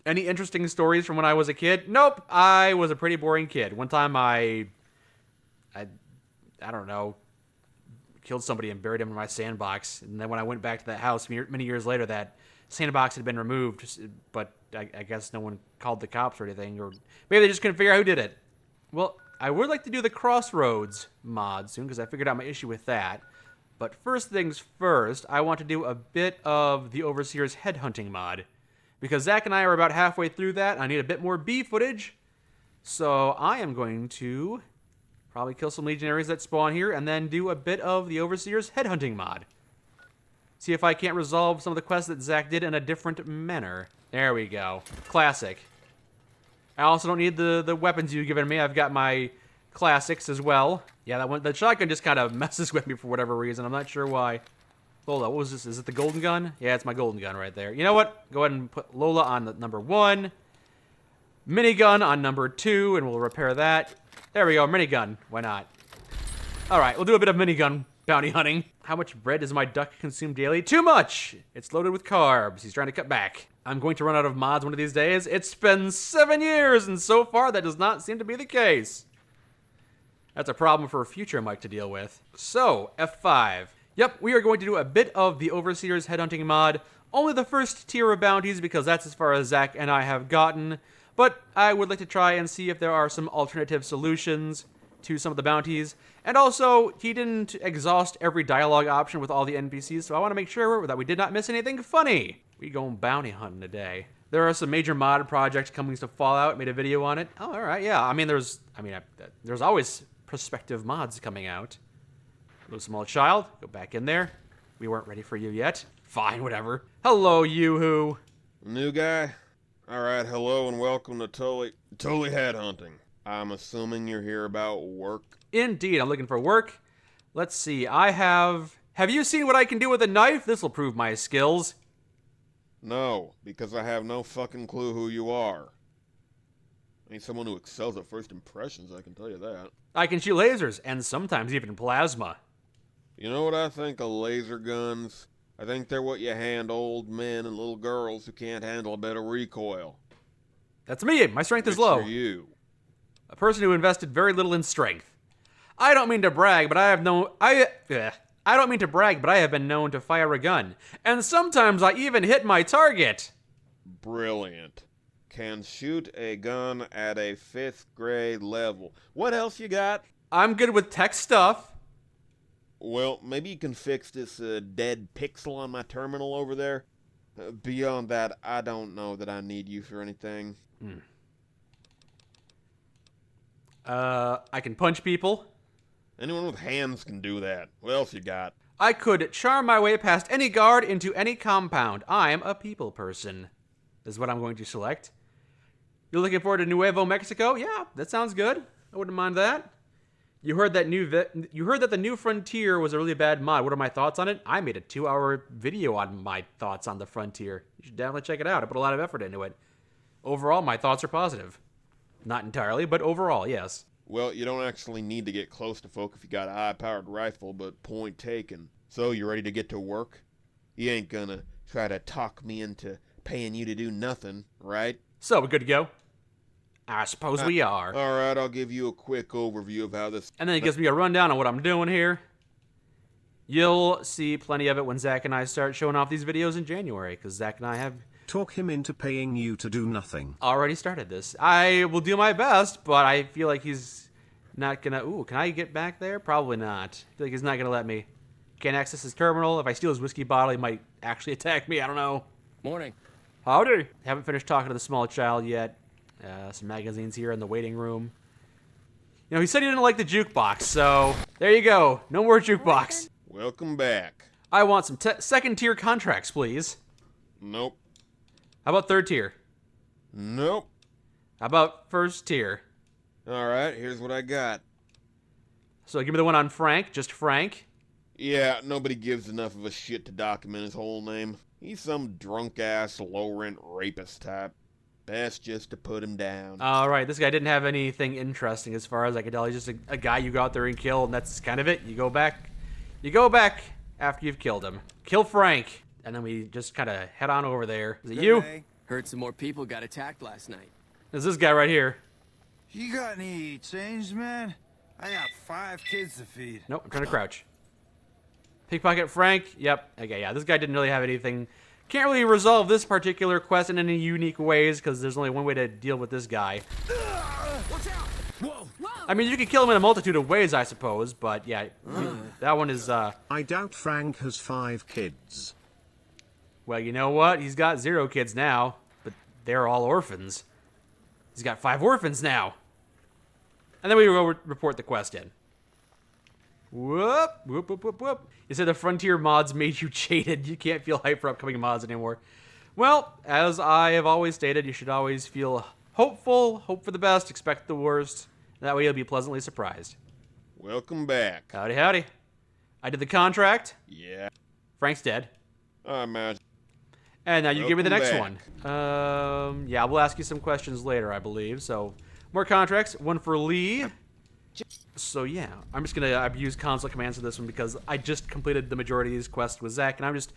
Any interesting stories from when I was a kid? Nope, I was a pretty boring kid. One time I don't know, killed somebody and buried him in my sandbox. And then when I went back to that house many years later, that sandbox had been removed, but I guess no one called the cops or anything, or maybe they just couldn't figure out who did it. Well, I would like to do the Crossroads mod soon, because I figured out my issue with that. But first things first, I want to do a bit of the Overseer's Headhunting mod. Because Zach and I are about halfway through that, I need a bit more B footage. So I am going to probably kill some Legionaries that spawn here, and then do a bit of the Overseer's Headhunting mod. See if I can't resolve some of the quests that Zach did in a different manner. There we go. Classic. I also don't need the weapons you've given me. I've got my classics as well. Yeah, that one, the shotgun just kind of messes with me for whatever reason. I'm not sure why. Lola, what was this? Is it the golden gun? Yeah, it's my golden gun right there. You know what? Go ahead and put Lola on the number 1. Minigun on number 2, and we'll repair that. There we go, minigun. Why not? All right, we'll do a bit of minigun bounty hunting. How much bread does my duck consume daily? Too much! It's loaded with carbs. He's trying to cut back. I'm going to run out of mods one of these days. It's been 7 years, and so far that does not seem to be the case. That's a problem for a future Mike to deal with. So, F5. Yep, we are going to do a bit of the Overseer's Headhunting mod. Only the first tier of bounties, because that's as far as Zach and I have gotten. But I would like to try and see if there are some alternative solutions to some of the bounties. And also, he didn't exhaust every dialogue option with all the NPCs, so I want to make sure that we did not miss anything funny. We going bounty hunting today. There are some major mod projects coming to Fallout. Made a video on it. Oh, all right, yeah. I mean, there's always prospective mods coming out. Little small child, go back in there. We weren't ready for you yet. Fine, whatever. Hello, you-hoo. New guy? Alright, hello and welcome to Totally Headhunting. I'm assuming you're here about work? Indeed, I'm looking for work. Let's see, have you seen what I can do with a knife? This'll prove my skills. No, because I have no fucking clue who you are. I need someone who excels at first impressions, I can tell you that. I can shoot lasers, and sometimes even plasma. You know what I think of laser guns? I think they're what you hand old men and little girls who can't handle a bit of recoil. That's me. My strength is low. Which are you? A person who invested very little in strength. I don't mean to brag, but I have been known to fire a gun, and sometimes I even hit my target. Brilliant. Can shoot a gun at a 5th grade level. What else you got? I'm good with tech stuff. Well, maybe you can fix this dead pixel on my terminal over there. Beyond that, I don't know that I need you for anything. I can punch people. Anyone with hands can do that. What else you got? I could charm my way past any guard into any compound. I'm a people person. Is what I'm going to select. You're looking forward to Nuevo Mexico? Yeah, that sounds good. I wouldn't mind that. You heard that the New Frontier was a really bad mod. What are my thoughts on it? I made a 2-hour video on my thoughts on the Frontier. You should definitely check it out. I put a lot of effort into it. Overall, my thoughts are positive. Not entirely, but overall, yes. Well, you don't actually need to get close to folk if you got a high-powered rifle, but point taken. So, you ready to get to work? You ain't gonna try to talk me into paying you to do nothing, right? So, we're good to go? I suppose we are. Alright, I'll give you a quick overview of how this... And then it gives me a rundown on what I'm doing here. You'll see plenty of it when Zach and I start showing off these videos in January, because Zach and I have... Talk him into paying you to do nothing. Already started this. I will do my best, but I feel like he's not gonna... Ooh, can I get back there? Probably not. I feel like he's not gonna let me. Can't access his terminal. If I steal his whiskey bottle, he might actually attack me. I don't know. Morning. Howdy. Haven't finished talking to the small child yet. Some magazines here in the waiting room. You know, he said he didn't like the jukebox, so there you go. No more jukebox. Welcome back. I want some second-tier contracts, please. Nope. How about third tier? Nope. How about first tier? Alright, here's what I got. So give me the one on Frank, just Frank. Yeah, nobody gives enough of a shit to document his whole name. He's some drunk-ass, low-rent rapist type. Best just to put him down. Alright, this guy didn't have anything interesting as far as I can tell. He's just a guy you go out there and kill, and that's kind of it. You go back after you've killed him. Kill Frank. And then we just kind of head on over there. Is it you? Heard some more people got attacked last night. There's this guy right here. You got any change, man? I got 5 kids to feed. Nope, I'm trying to crouch. Pickpocket Frank. Yep. Okay, yeah, this guy didn't really have anything. Can't really resolve this particular quest in any unique ways because there's only one way to deal with this guy. Watch out! Whoa! I mean, you could kill him in a multitude of ways, I suppose, but yeah, that one is, I doubt Frank has 5 kids. well, you know what? He's got 0 kids now, but they're all orphans. He's got 5 orphans now. And then we go report the quest in. Whoop, whoop, whoop, whoop, whoop. You said the Frontier mods made you jaded. You can't feel hype for upcoming mods anymore. Well, as I have always stated, you should always feel hopeful, hope for the best, expect the worst. That way you'll be pleasantly surprised. Welcome back. Howdy, howdy. I did the contract. Yeah, Frank's dead. I imagine. And now you give me the next Welcome one. Yeah, we'll ask you some questions later, I believe. So, more contracts. One for Lee. So yeah, I'm just gonna abuse console commands for this one because I just completed the majority of these quests with Zach, and I'm just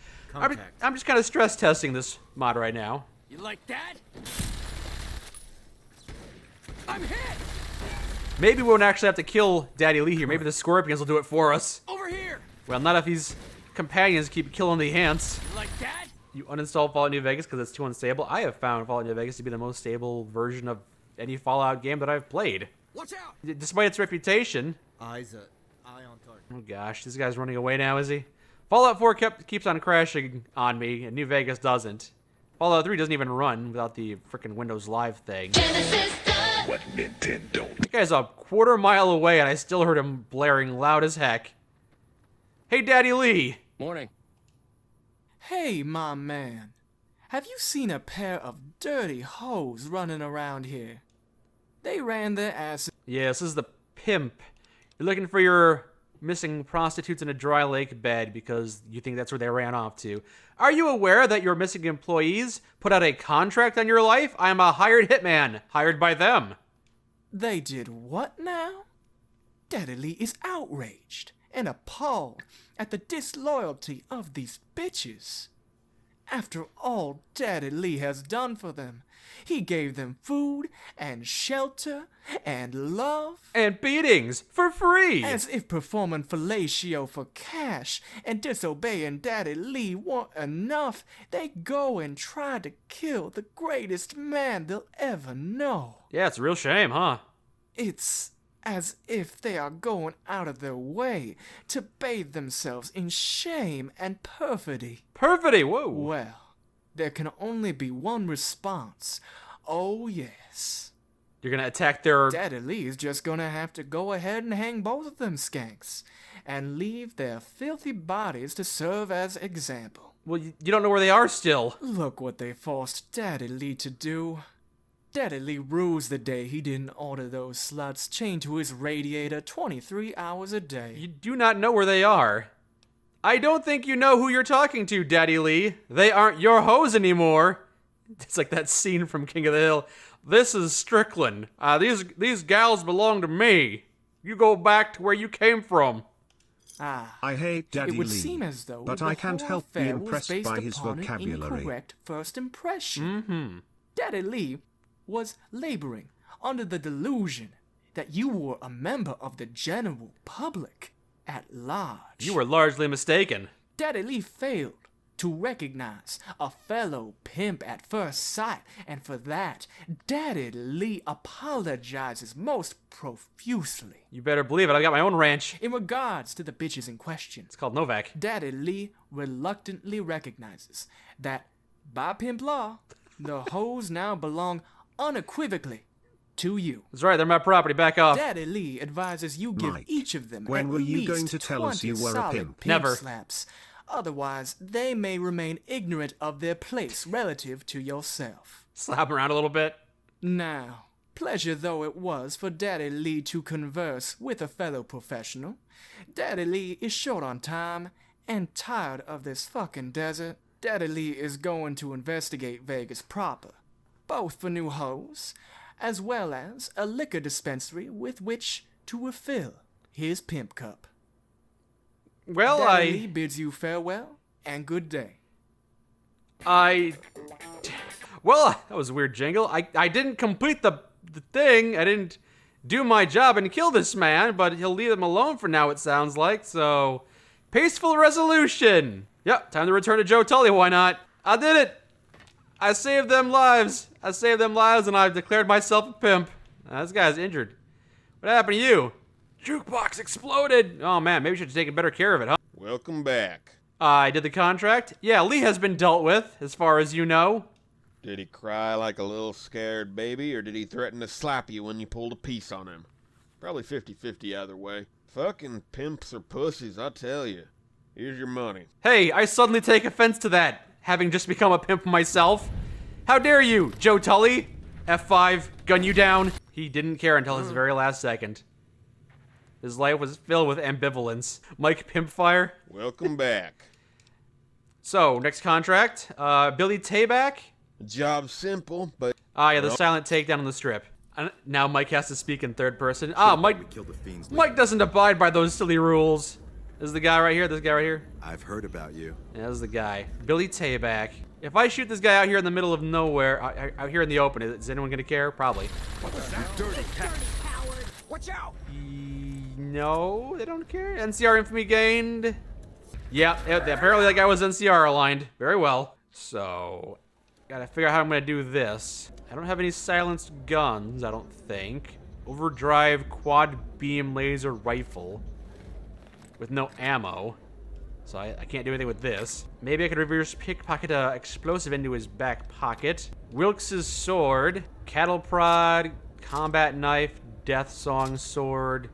kind of stress testing this mod right now. You like that? I'm hit! Maybe we won't actually have to kill Daddy Lee here. Maybe the Scorpions will do it for us. Over here! Well, not if these companions keep killing the ants. You like that? You uninstall Fallout New Vegas because it's too unstable. I have found Fallout New Vegas to be the most stable version of any Fallout game that I've played. Watch out! Despite its reputation. Eye on target. Oh gosh, this guy's running away now, is he? Fallout 4 keeps on crashing on me, and New Vegas doesn't. Fallout 3 doesn't even run without the frickin' Windows Live thing. What Nintendo? That guy's a quarter-mile away, and I still heard him blaring loud as heck. Hey, Daddy Lee! Morning. Hey, my man. Have you seen a pair of dirty hoes running around here? They ran their asses. Yes, this is the pimp. You're looking for your missing prostitutes in a dry lake bed because you think that's where they ran off to. Are you aware that your missing employees put out a contract on your life? I am a hired hitman, hired by them. They did what now? Daddy Lee is outraged and appalled at the disloyalty of these bitches. After all Daddy Lee has done for them, he gave them food and shelter and love. And beatings for free. As if performing fellatio for cash and disobeying Daddy Lee weren't enough, they go and try to kill the greatest man they'll ever know. Yeah, it's a real shame, huh? It's as if they are going out of their way to bathe themselves in shame and perfidy. Perfidy, whoa. Well, there can only be one response. Oh, yes. You're gonna attack their... Daddy Lee's just gonna have to go ahead and hang both of them skanks and leave their filthy bodies to serve as example. Well, you don't know where they are still. Look what they forced Daddy Lee to do. Daddy Lee rues the day he didn't order those sluts chained to his radiator 23 hours a day. You do not know where they are. I don't think you know who you're talking to, Daddy Lee. They aren't your hoes anymore. It's like that scene from King of the Hill. This is Strickland. These gals belong to me. You go back to where you came from. I hate Daddy It would Lee, seem as though but the I can't whole help be affair was impressed based by his upon an vocabulary. incorrect first impression. Daddy Lee was laboring under the delusion that you were a member of the general public at large. You were largely mistaken. Daddy Lee failed to recognize a fellow pimp at first sight, and for that, Daddy Lee apologizes most profusely. You better believe it. I got my own ranch. In regards to the bitches in question, It's called Novak. Daddy Lee reluctantly recognizes that, by pimp law, the hoes now belong unequivocally to you. That's right. They're my property. Back off. Daddy Lee advises you give Mike, each of them when at were you least going to tell us you 20 were a solid pimp? Never. slaps. Otherwise, they may remain ignorant of their place relative to yourself. Slap 'em around a little bit. Now, pleasure though it was for Daddy Lee to converse with a fellow professional, Daddy Lee is short on time and tired of this fucking desert. Daddy Lee is going to investigate Vegas proper, both for new hoes, as well as a liquor dispensary with which to refill his pimp cup. Well, Daddy Lee bids you farewell and good day. Well, that was a weird jingle. I didn't complete the thing. I didn't do my job and kill this man, but he'll leave him alone for now, it sounds like. So, peaceful resolution. Yep, time to return to Joe Tully, why not? I did it. I saved them lives. I saved them lives, and I've declared myself a pimp. This guy's injured. What happened to you? Jukebox exploded. Oh, man, maybe we should have taken better care of it, huh? Welcome back. I did the contract. Yeah, Lee has been dealt with, as far as you know. Did he cry like a little scared baby, or did he threaten to slap you when you pulled a piece on him? Probably 50-50 either way. Fucking pimps or pussies, I tell you. Here's your money. Hey, I suddenly take offense to that, having just become a pimp myself. How dare you, Joe Tully? F5, gun you down. He didn't care until his very last second. His life was filled with ambivalence. Mike Pimpfire. Welcome back. So, next contract. Billy Tayback. Job simple, but... Yeah, the silent takedown on the strip. Now Mike has to speak in third person. Mike doesn't abide by those silly rules. This is the guy right here, this guy right here. I've heard about you. Yeah, this is the guy. Billy Tayback. If I shoot this guy out here in the middle of nowhere, out here in the open, is anyone gonna care? Probably. Dirty cat. Watch out! No, they don't care. NCR infamy gained. Yeah, apparently that guy was NCR aligned. Very well. So, gotta figure out how I'm gonna do this. I don't have any silenced guns, I don't think. Overdrive quad beam laser rifle with no ammo. So I can't do anything with this. Maybe I could reverse pickpocket a explosive into his back pocket. Wilkes' sword, cattle prod, combat knife, death song sword.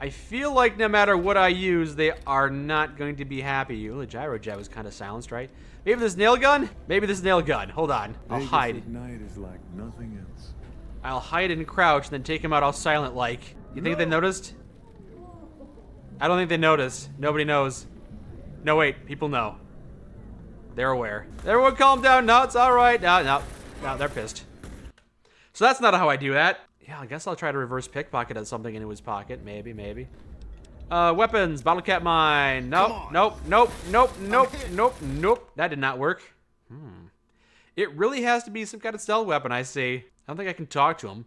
I feel like no matter what I use, they are not going to be happy. Ooh, the gyro jet was kind of silenced, right? Maybe this nail gun? Maybe this nail gun. Hold on. I'll hide. At night is like nothing else. I'll hide and crouch and then take him out all silent like. You think they noticed? I don't think they noticed. Nobody knows. No, wait. People know. They're aware. Everyone calm down. No, it's all right. No, they're pissed. So that's not how I do that. Yeah, I guess I'll try to reverse pickpocket at something into his pocket. Maybe. Weapons. Bottle cap mine. Nope. That did not work. It really has to be some kind of stealth weapon, I see. I don't think I can talk to him.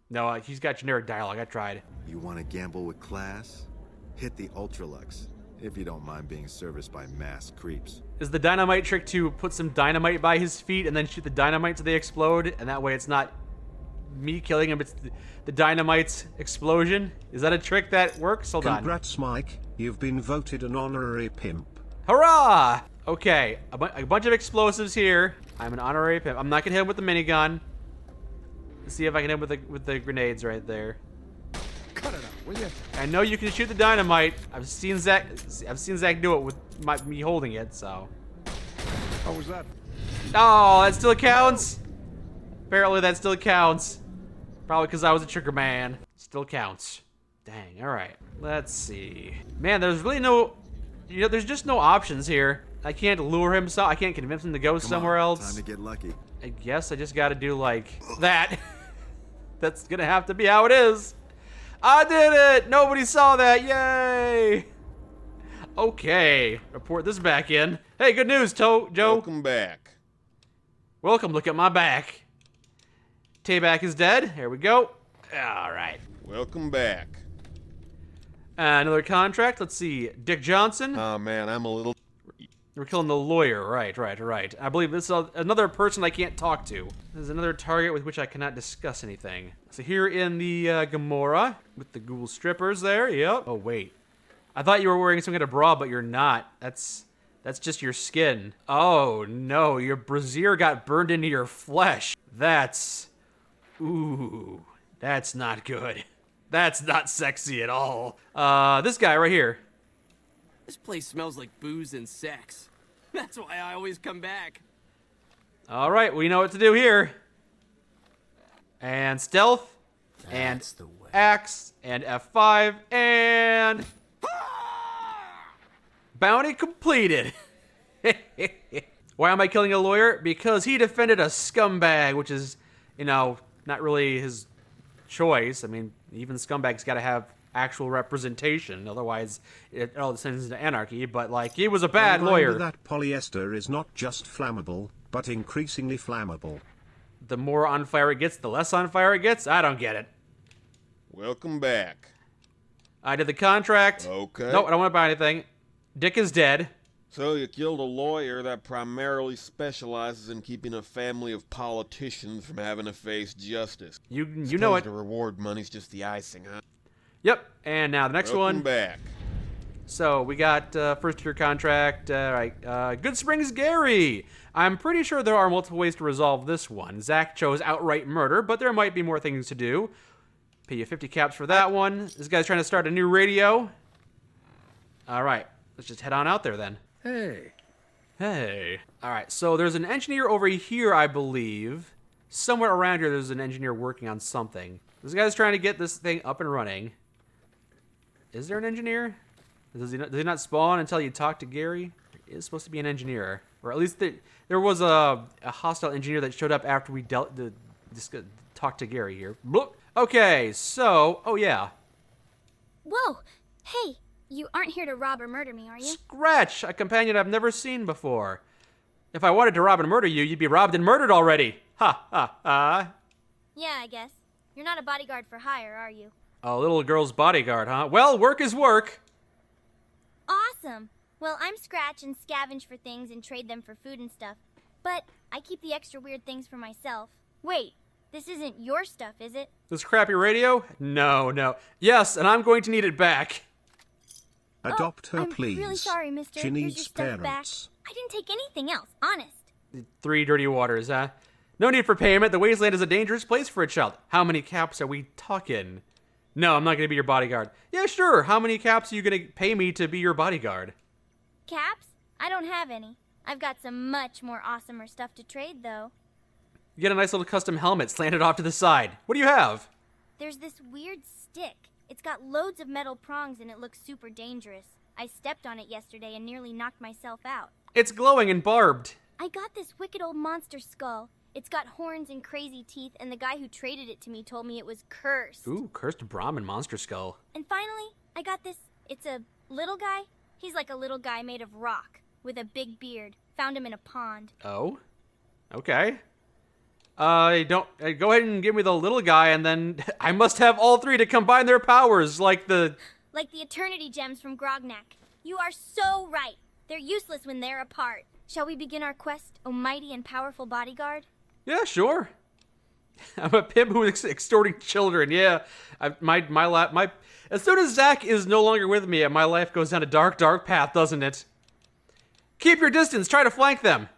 No, he's got generic dialogue. I tried. You want to gamble with class? Hit the Ultralux, if you don't mind being serviced by mass creeps. Is the dynamite trick to put some dynamite by his feet and then shoot the dynamite so they explode? And that way it's not me killing him, it's the dynamite's explosion? Is that a trick that works? Hold on. Congrats, Mike. You've been voted an honorary pimp. Hurrah! Okay, a bunch of explosives here. I'm an honorary pimp. I'm not gonna hit him with the minigun. Let's see if I can hit him with the grenades right there. Cut it out, will you? I know you can shoot the dynamite. I've seen Zach do it with me holding it, so. How was that? Oh, that still counts? Apparently that still counts. Probably because I was a trigger man. Still counts. Dang, alright. Let's see. Man, there's really no... there's just no options here. I can't lure him, so I can't convince him to go somewhere else. Time to get lucky. I guess I just gotta do like that. That's gonna have to be how it is. I did it! Nobody saw that, yay! Okay, report this back in. Hey, good news, Joe. Welcome back. Welcome, look at my back. Tayback is dead, here we go. Alright. Welcome back. Another contract, let's see. Dick Johnson. Oh man, I'm a little... We're killing the lawyer, right. I believe this is another person I can't talk to. There's another target with which I cannot discuss anything. So here in the Gamora, with the ghoul strippers there, yep. Oh wait, I thought you were wearing some kind of bra, but you're not. That's just your skin. Oh no, your brassiere got burned into your flesh. Ooh, that's not good. That's not sexy at all. This guy right here. This place smells like booze and sex. That's why I always come back. All right, we know what to do here. And stealth, and axe, and F5, and bounty completed. Why am I killing a lawyer? Because he defended a scumbag, which is, not really his choice. I mean, even scumbags got to have actual representation, otherwise it all descends into anarchy. But like, he was a bad lawyer. That polyester is not just flammable, but increasingly flammable. The more on fire it gets, the less on fire it gets? I don't get it. Welcome back. I did the contract. Okay. Nope, I don't want to buy anything. Dick is dead. So you killed a lawyer that primarily specializes in keeping a family of politicians from having to face justice. You know Suppose it. the reward money's just the icing, huh? Yep, and now the next Welcome one. back. So we got first year contract. Good Springs Gary. I'm pretty sure there are multiple ways to resolve this one. Zach chose outright murder, but there might be more things to do. Pay you 50 caps for that one. This guy's trying to start a new radio. All right, let's just head on out there then. Hey. All right, so there's an engineer over here, I believe. Somewhere around here, there's an engineer working on something. This guy's trying to get this thing up and running. Is there an engineer? Does he not spawn until you talk to Gary? There is supposed to be an engineer. Or at least there was a hostile engineer that showed up after we talked to Gary here. Bloop. Okay, so, oh yeah. Whoa! Hey, you aren't here to rob or murder me, are you? Scratch! A companion I've never seen before. If I wanted to rob and murder you, you'd be robbed and murdered already. Ha ha ha. Yeah, I guess. You're not a bodyguard for hire, are you? A little girl's bodyguard, huh? Well, work is work. Awesome! Well, I'm Scratch and scavenge for things and trade them for food and stuff. But I keep the extra weird things for myself. Wait, this isn't your stuff, is it? This crappy radio? No. Yes, and I'm going to need it back. Adopt her, I'm please. really sorry, mister. She Here's your needs stuff parents. back. I didn't take anything else, honest. 3 dirty waters, huh? No need for payment. The wasteland is a dangerous place for a child. How many caps are we talking? No, I'm not going to be your bodyguard. Yeah, sure. How many caps are you going to pay me to be your bodyguard? Caps? I don't have any. I've got some much more awesomer stuff to trade, though. You get a nice little custom helmet slanted off to the side. What do you have? There's this weird stick. It's got loads of metal prongs and it looks super dangerous. I stepped on it yesterday and nearly knocked myself out. It's glowing and barbed. I got this wicked old monster skull. It's got horns and crazy teeth, and the guy who traded it to me told me it was cursed. Ooh, cursed Brahmin monster skull. And finally, I got this. It's a little guy. He's like a little guy made of rock with a big beard. Found him in a pond. Oh? Okay. Go ahead and give me the little guy, and then I must have all 3 to combine their powers, like the Eternity Gems from Grognak. You are so right. They're useless when they're apart. Shall we begin our quest, O mighty and powerful bodyguard? Yeah, sure. I'm a pimp who is extorting children. Yeah, as soon as Zach is no longer with me, my life goes down a dark, dark path, doesn't it? Keep your distance. Try to flank them.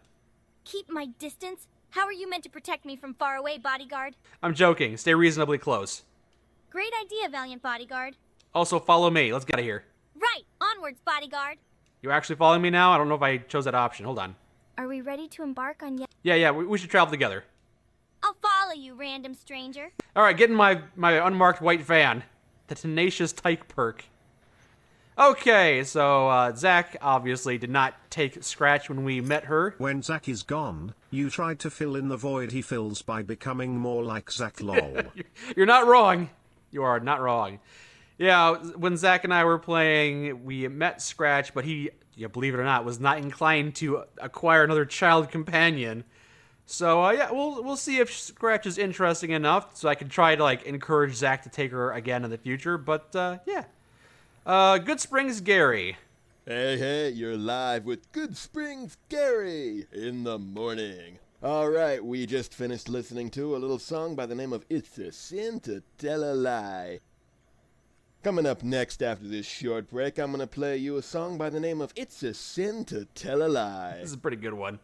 Keep my distance? How are you meant to protect me from far away, bodyguard? I'm joking. Stay reasonably close. Great idea, valiant bodyguard. Also, follow me. Let's get out of here. Right, onwards, bodyguard. You actually following me now? I don't know if I chose that option. Hold on. Are we ready to embark on yet? Yeah, we should travel together. I'll follow you, random stranger. All right, get in my unmarked white van. The Tenacious Tyke perk. Okay, so Zach obviously did not take Scratch when we met her. When Zach is gone, you tried to fill in the void he fills by becoming more like Zach lol. You're not wrong. You are not wrong. Yeah, when Zach and I were playing, we met Scratch, but he, believe it or not, was not inclined to acquire another child companion. So, yeah, we'll see if Scratch is interesting enough so I can try to, encourage Zach to take her again in the future. But, yeah. Good Springs Gary. Hey, you're live with Good Springs Gary in the morning. All right, we just finished listening to a little song by the name of It's a Sin to Tell a Lie. Coming up next after this short break, I'm going to play you a song by the name of It's a Sin to Tell a Lie. This is a pretty good one.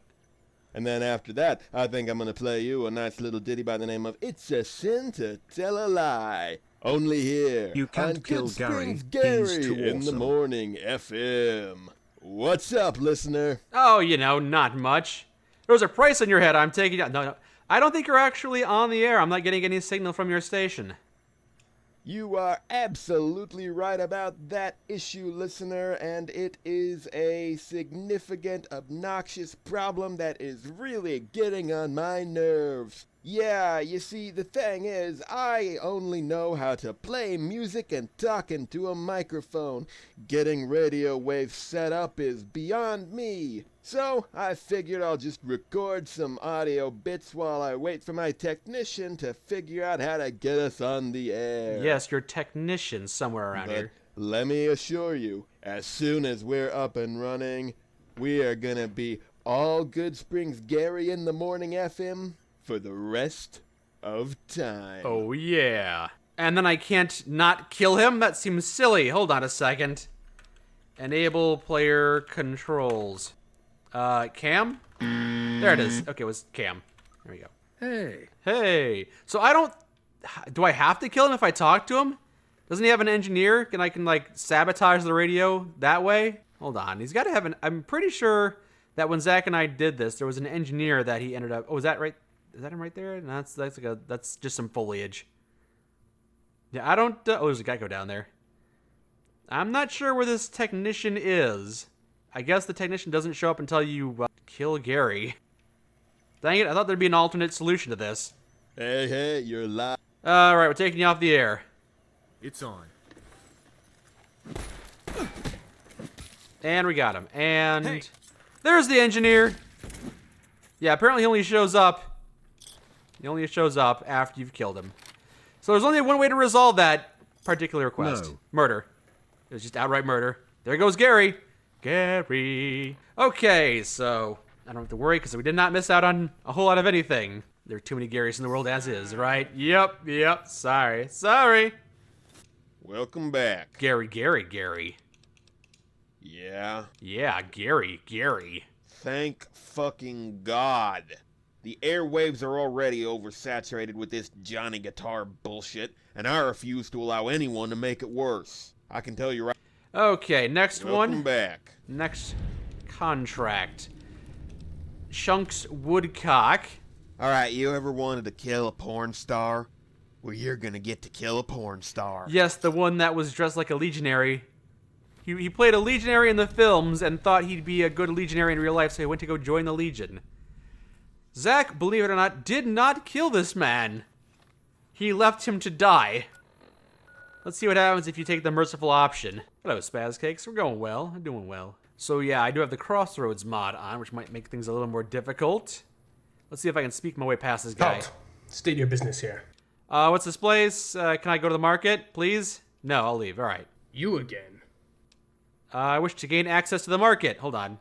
And then after that, I think I'm going to play you a nice little ditty by the name of It's a Sin to Tell a Lie. Only here You can't on kill Good Gary. Springs Gary He's too in the awesome. morning FM. What's up, listener? Oh, not much. There's a price on your head. I'm taking it. No. I don't think you're actually on the air. I'm not getting any signal from your station. You are absolutely right about that issue, listener, and it is a significant, obnoxious problem that is really getting on my nerves. Yeah, you see, the thing is, I only know how to play music and talk into a microphone. Getting radio waves set up is beyond me. So, I figured I'll just record some audio bits while I wait for my technician to figure out how to get us on the air. Yes, your technician's somewhere around here. Let me assure you, as soon as we're up and running, we are gonna be all Good Springs Gary in the Morning FM for the rest of time. Oh, yeah. And then I can't not kill him? That seems silly. Hold on a second. Enable player controls. Cam? There it is. Okay, it was Cam. There we go. Hey. Hey. So I don't... Do I have to kill him if I talk to him? Doesn't he have an engineer? I can, like, sabotage the radio that way? Hold on. He's got to have an... I'm pretty sure that when Zach and I did this, there was an engineer that he ended up... Oh, is that right? Is that him right there? No, that's just some foliage. Yeah, I don't... oh, there's a gecko down there. I'm not sure where this technician is. I guess the technician doesn't show up until you kill Gary. Dang it, I thought there'd be an alternate solution to this. Hey, you're live. Alright, we're taking you off the air. It's on. And we got him. And there's the engineer. Yeah, apparently he only shows up. He only shows up after you've killed him. So there's only one way to resolve that particular request. No. Murder. It was just outright murder. There goes Gary. Gary. Okay, so I don't have to worry because we did not miss out on a whole lot of anything. There are too many Garys in the world as is, right? Yep. Sorry. Welcome back. Gary. Yeah? Yeah, Gary. Thank fucking God. The airwaves are already oversaturated with this Johnny Guitar bullshit, and I refuse to allow anyone to make it worse. I can tell you right. Okay, next one. Welcome back. Next contract. Chunks Woodcock. Alright, you ever wanted to kill a porn star? Well, you're gonna get to kill a porn star. Yes, the one that was dressed like a legionary. He played a legionary in the films and thought he'd be a good legionary in real life, so he went to go join the Legion. Zach, believe it or not, did not kill this man. He left him to die. Let's see what happens if you take the merciful option. Hello, Spaz Cakes. We're going well. I'm doing well. So yeah, I do have the Crossroads mod on, which might make things a little more difficult. Let's see if I can speak my way past this guy. Halt. State your business here. What's this place? Can I go to the market, please? No, I'll leave. All right. You again. I wish to gain access to the market. Hold on.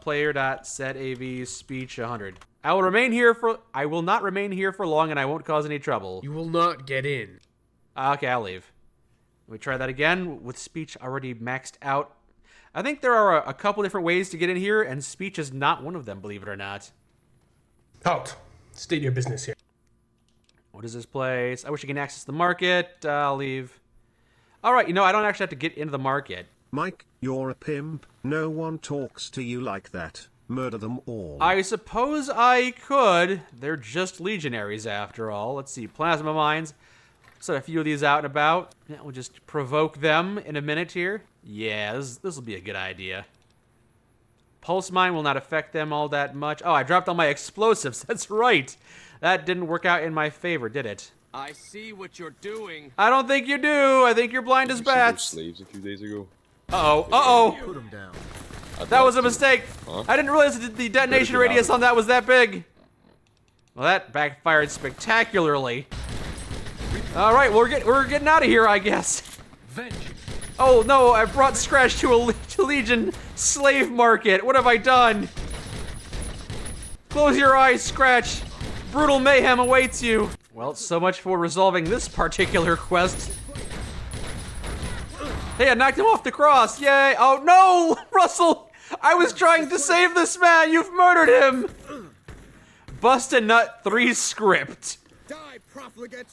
Player.setAV speech 100. I will not remain here for long, and I won't cause any trouble. You will not get in. Okay, I'll leave. Let me try that again with speech already maxed out. I think there are a couple different ways to get in here, and speech is not one of them, believe it or not. Halt. State your business here. What is this place? I wish I could access the market. I'll leave. All right, I don't actually have to get into the market. Mike, you're a pimp. No one talks to you like that. Murder them all. I suppose I could. They're just legionaries after all. Let's see. Plasma mines. Set a few of these out and about. Yeah, we'll just provoke them in a minute here. Yeah, this will be a good idea. Pulse mine will not affect them all that much. Oh, I dropped all my explosives. That's right. That didn't work out in my favor, did it? I see what you're doing. I don't think you do. I think you're blind as bats. Slaves a few days ago. Uh-oh. Put him down. That was a mistake. Huh? I didn't realize that the detonation radius on that was that big. Well, that backfired spectacularly. All right, we're getting out of here, I guess. Oh no, I brought Scratch to a Legion slave market. What have I done? Close your eyes, Scratch. Brutal mayhem awaits you. Well, so much for resolving this particular quest. Hey, I knocked him off the cross. Yay. Oh no, Russell. I was trying to save this man. You've murdered him. Bust a Nut 3 script. Die, profligate.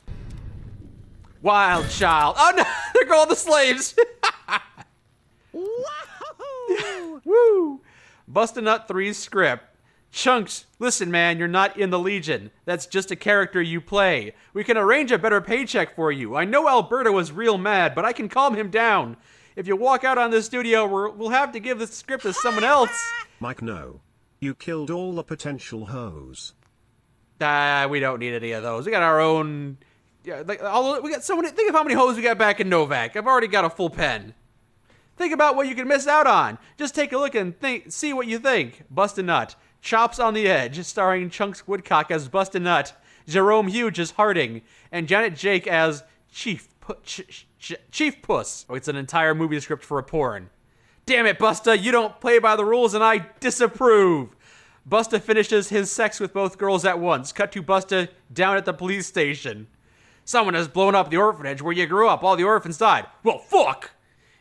Wild child. Oh no, there go all the slaves. Woo. Bust a Nut 3 script. Chunks, listen man, you're not in the Legion. That's just a character you play. We can arrange a better paycheck for you. I know Alberto was real mad, but I can calm him down. If you walk out on this studio, we'll have to give the script to someone else. Mike, no. You killed all the potential hoes. We don't need any of those. We got our own. Yeah, we got so many. Think of how many hoes we got back in Novak. I've already got a full pen. Think about what you can miss out on. Just take a look and see what you think. Bust a Nut. Chops on the Edge, starring Chunks Woodcock as Bust a Nut, Jerome Hughes as Harding, and Janet Jake as Chief Puss. Oh, it's an entire movie script for a porn. Damn it, Busta, you don't play by the rules and I disapprove. Busta finishes his sex with both girls at once. Cut to Busta down at the police station. Someone has blown up the orphanage where you grew up. All the orphans died. Well, fuck!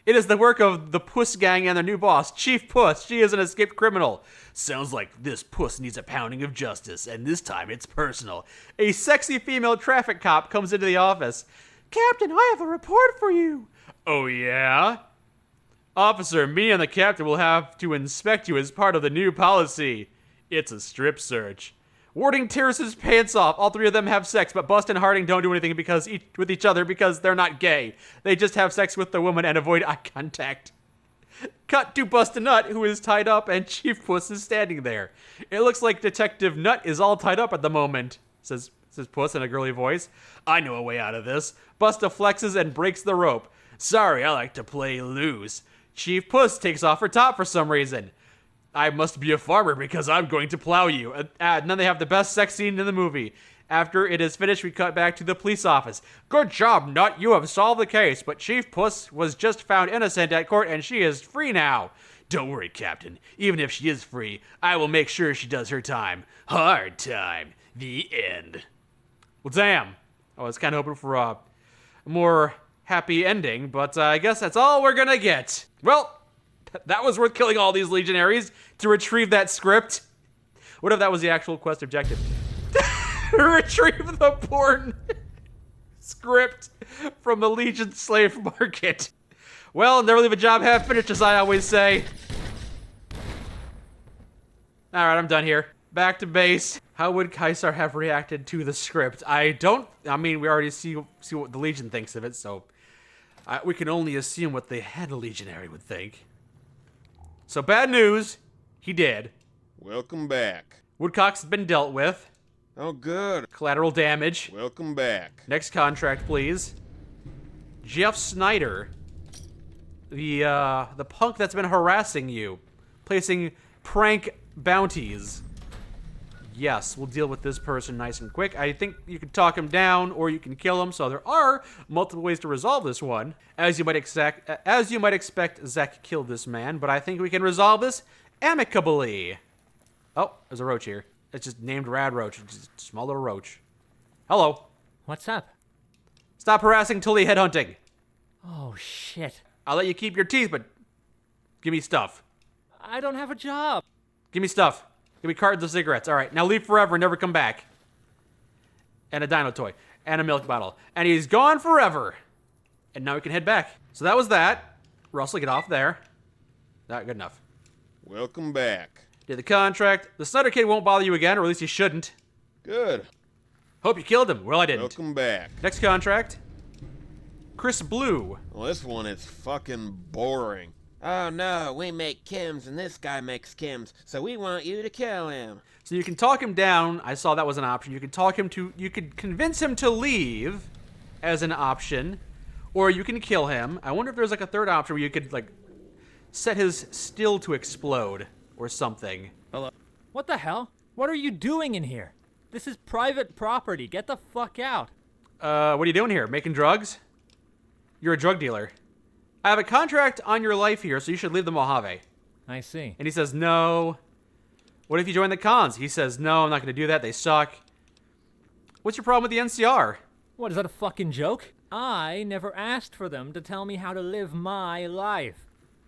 It is the work of the Puss Gang and their new boss, Chief Puss. She is an escaped criminal. Sounds like this puss needs a pounding of justice, and this time it's personal. A sexy female traffic cop comes into the office. Captain, I have a report for you. Oh, yeah? Officer, me and the captain will have to inspect you as part of the new policy. It's a strip search. Warding tears his pants off. All three of them have sex, but Bust and Harding don't do anything with each other because they're not gay. They just have sex with the woman and avoid eye contact. Cut to Bust a Nut, who is tied up, and Chief Puss is standing there. It looks like Detective Nut is all tied up at the moment, says Puss in a girly voice. I know a way out of this. Busta flexes and breaks the rope. Sorry, I like to play loose. Chief Puss takes off her top for some reason. I must be a farmer because I'm going to plow you. And then they have the best sex scene in the movie. After it is finished, we cut back to the police office. Good job, Nut. You have solved the case, but Chief Puss was just found innocent at court and she is free now. Don't worry, Captain. Even if she is free, I will make sure she does her time. Hard time. The end. Well, damn. I was kind of hoping for a more happy ending, but I guess that's all we're gonna get. Well, that was worth killing all these legionaries to retrieve that script. What if that was the actual quest objective? Retrieve the porn script from the Legion slave market. Well, never leave a job half finished, as I always say. Alright, I'm done here. Back to base. How would Kaisar have reacted to the script? We already see what the Legion thinks of it, so we can only assume what the head legionary would think. So bad news, he did. Welcome back. Woodcock's been dealt with. Oh, good. Collateral damage. Welcome back. Next contract, please. Jeff Snyder, the punk that's been harassing you, placing prank bounties. Yes, we'll deal with this person nice and quick. I think you can talk him down or you can kill him, so there are multiple ways to resolve this one. As you might expect, Zek killed this man, but I think we can resolve this amicably. Oh, there's a roach here. It's just named Rad Roach. It's just a small little roach. Hello. What's up? Stop harassing Tully Headhunting. Oh, shit. I'll let you keep your teeth, but give me stuff. I don't have a job. Give me stuff. Give me cartons of cigarettes. All right, now leave forever and never come back. And a dino toy. And a milk bottle. And he's gone forever. And now we can head back. So that was that. Russell, get off there. Not good enough. Welcome back. Did the contract. The Snyder Kid won't bother you again, or at least he shouldn't. Good. Hope you killed him. Well, I didn't. Welcome back. Next contract. Chris Blue. Well, this one is fucking boring. Oh no, we make chems and this guy makes chems, so we want you to kill him. So you can talk him down. I saw that was an option. You could convince him to leave as an option, or you can kill him. I wonder if there's like a third option where you could like set his still to explode or something. Hello. What the hell? What are you doing in here? This is private property. Get the fuck out. What are you doing here? Making drugs? You're a drug dealer. I have a contract on your life here, so you should leave the Mojave. I see. And he says, no. What if you join the cons? He says, no, I'm not going to do that. They suck. What's your problem with the NCR? What, is that a fucking joke? I never asked for them to tell me how to live my life.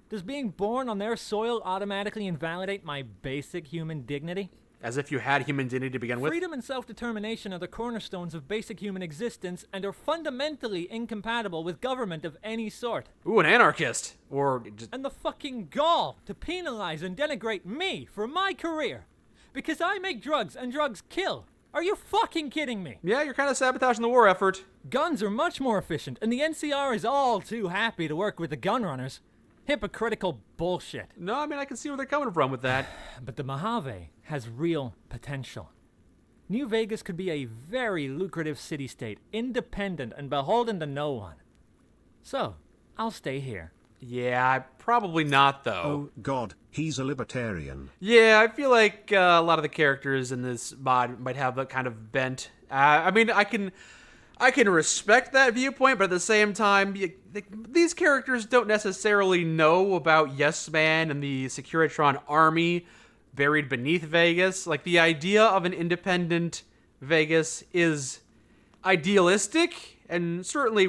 Does being born on their soil automatically invalidate my basic human dignity? As if you had human dignity to begin with? Freedom and self-determination are the cornerstones of basic human existence and are fundamentally incompatible with government of any sort. Ooh, an anarchist. Or just... And the fucking gall to penalize and denigrate me for my career. Because I make drugs and drugs kill. Are you fucking kidding me? Yeah, you're kind of sabotaging the war effort. Guns are much more efficient, and the NCR is all too happy to work with the gun runners. Hypocritical bullshit. No, I mean, I can see where they're coming from with that. But the Mojave has real potential. New Vegas could be a very lucrative city-state, independent and beholden to no one. So, I'll stay here. Yeah, probably not, though. Oh, God, he's a libertarian. Yeah, I feel like a lot of the characters in this mod might have that kind of bent. I mean, I can respect that viewpoint, but at the same time, these characters don't necessarily know about Yes Man and the Securitron army buried beneath Vegas. Like, the idea of an independent Vegas is idealistic, and certainly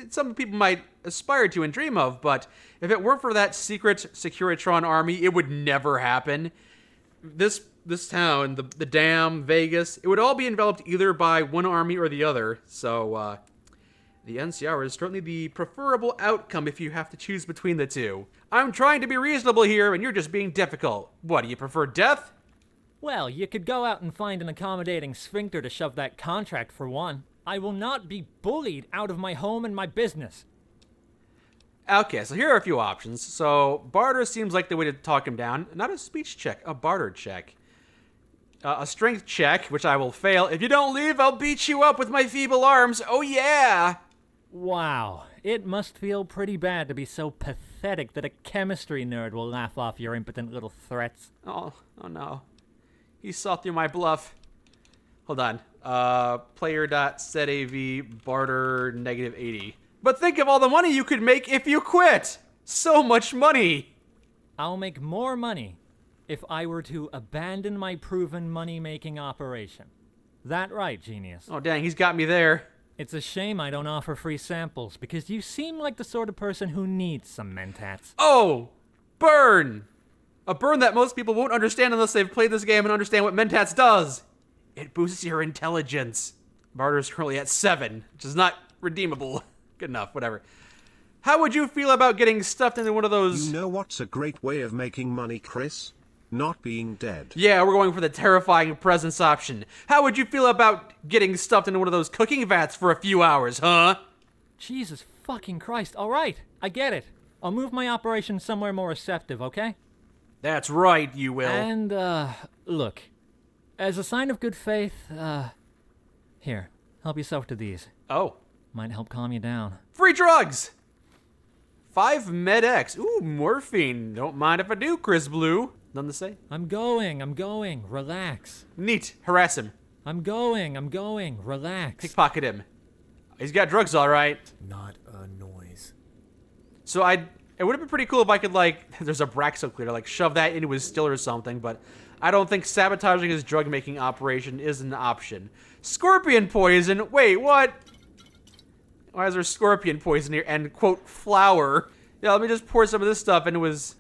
some people might aspire to and dream of, but if it weren't for that secret Securitron army, it would never happen. This town, the dam, Vegas, it would all be enveloped either by one army or the other, so the NCR is certainly the preferable outcome if you have to choose between the two. I'm trying to be reasonable here, and you're just being difficult. What, do you prefer death? Well, you could go out and find an accommodating sphincter to shove that contract for one. I will not be bullied out of my home and my business. Okay, so here are a few options. So, barter seems like the way to talk him down. Not a speech check, a barter check. A strength check, which I will fail. If you don't leave, I'll beat you up with my feeble arms. Oh yeah! Wow, it must feel pretty bad to be so pathetic that a chemistry nerd will laugh off your impotent little threats. Oh no. He saw through my bluff. Hold on. Player.setav barter -80. But think of all the money you could make if you quit! So much money! I'll make more money if I were to abandon my proven money-making operation. That right, genius? Oh dang, he's got me there. It's a shame I don't offer free samples, because you seem like the sort of person who needs some mentats. Oh! Burn! A burn that most people won't understand unless they've played this game and understand what mentats does. It boosts your intelligence. Barter is currently at 7, which is not redeemable. Good enough, whatever. How would you feel about getting stuffed into one of those... You know what's a great way of making money, Chris? Not being dead. Yeah, we're going for the terrifying presence option. How would you feel about getting stuffed into one of those cooking vats for a few hours, huh? Jesus fucking Christ, alright, I get it. I'll move my operation somewhere more receptive, okay? That's right, you will. And, look. As a sign of good faith, here, help yourself to these. Oh. Might help calm you down. Free drugs! 5 MedX. Ooh, morphine. Don't mind if I do, Chris Blue. Nothing to say? I'm going. Relax. Neat. Harass him. I'm going. Relax. Pickpocket him. He's got drugs, all right. Not a noise. So it would have been pretty cool if I could, like, there's a Braxo clear, like, shove that into his still or something, but I don't think sabotaging his drug-making operation is an option. Scorpion poison? Wait, what? Why is there scorpion poison here? And, quote, flour. Yeah, let me just pour some of this stuff into his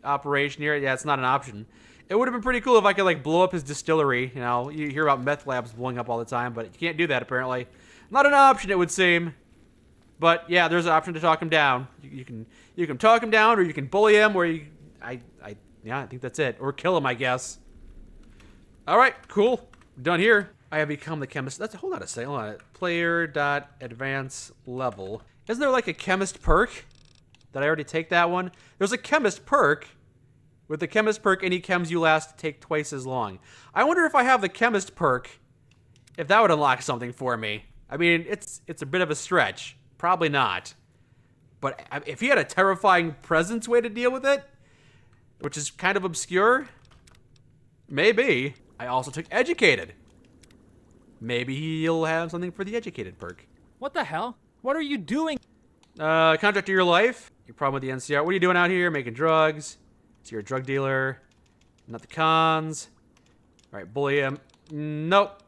operation here. Yeah, it's not an option. It would have been pretty cool if I could, like, blow up his distillery. You know, you hear about meth labs blowing up all the time, but you can't do that, apparently. Not an option, it would seem. But, yeah, there's an option to talk him down. You can talk him down, or you can bully him, or I think that's it. Or kill him, I guess. Alright, cool. Done here. I have become the chemist. Hold on a second. Hold on. Player.advance level. Isn't there like a chemist perk? Did I already take that one? There's a chemist perk. With the chemist perk, any chems you last take twice as long. I wonder if I have the chemist perk, if that would unlock something for me. I mean, it's a bit of a stretch. Probably not. But if he had a terrifying presence way to deal with it, which is kind of obscure, maybe. I also took educated. Maybe he'll have something for the educated perk. What the hell? What are you doing? Contract of your life. Your problem with the NCR. What are you doing out here? Making drugs. So you're a drug dealer. Not the cons. All right, bully him. Nope.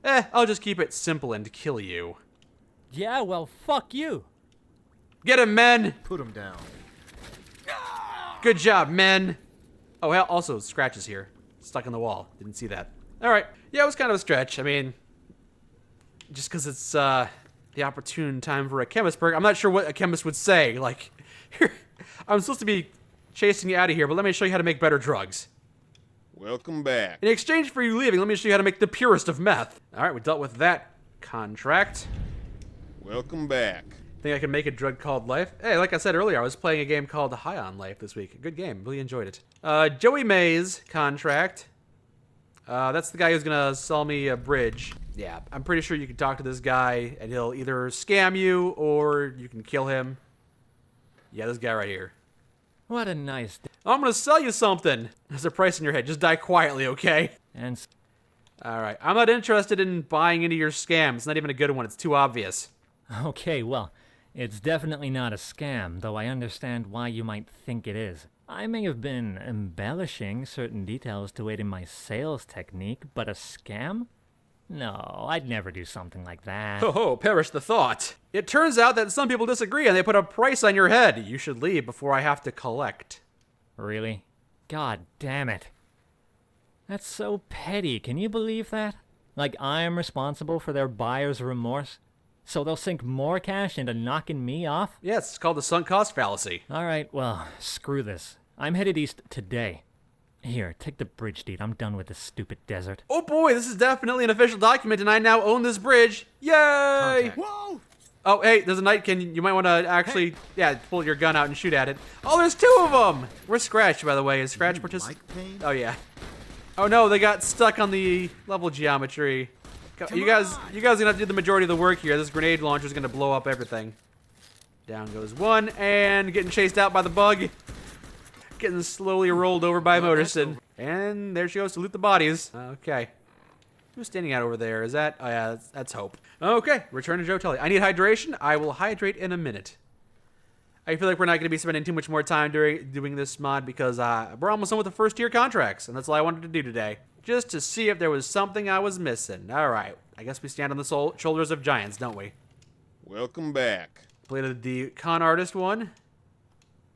I'll just keep it simple and kill you. Yeah, well, fuck you. Get him, men. Put him down. Good job, men. Oh, hell, also, Scratch is here. Stuck in the wall. Didn't see that. All right. Yeah, it was kind of a stretch. I mean, just because it's the opportune time for a chemist perk, I'm not sure what a chemist would say. Like, I'm supposed to be chasing you out of here, but let me show you how to make better drugs. Welcome back. In exchange for you leaving, let me show you how to make the purest of meth. All right, we dealt with that contract. Welcome back. Think I can make a drug called Life? Hey, like I said earlier, I was playing a game called High on Life this week. Good game. Really enjoyed it. Joey Mays contract. That's the guy who's gonna sell me a bridge. Yeah, I'm pretty sure you can talk to this guy, and he'll either scam you, or you can kill him. Yeah, this guy right here. What a nice day. I'm gonna sell you something. There's a price in your head. Just die quietly, okay? And Alright, I'm not interested in buying into your scam. It's not even a good one. It's too obvious. okay, well, it's definitely not a scam, though I understand why you might think it is. I may have been embellishing certain details to aid in my sales technique, but a scam? No, I'd never do something like that. Oh, perish the thought. It turns out that some people disagree and they put a price on your head. You should leave before I have to collect. Really? God damn it. That's so petty, can you believe that? Like I'm responsible for their buyer's remorse? So they'll sink more cash into knocking me off? Yes, it's called the sunk cost fallacy. Alright, well, screw this. I'm headed east today. Here, take the bridge deed. I'm done with this stupid desert. Oh boy, this is definitely an official document and I now own this bridge. Yay! Whoa! Oh, hey, there's a Nightkin. You might want to actually, yeah, pull your gun out and shoot at it. Oh, there's two of them! Where's Scratch, by the way? Is Scratch Oh, yeah. Oh no, they got stuck on the level geometry. You guys are gonna have to do the majority of the work here. This grenade launcher is gonna blow up everything. Down goes one, and getting chased out by the bug. Getting slowly rolled over by Motorson. And there she goes to loot the bodies. Okay. Who's standing out over there? Is that? Oh yeah, that's Hope. Okay, return to Joe Tully. I need hydration. I will hydrate in a minute. I feel like we're not going to be spending too much more time doing this mod because we're almost done with the first tier contracts, and that's all I wanted to do today. Just to see if there was something I was missing. Alright, I guess we stand on the shoulders of giants, don't we? Welcome back. Completed the con artist one.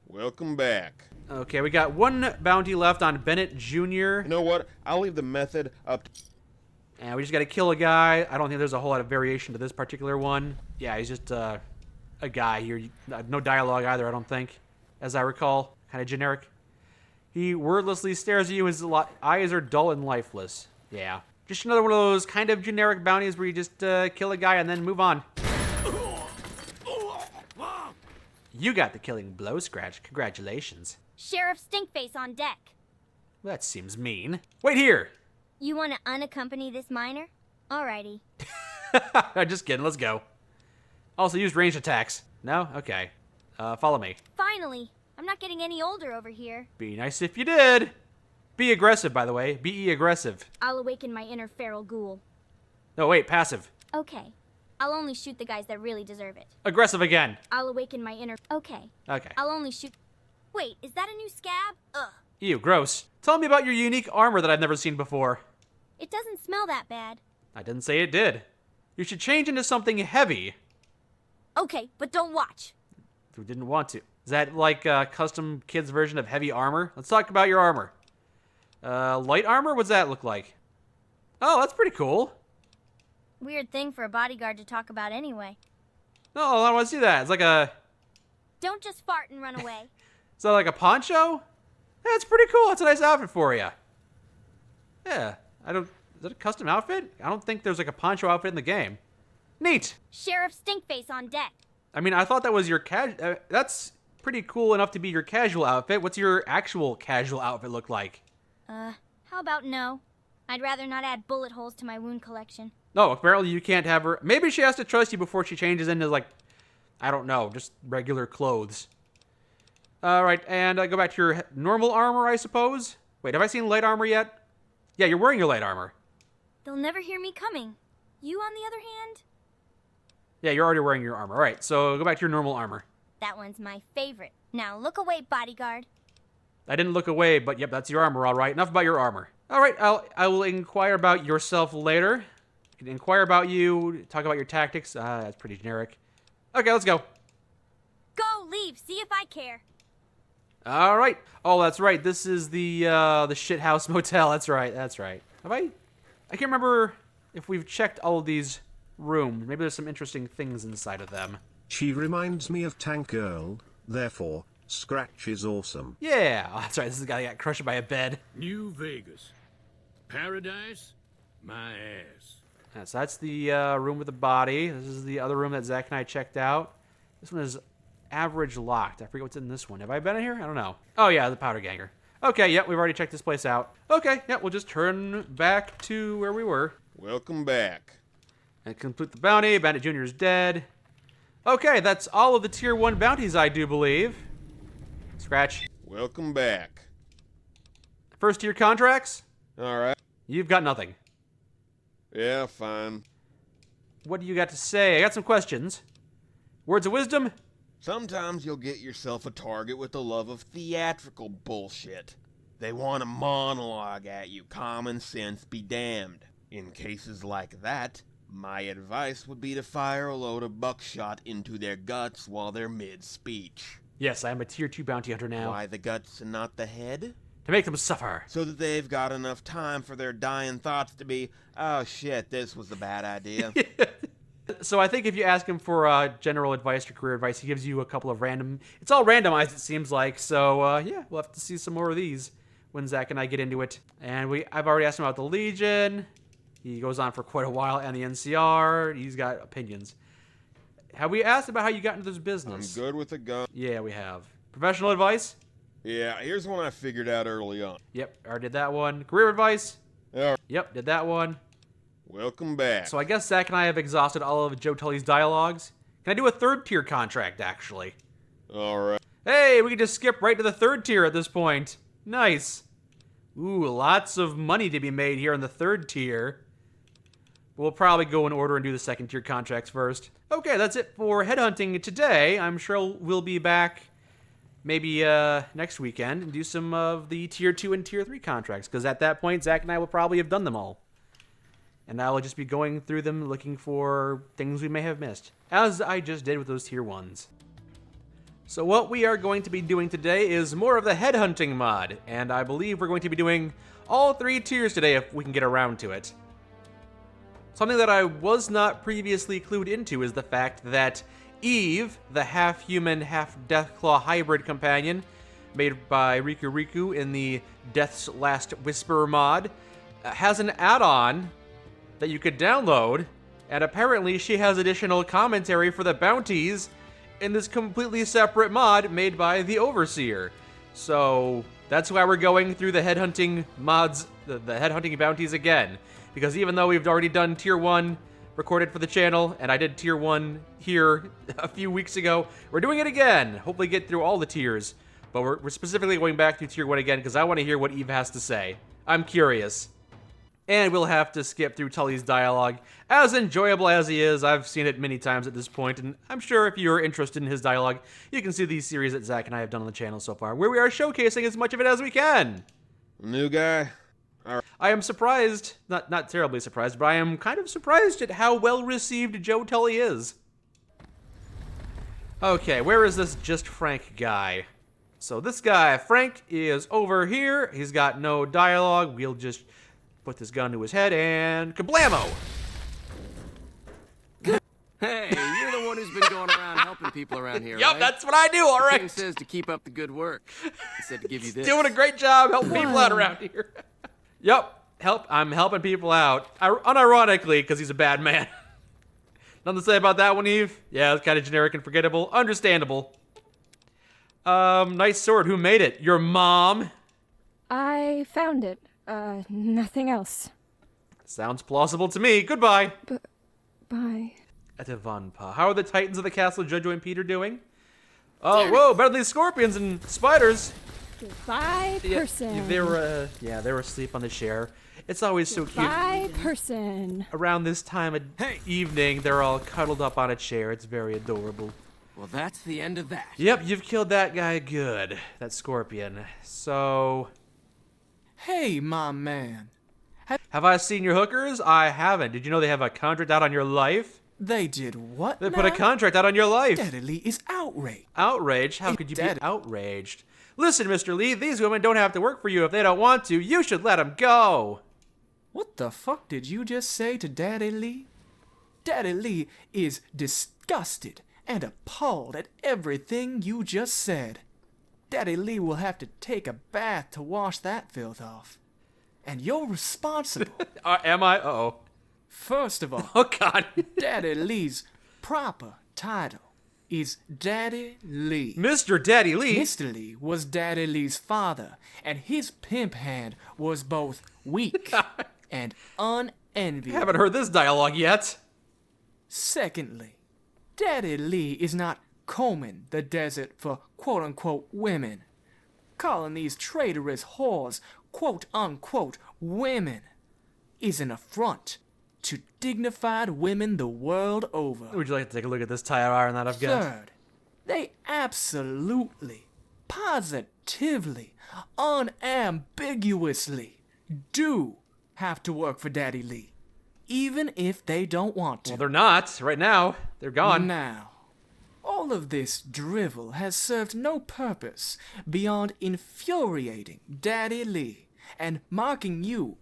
Welcome back. Okay, we got one bounty left on Bennett Jr. You know what? I'll leave the method up to... And we just got to kill a guy. I don't think there's a whole lot of variation to this particular one. Yeah, he's just a guy here. No dialogue either, I don't think, as I recall. Kind of generic. He wordlessly stares at you. His eyes are dull and lifeless. Yeah. Just another one of those kind of generic bounties where you just kill a guy and then move on. You got the killing blow, Scratch. Congratulations. Sheriff Stinkface on deck. That seems mean. Wait here! You want to unaccompany this miner? Alrighty. Just kidding, let's go. Also used ranged attacks. No? Okay. Follow me. Finally! I'm not getting any older over here. Be nice if you did. Be aggressive, by the way. Be aggressive. I'll awaken my inner feral ghoul. No, wait, passive. Okay. I'll only shoot the guys that really deserve it. Aggressive again. I'll awaken my inner... Okay. Okay. I'll only shoot... Wait, is that a new scab? Ugh. Ew, gross. Tell me about your unique armor that I've never seen before. It doesn't smell that bad. I didn't say it did. You should change into something heavy. Okay, but don't watch. Who didn't want to? Is that like a custom kid's version of heavy armor? Let's talk about your armor. Light armor? What's that look like? Oh, that's pretty cool. Weird thing for a bodyguard to talk about anyway. No, I don't want to see that. It's like a... Don't just fart and run away. Is that like a poncho? Yeah, it's pretty cool. It's a nice outfit for you. Yeah, is that a custom outfit? I don't think there's like a poncho outfit in the game. Neat. Sheriff Stinkface on deck. I mean, I thought that was your that's pretty cool enough to be your casual outfit. What's your actual casual outfit look like? How about no? I'd rather not add bullet holes to my wound collection. No, apparently you can't have her. Maybe she has to trust you before she changes into, like, I don't know, just regular clothes. Alright, and go back to your normal armor, I suppose? Wait, have I seen light armor yet? Yeah, you're wearing your light armor. They'll never hear me coming. You, on the other hand? Yeah, you're already wearing your armor. Alright, so go back to your normal armor. That one's my favorite. Now look away, bodyguard. I didn't look away, but yep, that's your armor, alright. Enough about your armor. Alright, I will inquire about yourself later. I can inquire about you, talk about your tactics. That's pretty generic. Okay, let's go. Go, leave, see if I care. Alright. Oh, that's right. This is the shithouse motel. That's right, that's right. I can't remember if we've checked all of these rooms. Maybe there's some interesting things inside of them. She reminds me of Tank Girl, therefore, Scratch is awesome. Yeah, oh, that's right. This is the guy that got crushed by a bed. New Vegas. Paradise? My ass. Yeah, so that's the room with the body. This is the other room that Zach and I checked out. This one is average locked. I forget what's in this one. Have I been in here? I don't know. Oh, yeah, the powder ganger. Okay, yep, we've already checked this place out. Okay, yep, we'll just turn back to where we were. Welcome back. And complete the bounty. Bandit Jr. is dead. Okay, that's all of the Tier 1 bounties, I do believe. Scratch. Welcome back. First tier contracts? Alright. You've got nothing. Yeah, fine. What do you got to say? I got some questions. Words of wisdom? Sometimes you'll get yourself a target with the love of theatrical bullshit. They want a monologue at you, common sense be damned. In cases like that, my advice would be to fire a load of buckshot into their guts while they're mid-speech. Yes, I am a Tier 2 bounty hunter now. Why the guts and not the head? To make them suffer. So that they've got enough time for their dying thoughts to be, oh shit, this was a bad idea. So I think if you ask him for general advice or career advice, he gives you a couple of random... It's all randomized, it seems like. So, yeah, we'll have to see some more of these when Zach and I get into it. And I've already asked him about the Legion. He goes on for quite a while. And the NCR. He's got opinions. Have we asked about how you got into this business? I'm good with a gun. Yeah, we have. Professional advice? Yeah, here's one I figured out early on. Yep, already did that one. Career advice? Yeah. Yep, did that one. Welcome back. So I guess Zach and I have exhausted all of Joe Tully's dialogues. Can I do a third tier contract, actually? Alright. Hey, we can just skip right to the third tier at this point. Nice. Ooh, lots of money to be made here in the third tier. We'll probably go in order and do the second tier contracts first. Okay, that's it for headhunting today. I'm sure we'll be back maybe next weekend and do some of the tier 2 and tier 3 contracts, because at that point, Zach and I will probably have done them all. And I will just be going through them looking for things we may have missed, as I just did with those tier 1s. So what we are going to be doing today is more of the headhunting mod, and I believe we're going to be doing all 3 tiers today if we can get around to it. Something that I was not previously clued into is the fact that Eve, the half-human, half-Deathclaw hybrid companion, made by Riku Riku in the Death's Last Whisper mod, has an add-on that you could download, and apparently she has additional commentary for the bounties in this completely separate mod made by the Overseer. So that's why we're going through the headhunting mods, the headhunting bounties again, because even though we've already done tier 1 recorded for the channel, and I did tier 1 here a few weeks ago, we're doing it again. Hopefully get through all the tiers, but we're specifically going back through tier 1 again because I want to hear what Eve has to say. I'm curious. And we'll have to skip through Tully's dialogue. As enjoyable as he is, I've seen it many times at this point, and I'm sure if you're interested in his dialogue, you can see these series that Zach and I have done on the channel so far, where we are showcasing as much of it as we can. New guy? I am surprised, not terribly surprised, but I am kind of surprised at how well received Joe Tully is. Okay, where is this Just Frank guy? So this guy, Frank, is over here. He's got no dialogue. We'll just put this gun to his head and kablamo! Hey, you're the one who's been going around helping people around here, Yep, right? that's what I do, all right. The king says to keep up the good work. He said to give you this. Doing a great job helping people out around here. Yep, I'm helping people out. Unironically, because he's a bad man. Nothing to say about that one, Eve? Yeah, it's kind of generic and forgettable. Understandable. Nice sword. Who made it? Your mom? I found it. Nothing else. Sounds plausible to me. Goodbye. Bye. Etavanpa. How are the Titans of the Castle of Jojo and Peter doing? Oh, whoa, better than these scorpions and spiders. Goodbye, person. They were asleep on the chair. It's always so cute. Goodbye, person. Around this time of evening, they're all cuddled up on a chair. It's very adorable. Well, that's the end of that. Yep, you've killed that guy good. That scorpion. So... Hey, my man. Have I seen your hookers? I haven't. Did you know they have a contract out on your life? They did what? They put a contract out on your life. Daddy Lee is outraged. Outraged? How could you be outraged? Listen, Mr. Lee, these women don't have to work for you if they don't want to. You should let them go. What the fuck did you just say to Daddy Lee? Daddy Lee is disgusted and appalled at everything you just said. Daddy Lee will have to take a bath to wash that filth off. And you're responsible. Am I? Uh-oh. First of all, oh God. Daddy Lee's proper title is Daddy Lee. Mr. Daddy Lee? Mr. Lee was Daddy Lee's father, and his pimp hand was both weak and unenviable. Haven't heard this dialogue yet. Secondly, Daddy Lee is not combing the desert for quote-unquote women. Calling these traitorous whores quote-unquote women is an affront to dignified women the world over. Would you like to take a look at this tire iron that I've got? Third, they absolutely, positively, unambiguously do have to work for Daddy Lee, even if they don't want to. Well, they're not. Right now, they're gone. Now, all of this drivel has served no purpose beyond infuriating Daddy Lee and marking you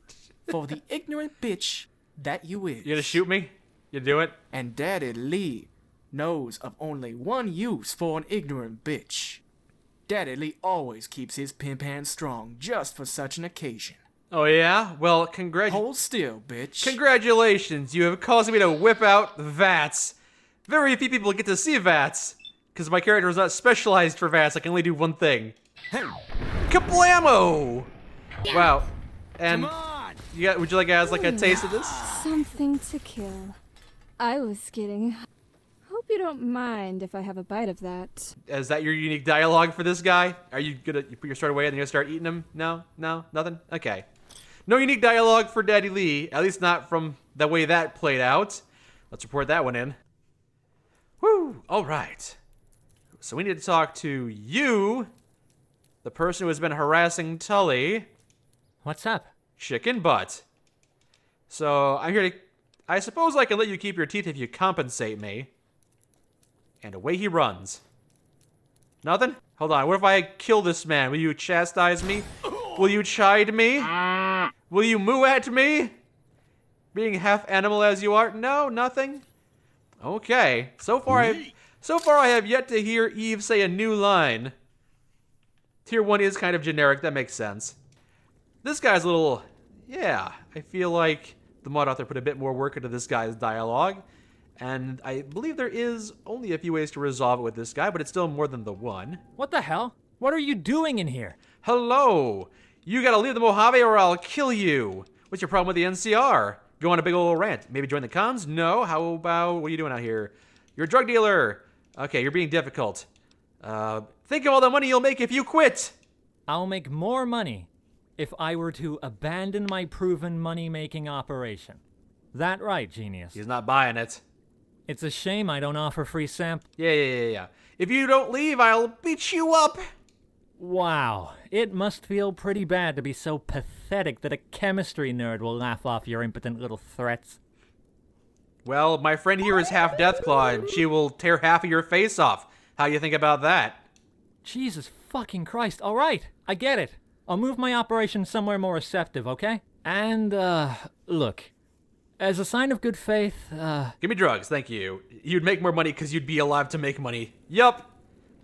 for the ignorant bitch that you is. You gonna shoot me? You do it? And Daddy Lee knows of only one use for an ignorant bitch. Daddy Lee always keeps his pimp hand strong just for such an occasion. Oh yeah? Well, Hold still, bitch. Congratulations, you have caused me to whip out VATS. Very few people get to see VATS, because my character is not specialized for VATS. I can only do one thing. Kablamo! Wow. And would you like guys like a taste of this? Something to kill. I was kidding. Hope you don't mind if I have a bite of that. Is that your unique dialogue for this guy? Are you gonna put your sword away and you're gonna start eating him? No? No? Nothing? Okay. No unique dialogue for Daddy Lee, at least not from the way that played out. Let's report that one in. Woo! Alright. So we need to talk to you, the person who has been harassing Tully. What's up? Chicken butt. So I'm here to... I suppose I can let you keep your teeth if you compensate me. And away he runs. Nothing? Hold on, what if I kill this man? Will you chastise me? Will you chide me? Will you moo at me? Being half animal as you are? No, nothing? Okay. So far I have yet to hear Eve say a new line. Tier 1 is kind of generic, that makes sense. This guy's a little... Yeah, I feel like the mod author put a bit more work into this guy's dialogue. And I believe there is only a few ways to resolve it with this guy, but it's still more than the one. What the hell? What are you doing in here? Hello! You gotta leave the Mojave or I'll kill you! What's your problem with the NCR? Go on a big old rant. Maybe join the cons? No? How about... What are you doing out here? You're a drug dealer! Okay, you're being difficult. Think of all the money you'll make if you quit! I'll make more money if I were to abandon my proven money-making operation. That right, genius? He's not buying it. It's a shame I don't offer free samp. Yeah. If you don't leave, I'll beat you up! Wow, it must feel pretty bad to be so pathetic that a chemistry nerd will laugh off your impotent little threats. Well, my friend here is half Deathclaw, and she will tear half of your face off. How you think about that? Jesus fucking Christ, alright, I get it. I'll move my operation somewhere more receptive, okay? And, look, as a sign of good faith, Give me drugs, thank you. You'd make more money because you'd be alive to make money. Yup.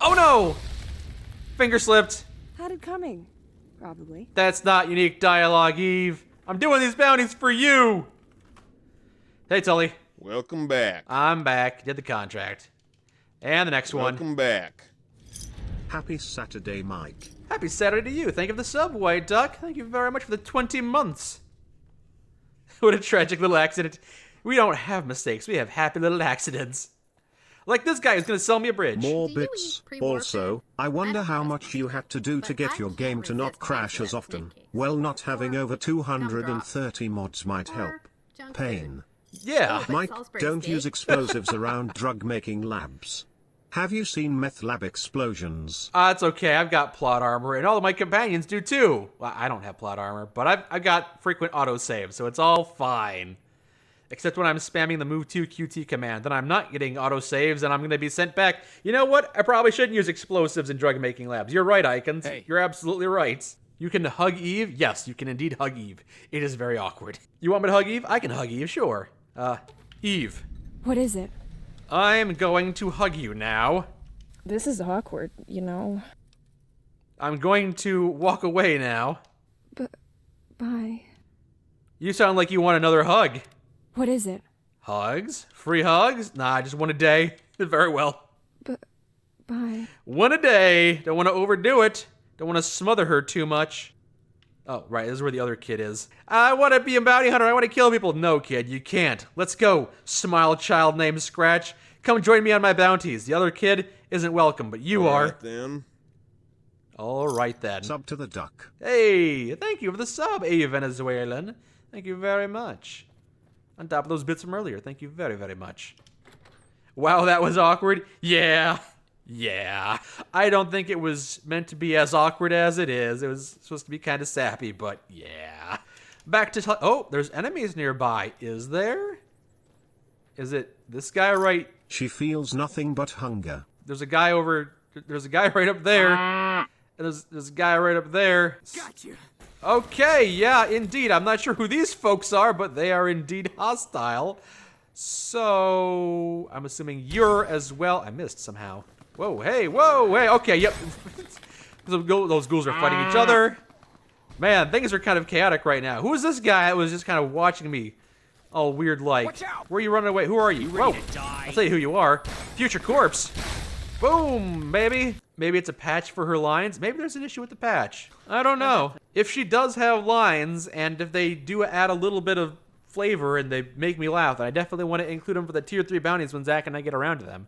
Oh no! Finger slipped. Had it coming. Probably. That's not unique dialogue, Eve. I'm doing these bounties for you! Hey, Tully. Welcome back. I'm back. Did the contract. And the next one. Welcome back. Happy Saturday, Mike. Happy Saturday to you. Thank you for the sub, White Duck. Thank you very much for the 20 months. What a tragic little accident. We don't have mistakes. We have happy little accidents. Like this guy who's going to sell me a bridge. More bits. Also, I wonder how much you had to do to get your game to not crash as often. Well, not having over 230 mods might help. Pain. Yeah. Mike, don't use explosives around drug-making labs. Have you seen meth lab explosions? It's okay. I've got plot armor, and all of my companions do too. Well, I don't have plot armor, but I've got frequent autosave, so it's all fine. Except when I'm spamming the move to QT command, then I'm not getting autosaves, and I'm going to be sent back. You know what? I probably shouldn't use explosives in drug-making labs. You're right, Icons. Hey. You're absolutely right. You can hug Eve? Yes, you can indeed hug Eve. It is very awkward. You want me to hug Eve? I can hug Eve, sure. Eve. What is it? I'm going to hug you now. This is awkward, you know. I'm going to walk away now. But, bye. You sound like you want another hug. What is it? Hugs? Free hugs? Nah, just one a day. Very well. But, Bye. One a day. Don't want to overdo it. Don't want to smother her too much. Oh, right. This is where the other kid is. I want to be a bounty hunter. I want to kill people. No, kid, you can't. Let's go, smile child named Scratch. Come join me on my bounties. The other kid isn't welcome, but you are. Right, then. All right, then. Sub to the duck. Hey, thank you for the sub, a Venezuelan. Thank you very much. On top of those bits from earlier, thank you very, very much. Wow, that was awkward. Yeah. I don't think it was meant to be as awkward as it is. It was supposed to be kind of sappy, but yeah. Back to... Oh, there's enemies nearby. Is there? Is it this guy right... She feels nothing but hunger. There's a guy over... There's a guy right up there. And there's a guy right up there. Gotcha. Okay, yeah, indeed. I'm not sure who these folks are, but they are indeed hostile. So, I'm assuming you're as well. I missed somehow. Whoa, hey. Okay, yep. Those ghouls are fighting each other. Man, things are kind of chaotic right now. Who is this guy that was just kind of watching me all weird like? Watch out. Where are you running away? Who are you? Whoa, I'll tell you who you are. Future corpse. Boom, baby. Maybe it's a patch for her lines. Maybe there's an issue with the patch. I don't know. If she does have lines, and if they do add a little bit of flavor and they make me laugh, then I definitely want to include them for the tier 3 bounties when Zach and I get around to them.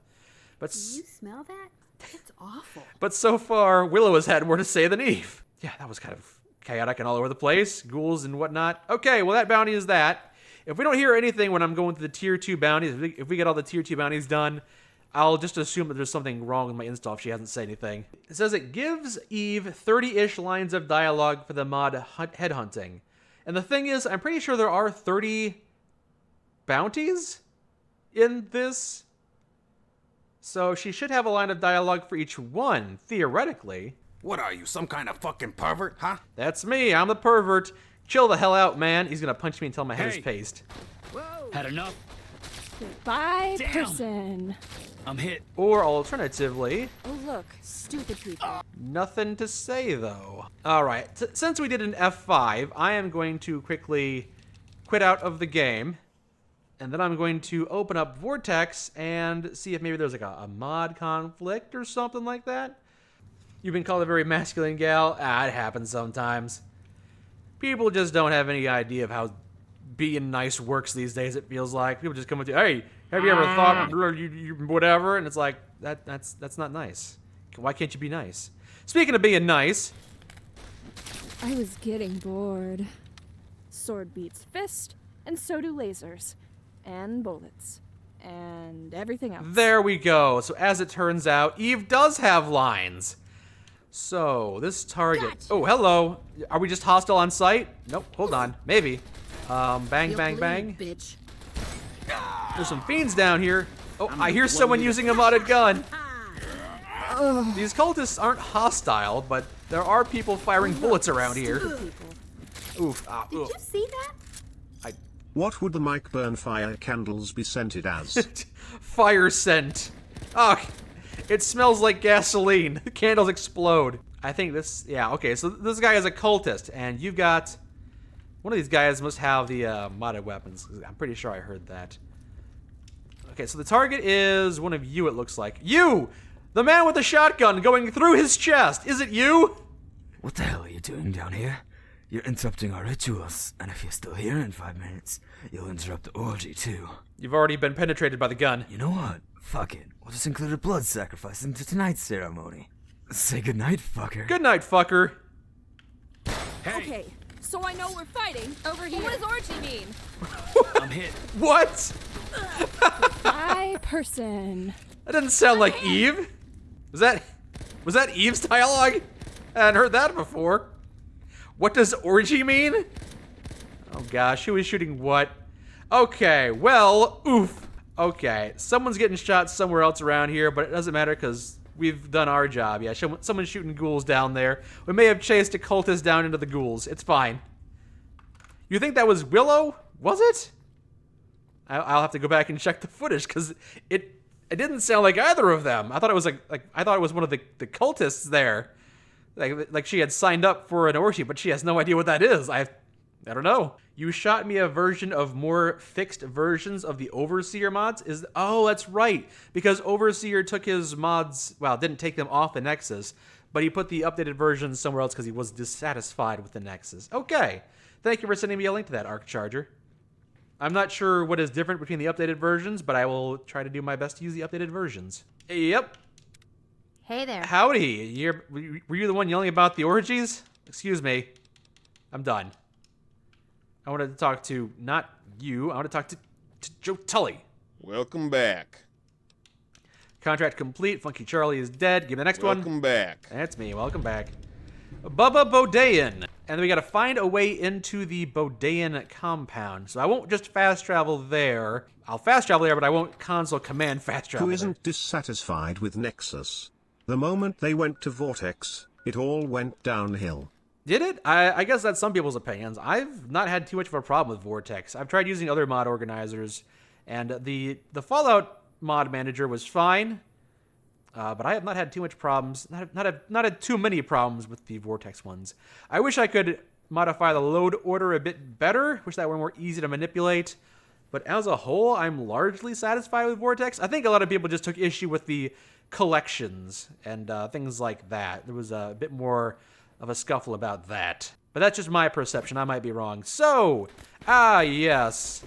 But Do you smell that? It's awful. But so far, Willow has had more to say than Eve. Yeah, that was kind of chaotic and all over the place. Ghouls and whatnot. Okay, well that bounty is that. If we don't hear anything when I'm going to the tier 2 bounties, if we get all the tier 2 bounties done, I'll just assume that there's something wrong with my install if she hasn't said anything. It says it gives Eve 30-ish lines of dialogue for the mod Headhunting. And the thing is, I'm pretty sure there are 30 bounties in this. So she should have a line of dialogue for each one, theoretically. What are you, some kind of fucking pervert, huh? That's me, I'm the pervert. Chill the hell out, man. He's gonna punch me until my head is paste. Whoa. Had enough? Goodbye, person. I'm hit. Or alternatively... Oh, look. Stupid people. Nothing to say, though. Alright, since we did an F5, I am going to quickly quit out of the game. And then I'm going to open up Vortex and see if maybe there's like a mod conflict or something like that. You've been called a very masculine gal? Ah, it happens sometimes. People just don't have any idea of how being nice works these days, it feels like. People just come up to you, hey, have you ever thought you whatever? And it's like, that's not nice. Why can't you be nice? Speaking of being nice... I was getting bored. Sword beats fist, and so do lasers. And bullets. And everything else. There we go. So as it turns out, Eve does have lines. So, this target... Gotcha. Oh, hello. Are we just hostile on sight? Nope, hold on. Maybe. Bang, bang, bang. Bitch. There's some fiends down here. Oh, I hear someone using a modded gun. These cultists aren't hostile, but there are people firing bullets around here. Oof. Did you see that? What would the mic burn fire candles be scented as? Fire scent. Oh, it smells like gasoline. The candles explode. I think this... Yeah, okay, so this guy is a cultist, and you've got... One of these guys must have the modded weapons. I'm pretty sure I heard that. Okay, so the target is one of you, it looks like. You! The man with the shotgun going through his chest! Is it you? What the hell are you doing down here? You're interrupting our rituals, and if you're still here in 5 minutes, you'll interrupt the orgy too. You've already been penetrated by the gun. You know what? Fuck it. We'll just include a blood sacrifice into tonight's ceremony. Say goodnight, fucker. Good night, fucker. Hey. Okay, so I know we're fighting. Over here. What does orgy mean? I'm hit. What? Goodbye, person. That didn't sound like Eve. Was that Eve's dialogue? I hadn't heard that before. What does orgy mean? Oh gosh, who is shooting what? Okay, well, oof. Okay, someone's getting shot somewhere else around here, but it doesn't matter because we've done our job. Yeah, someone's shooting ghouls down there. We may have chased a cultist down into the ghouls. It's fine. You think that was Willow? Was it? I'll have to go back and check the footage because it didn't sound like either of them. I thought it was I thought it was one of the cultists there. Like she had signed up for an orgy, but she has no idea what that is. I don't know. You shot me a version of more fixed versions of the Overseer mods? Oh, that's right. Because Overseer took his mods, well, didn't take them off the Nexus, but he put the updated versions somewhere else because he was dissatisfied with the Nexus. Okay. Thank you for sending me a link to that, Arc Charger. I'm not sure what is different between the updated versions, but I will try to do my best to use the updated versions. Yep. Hey there. Howdy. Were you the one yelling about the orgies? Excuse me. I'm done. I wanted to talk to, not you, I want to talk to Joe Tully. Welcome back. Contract complete. Funky Charlie is dead. Give me the next one. Welcome back. That's me. Welcome back. Bubba Bodean. And then we got to find a way into the Bodean compound. So I won't just fast travel there. I'll fast travel there, but I won't console command fast travel. Who isn't dissatisfied with Nexus? The moment they went to Vortex, it all went downhill. Did it? I guess that's some people's opinions. I've not had too much of a problem with Vortex. I've tried using other mod organizers, and the Fallout mod manager was fine, but I have not had too much problems. Not had too many problems with the Vortex ones. I wish I could modify the load order a bit better. Wish that were more easy to manipulate. But as a whole, I'm largely satisfied with Vortex. I think a lot of people just took issue with the collections and things like that. There was a bit more of a scuffle about that. But that's just my perception. I might be wrong. So, yes.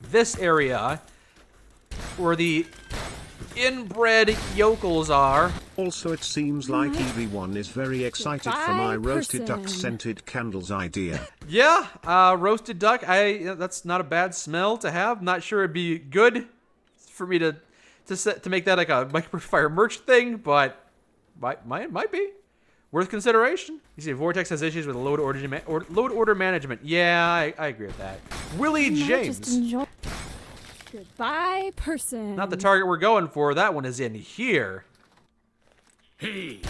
This area where the inbred yokels are. Also, it seems like EV1 is very excited for my roasted duck scented candles idea. Yeah, roasted duck. That's not a bad smell to have. Not sure it'd be good for me to make that like a microfire merch thing, but might be. Worth consideration. You see, Vortex has issues with load order management. Yeah, I agree with that. Willie James. Goodbye, person. Not the target we're going for. That one is in here. Hey.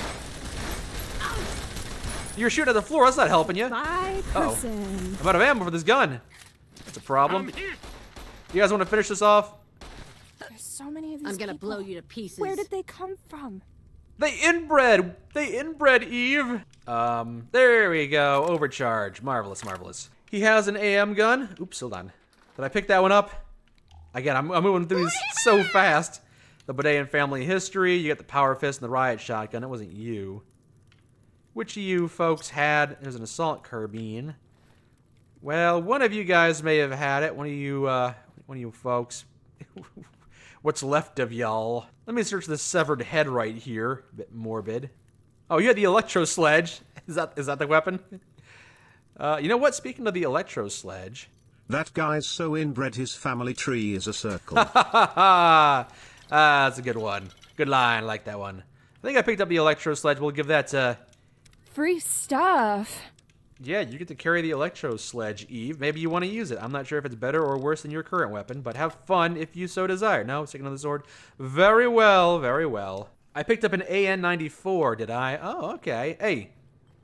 You're shooting at the floor. That's not helping you. Goodbye, person. I'm out of ammo for this gun. That's a problem. You guys want to finish this off? There's so many of these I'm gonna people. blow you to pieces. Where did they come from? They inbred Eve. There we go. Overcharge. Marvelous, marvelous. He has an AM gun. Oops, hold on. Did I pick that one up? Again, I'm moving through these so fast. The Bodean family history. You got the Power Fist and the Riot Shotgun. It wasn't you. Which of you folks had? There's an assault carbine. Well, one of you guys may have had it. One of you folks. What's left of y'all? Let me search this severed head right here. A bit morbid. Oh, you had the electro sledge. Is that the weapon? You know what? Speaking of the electro sledge. That guy's so inbred his family tree is a circle. That's a good one. Good line. I like that one. I think I picked up the electro sledge. We'll give that to... Free stuff. Yeah, you get to carry the electro sledge, Eve. Maybe you want to use it. I'm not sure if it's better or worse than your current weapon, but have fun if you so desire. No, sticking to the sword. Very well, very well. I picked up an AN-94, did I? Oh, okay. Hey,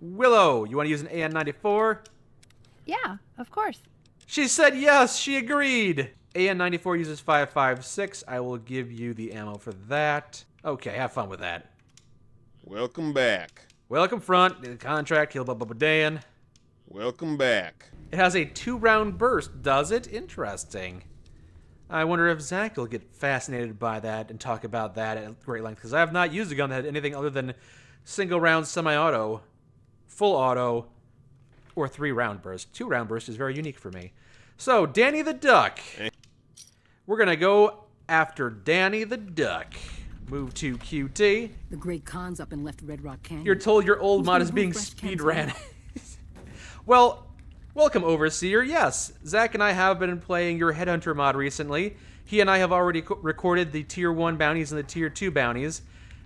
Willow, you want to use an AN-94? Yeah, of course. She said yes, she agreed. AN-94 uses 5.56. I will give you the ammo for that. Okay, have fun with that. Welcome back. Welcome front. The contract, kill Bubba Bodean. Welcome back. It has a 2-round burst, does it? Interesting. I wonder if Zach will get fascinated by that and talk about that at great length, because I have not used a gun that had anything other than single-round semi-auto, full auto, or 3-round burst. 2-round burst is very unique for me. So, Danny the Duck. We're going to go after Danny the Duck. Move to QT. The Great Khan's up and left Red Rock Canyon. You're told your old mod is being speed ran. Well, welcome, Overseer. Yes, Zach and I have been playing your Headhunter mod recently. He and I have already recorded the Tier 1 bounties and the Tier 2 bounties.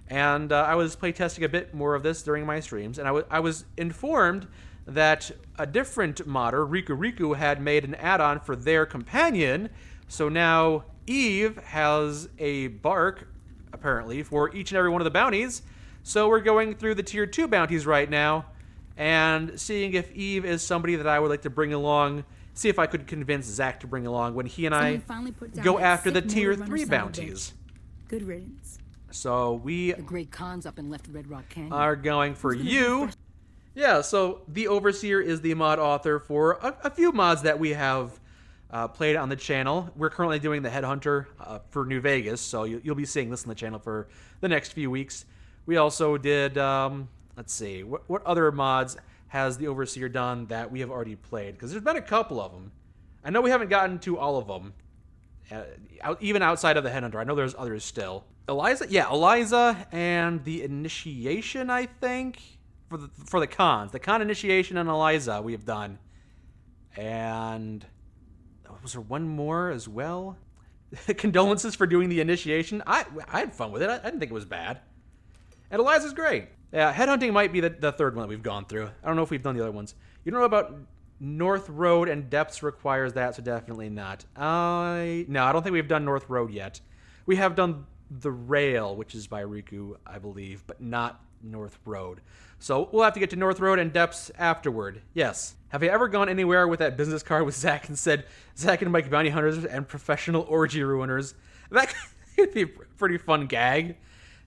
And I was playtesting a bit more of this during my streams. And I was informed that a different modder, Riku, had made an add-on for their companion. So now Eve has a bark, apparently, for each and every one of the bounties. So we're going through the Tier 2 bounties right now and seeing if Eve is somebody that I would like to bring along, see if I could convince Zach to bring along when he and I go after the Tier 3 bounties. Good riddance. So we The Great Khan's up and left Red Rock Canyon. are going for you. Yeah, so the Overseer is the mod author for a few mods that we have played on the channel. We're currently doing the Headhunter for New Vegas, so you'll be seeing this on the channel for the next few weeks. We also did, let's see, what other mods has the Overseer done that we have already played? Because there's been a couple of them. I know we haven't gotten to all of them, even outside of the Headhunter. I know there's others still. Eliza? Yeah, Eliza and the Initiation, I think, for the cons. The con Initiation and Eliza we have done. And was there one more as well? Condolences for doing the Initiation. I had fun with it. I didn't think it was bad. And Eliza's great. Yeah, Headhunting might be the third one that we've gone through. I don't know if we've done the other ones. You don't know about North Road, and Depths requires that, so definitely not. No, I don't think we've done North Road yet. We have done The Rail, which is by Riku, I believe, but not North Road. So we'll have to get to North Road and Depths afterward. Yes. Have you ever gone anywhere with that business card with Zack and said, Zack and Mike Bounty Hunters and Professional Orgy Ruiners? That could be a pretty fun gag.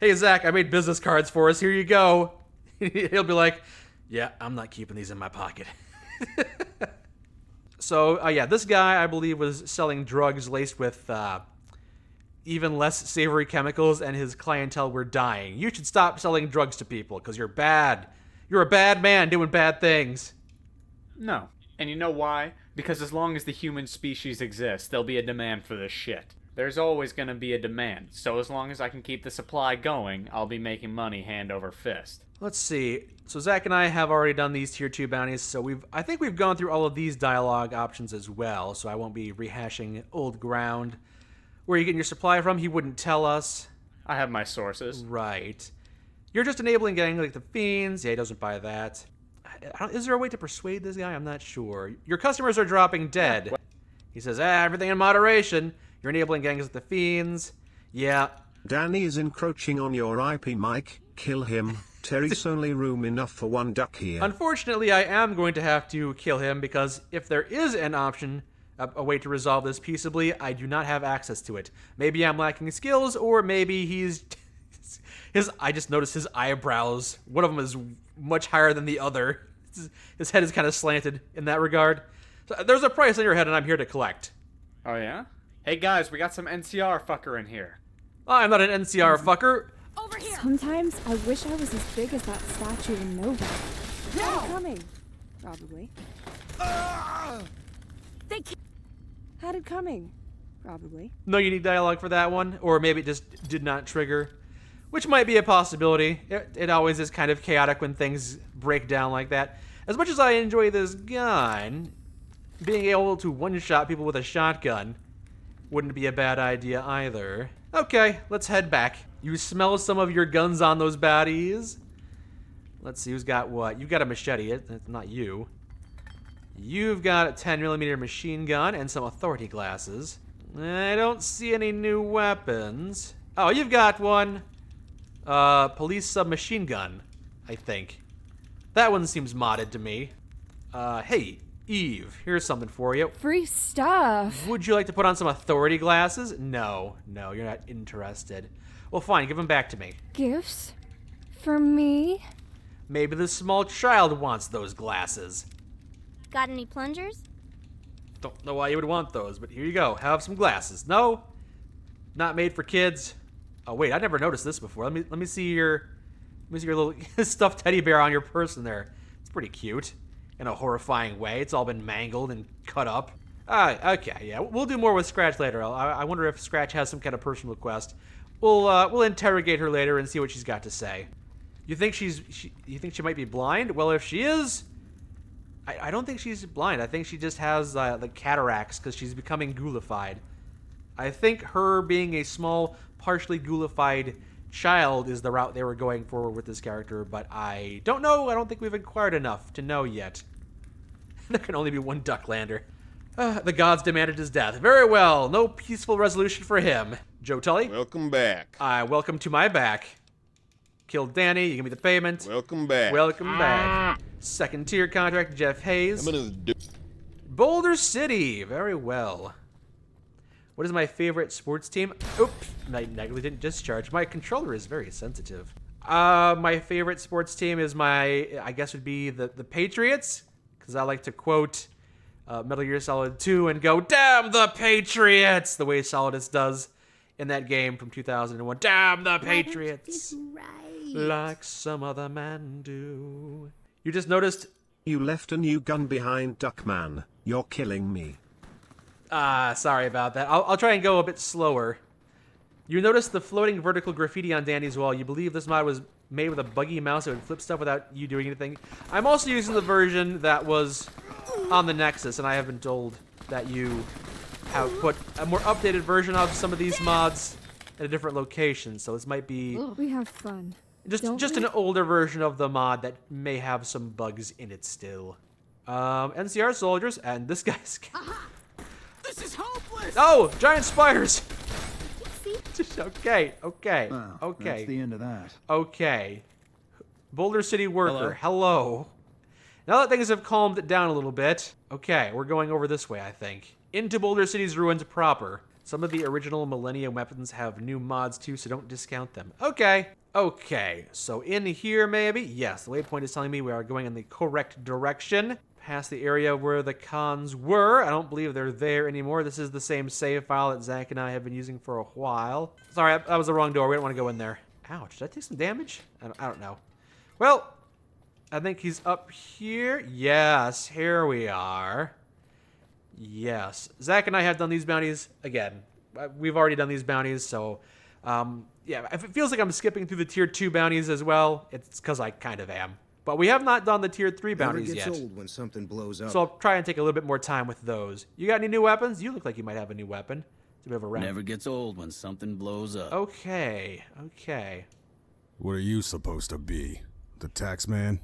Hey, Zack, I made business cards for us. Here you go. He'll be like, yeah, I'm not keeping these in my pocket. So, yeah, this guy, I believe, was selling drugs laced with even less savory chemicals, and his clientele were dying. You should stop selling drugs to people, because you're bad. You're a bad man doing bad things. No. And you know why? Because as long as the human species exists, there'll be a demand for this shit. There's always going to be a demand, so as long as I can keep the supply going, I'll be making money hand over fist. Let's see. So Zack and I have already done these tier 2 bounties, so I think we've gone through all of these dialogue options as well, so I won't be rehashing old ground. Where are you getting your supply from? He wouldn't tell us. I have my sources. Right. You're just enabling gang like the Fiends. Yeah, he doesn't buy that. Is there a way to persuade this guy? I'm not sure. Your customers are dropping dead. He says, everything in moderation. You're enabling gangs like the Fiends. Yeah. Danny is encroaching on your IP, Mike. Kill him. Terry's only room enough for one duck here. Unfortunately, I am going to have to kill him because if there is an option, a way to resolve this peaceably, I do not have access to it. Maybe I'm lacking skills, or maybe he's... I just noticed his eyebrows. One of them is much higher than the other. His head is kind of slanted in that regard. So there's a price on your head, and I'm here to collect. Oh, yeah? Hey, guys, we got some NCR fucker in here. I'm not an NCR fucker. Over here. Sometimes I wish I was as big as that statue in Nova. They're coming. Probably. They had it coming. Probably. No unique dialogue for that one, or maybe it just did not trigger, which might be a possibility. It always is kind of chaotic when things break down like that. As much as I enjoy this gun, being able to one-shot people with a shotgun wouldn't be a bad idea either. Okay, let's head back. You smell some of your guns on those baddies. Let's see who's got what. You've got a machete. It's not you. You've got a 10mm machine gun and some authority glasses. I don't see any new weapons. Oh, you've got one. Police submachine gun, I think. That one seems modded to me. Hey, Eve, here's something for you. Free stuff. Would you like to put on some authority glasses? No, you're not interested. Well, fine, give them back to me. Gifts? For me? Maybe the small child wants those glasses. Got any plungers? Don't know why you would want those, but here you go. Have some glasses. No, not made for kids. Oh wait, I never noticed this before. Let me see your little stuffed teddy bear on your person there. It's pretty cute in a horrifying way. It's all been mangled and cut up. Okay, yeah, we'll do more with Scratch later. I wonder if Scratch has some kind of personal request. We'll interrogate her later and see what she's got to say. You think you think she might be blind? Well, if she is, I don't think she's blind. I think she just has the cataracts because she's becoming ghoulified. I think her being a small, partially ghoulified child is the route they were going forward with this character, but I don't know. I don't think we've inquired enough to know yet. There can only be one Ducklander. The gods demanded his death. Very well. No peaceful resolution for him. Joe Tully. Welcome back. Welcome to my back. Killed Danny. You give me the payment. Welcome back. Welcome back. Second tier contract, Jeff Hayes. I'm gonna do Boulder City. Very well. What is my favorite sports team? Oops. I negligent discharge. My controller is very sensitive. My favorite sports team is I guess would be the Patriots, because I like to quote Metal Gear Solid 2 and go, "Damn the Patriots!" the way Solidus does in that game from 2001. Damn the Patriots! Like some other man do. You just noticed... You left a new gun behind, Duckman. You're killing me. Sorry about that. I'll try and go a bit slower. You notice the floating vertical graffiti on Danny's wall. You believe this mod was made with a buggy mouse that would flip stuff without you doing anything. I'm also using the version that was on the Nexus, and I have been told that you have put a more updated version of some of these mods at a different location. So this might be We have fun. just an older version of the mod that may have some bugs in it still. NCR soldiers, and this guy's... This is hopeless! Oh, giant spiders! Okay. Well, Okay. That's the end of that. Okay. Boulder City worker, hello. Now that things have calmed down a little bit, okay, we're going over this way, I think. Into Boulder City's ruins proper. Some of the original Millennium weapons have new mods too, so don't discount them. Okay. Okay, so in here maybe? Yes, the waypoint is telling me we are going in the correct direction. Past the area where the cons were. I don't believe they're there anymore. This is the same save file that Zach and I have been using for a while. Sorry, that was the wrong door. We don't want to go in there. Ouch, did I take some damage? I don't know. Well, I think he's up here. Yes, here we are. Yes. Zach and I have done these bounties. Again, we've already done these bounties, so... yeah, if it feels like I'm skipping through the tier 2 bounties as well, it's because I kind of am. But we have not done the tier 3 bounties yet. Old when something blows up. So I'll try and take a little bit more time with those. You got any new weapons? You look like you might have a new weapon. It's a bit of a round. Never gets old when something blows up. Okay. What are you supposed to be? The tax man?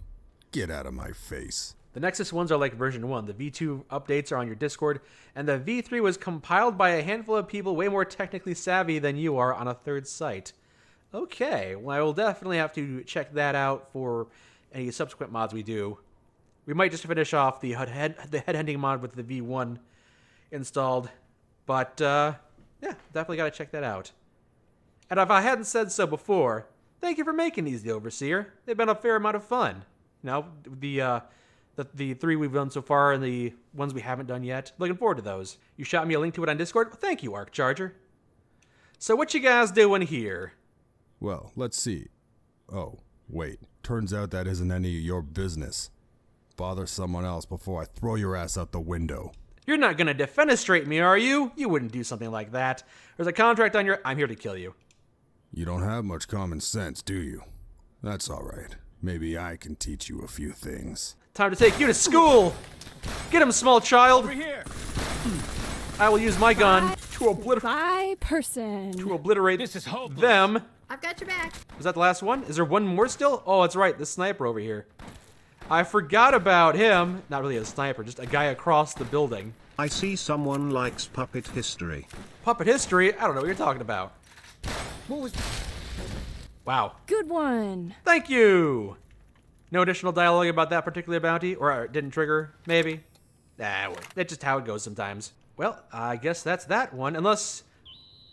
Get out of my face. The Nexus ones are like version 1. The V2 updates are on your Discord, and the V3 was compiled by a handful of people way more technically savvy than you are on a third site. Okay, well I will definitely have to check that out for any subsequent mods we do. We might just finish off the headhunting mod with the V1 installed, but yeah, definitely got to check that out. And if I hadn't said so before, thank you for making these, the Overseer. They've been a fair amount of fun. You know, the 3 we've done so far and the ones we haven't done yet. Looking forward to those. You shot me a link to it on Discord? Well, thank you, Arc Charger. So what you guys doing here? Well, let's see. Oh, wait. Turns out that isn't any of your business. Bother someone else before I throw your ass out the window. You're not gonna defenestrate me, are you? You wouldn't do something like that. There's a contract on your... I'm here to kill you. You don't have much common sense, do you? That's alright. Maybe I can teach you a few things. Time to take you to school! Get him, small child! Over here! I will use my gun to obliterate them. I've got your back. Was that the last one? Is there one more still? Oh, that's right, the sniper over here. I forgot about him. Not really a sniper, just a guy across the building. I see someone likes puppet history. Puppet history? I don't know what you're talking about. What was... Wow. Good one. Thank you. No additional dialogue about that particular bounty? Or it didn't trigger, maybe? Nah, that's just how it goes sometimes. Well, I guess that's that one, unless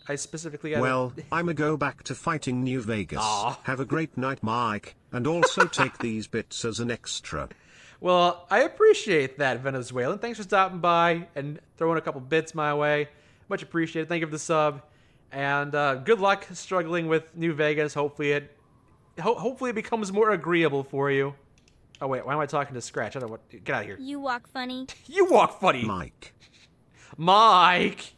I specifically got Well, I'ma go back to fighting New Vegas. Aw. Have a great night, Mike, and also take these bits as an extra. Well, I appreciate that, Venezuelan. Thanks for stopping by and throwing a couple bits my way. Much appreciated. Thank you for the sub. And good luck struggling with New Vegas. Hopefully it becomes more agreeable for you. Oh, wait. Why am I talking to Scratch? I don't know what... Get out of here. You walk funny. You walk funny. Mike.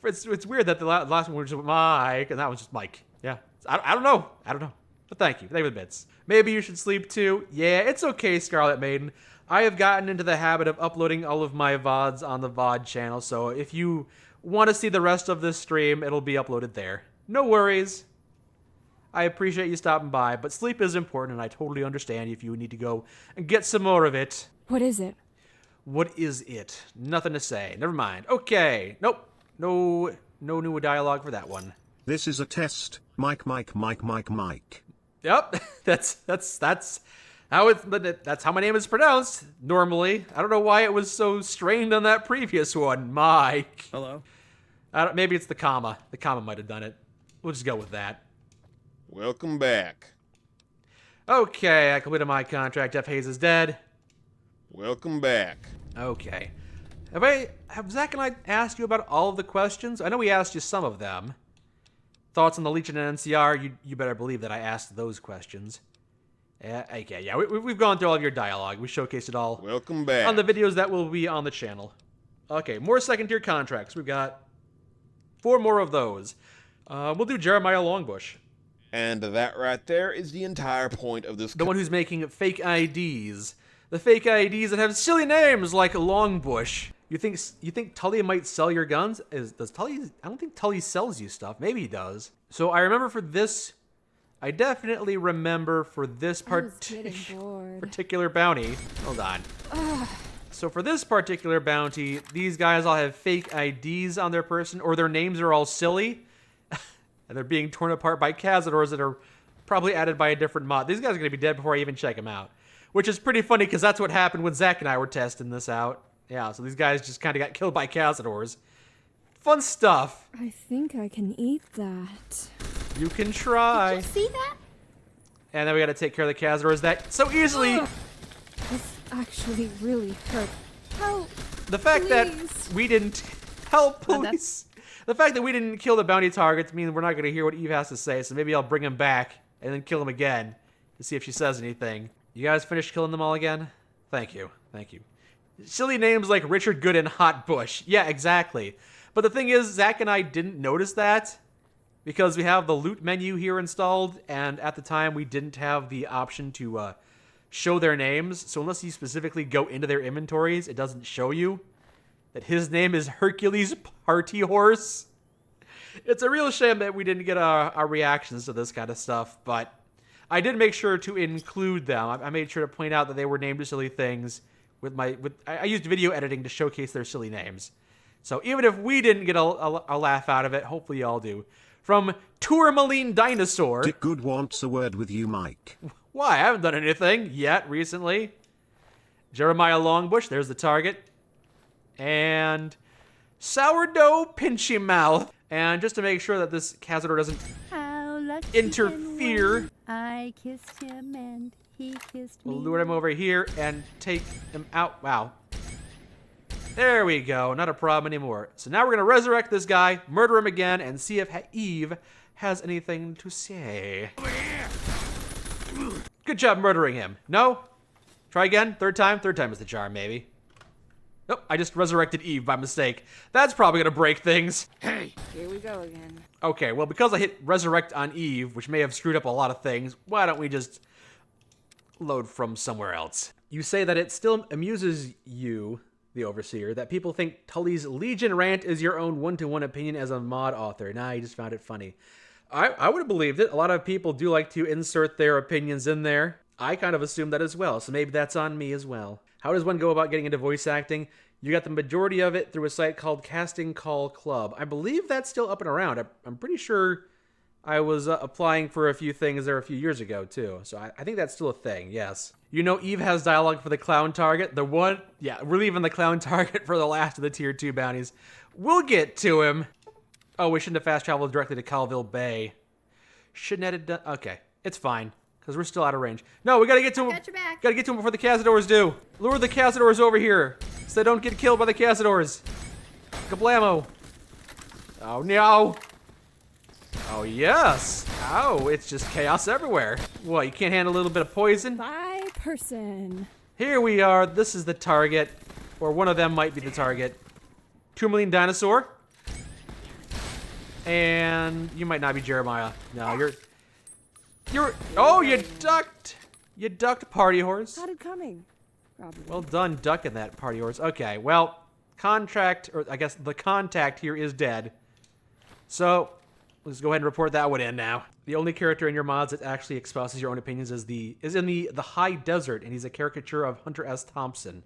It's weird that the last one was just Mike, and that was just Mike. Yeah. I don't know. But thank you. Thank you for the bits. Maybe you should sleep too. Yeah, it's okay, Scarlet Maiden. I have gotten into the habit of uploading all of my VODs on the VOD channel, so if you want to see the rest of this stream, it'll be uploaded there. No worries. I appreciate you stopping by, but sleep is important, and I totally understand if you need to go and get some more of it. What is it? What is it? Nothing to say. Never mind. Okay. Nope. No new dialogue for that one. This is a test. Mike. Yep. That's how that's how my name is pronounced normally. I don't know why it was so strained on that previous one. Mike. Hello. Maybe it's the comma. The comma might have done it. We'll just go with that. Welcome back. Okay, I completed my contract. Jeff Hayes is dead. Welcome back. Okay. Have Zach and I asked you about all of the questions? I know we asked you some of them. Thoughts on the Legion and NCR? You better believe that I asked those questions. Okay, yeah, we've gone through all of your dialogue. We showcased it all. Welcome back. On the videos that will be on the channel. Okay, more second-tier contracts. We've got 4 more of those. We'll do Jeremiah Longbush. And that right there is the entire point of this. The one who's making fake IDs. The fake IDs that have silly names like Longbush. You think Tully might sell your guns? Does Tully? I don't think Tully sells you stuff. Maybe he does. So I remember for this. I definitely remember for this particular bounty. Hold on. So for this particular bounty, these guys all have fake IDs on their person, or their names are all silly, and they're being torn apart by Cazadors that are probably added by a different mod. These guys are going to be dead before I even check them out, which is pretty funny because that's what happened when Zach and I were testing this out. Yeah, so these guys just kind of got killed by Cazadors. Fun stuff. I think I can eat that. You can try. Did you see that? And then we got to take care of the Cazadors that so easily. This actually really hurt. Help! The fact that we didn't help police. The fact that we didn't kill the bounty targets means we're not going to hear what Eve has to say. So maybe I'll bring him back and then kill him again to see if she says anything. You guys finished killing them all again? Thank you. Thank you. Silly names like Richard Good and Hot Bush. Yeah, exactly. But the thing is, Zach and I didn't notice that because we have the loot menu here installed, and at the time we didn't have the option to show their names. So unless you specifically go into their inventories, it doesn't show you that his name is Hercules Party Horse. It's a real shame that we didn't get our reactions to this kind of stuff, but I did make sure to include them. I made sure to point out that they were named silly things. I used video editing to showcase their silly names. So even if we didn't get a laugh out of it, hopefully y'all do. From Tourmaline Dinosaur. Dick Good wants a word with you, Mike. Why? I haven't done anything yet recently. Jeremiah Longbush, there's the target. And Sourdough Pinchy Mouth. And just to make sure that this Cazador doesn't interfere, I kissed him and he kissed me. We'll lure him over here and take him out. Wow. There we go. Not a problem anymore. So now we're going to resurrect this guy, murder him again, and see if Eve has anything to say. Good job murdering him. No? Try again? Third time? Third time is the charm, maybe. Nope, I just resurrected Eve by mistake. That's probably going to break things. Hey! Here we go again. Okay, well, because I hit resurrect on Eve, which may have screwed up a lot of things, why don't we just load from somewhere else? You say that it still amuses you, the Overseer, that people think Tully's Legion rant is your own one-to-one opinion as a mod author. Nah, you just found it funny. I would have believed it. A lot of people do like to insert their opinions in there. I kind of assumed that as well, so maybe that's on me as well. How does one go about getting into voice acting? You got the majority of it through a site called Casting Call Club. I believe that's still up and around. I'm pretty sure I was applying for a few things there a few years ago, too. So I think that's still a thing, yes. You know Eve has dialogue for the clown target. The one, yeah, we're leaving the clown target for the last of the tier 2 bounties. We'll get to him. Oh, we shouldn't have fast traveled directly to Calville Bay. Shouldn't have done, okay, it's fine. Because we're still out of range. No, we gotta get to him. Got your back. Gotta get to him before the Cazadors do. Lure the Cazadors over here so they don't get killed by the Cazadors. Kablamo. Oh no. Oh yes. Oh, it's just chaos everywhere. What, you can't handle a little bit of poison? By person. Here we are. This is the target. Or one of them might be the target. Tourmaline Dinosaur. And you might not be Jeremiah. No, you're... Oh, you ducked! You ducked, Party Horse. Got it coming. Probably. Well done ducking that, Party Horse. Okay, well, I guess the contact here is dead. So, let's go ahead and report that one in now. The only character in your mods that actually espouses your own opinions is in the High Desert, and he's a caricature of Hunter S. Thompson.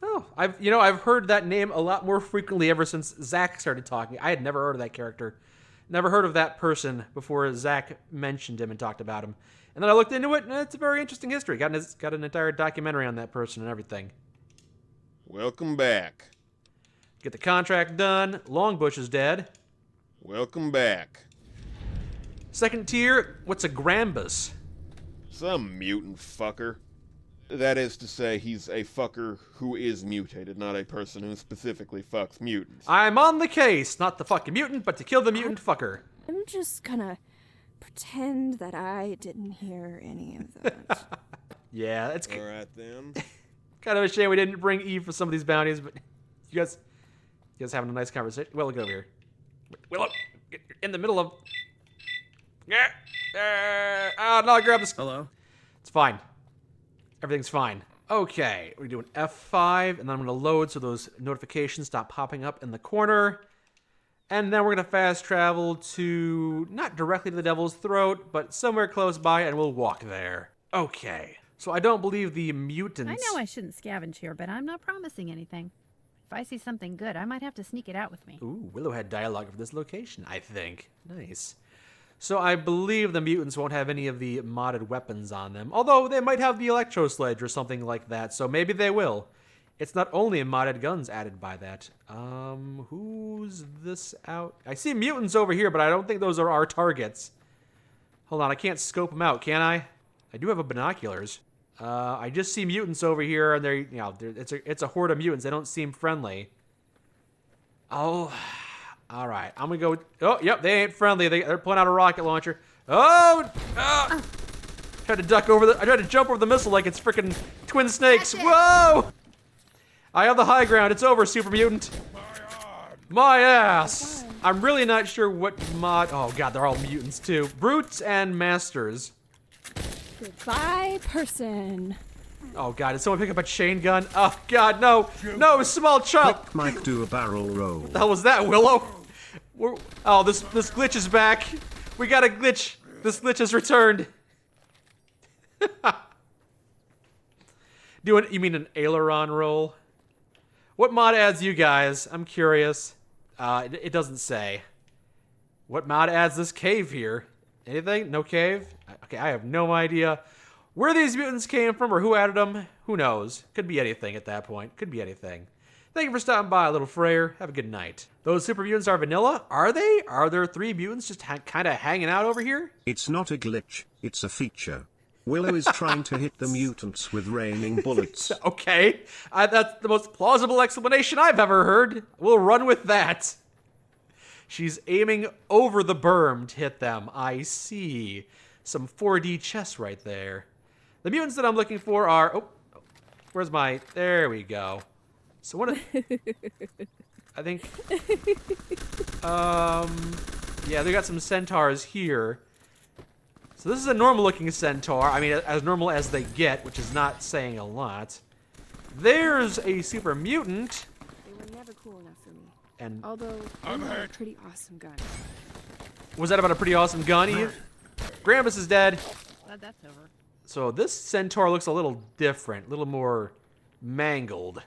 Oh, I've heard that name a lot more frequently ever since Zach started talking. I had never heard of that character. Never heard of that person before Zach mentioned him and talked about him. And then I looked into it, and it's a very interesting history. Got an entire documentary on that person and everything. Welcome back. Get the contract done. Longbush is dead. Welcome back. Second tier, what's a Grambus? Some mutant fucker. That is to say, he's a fucker who is mutated, not a person who specifically fucks mutants. I'm on the case, not the fucking mutant, but to kill the mutant fucker. I'm just gonna pretend that I didn't hear any of that. Yeah, it's alright then. Kind of a shame we didn't bring Eve for some of these bounties, but you guys having a nice conversation. Willow, get over here. Willow, get in the middle of. Oh no, grab this. Hello. It's fine. Everything's fine. Okay, we're doing F5, and then I'm going to load so those notifications stop popping up in the corner. And then we're going to fast travel to, not directly to the Devil's Throat, but somewhere close by, and we'll walk there. Okay, so I don't believe the mutants... I know I shouldn't scavenge here, but I'm not promising anything. If I see something good, I might have to sneak it out with me. Ooh, Willow had dialogue for this location, I think. Nice. So I believe the mutants won't have any of the modded weapons on them, although they might have the electro sledge or something like that, so maybe they will. It's not only modded guns added by that. Who's this out? I see mutants over here, but I don't think those are our targets. Hold on, I can't scope them out, can I? I do have a binoculars. I just see mutants over here, and it's a horde of mutants. They don't seem friendly. Oh... All right, I'm gonna go. Oh, yep, they ain't friendly. They're pulling out a rocket launcher. Oh! Tried to duck over I tried to jump over the missile like it's freaking twin snakes. Whoa! I have the high ground. It's over, super mutant. My ass. I'm really not sure what mod. Oh god, they're all mutants too. Brutes and masters. Goodbye, person. Oh god, did someone pick up a chain gun? Oh god, no! No, small chop! Might do a barrel roll. What the hell was that, Willow? Oh, this glitch is back. We got a glitch. This glitch has returned. You mean an aileron roll? What mod adds you guys? I'm curious. It doesn't say. What mod adds this cave here? Anything? No cave? Okay, I have no idea where these mutants came from or who added them. Who knows? Could be anything at that point. Could be anything. Thank you for stopping by, little Freyr. Have a good night. Those super mutants are vanilla? Are they? Are there 3 mutants just kind of hanging out over here? It's not a glitch, it's a feature. Willow is trying to hit the mutants with raining bullets. Okay. That's the most plausible explanation I've ever heard. We'll run with that. She's aiming over the berm to hit them. I see. Some 4D chess right there. The mutants that I'm looking for are... Oh, where's my... There we go. So what... I think... Yeah, they got some centaurs here. So this is a normal-looking centaur. I mean, as normal as they get, which is not saying a lot. There's a super mutant. They were never cool enough for me. And although they had a pretty awesome gun. Was that about a pretty awesome gun, Eve? Grambus is dead. That's over. So this centaur looks a little different, a little more mangled.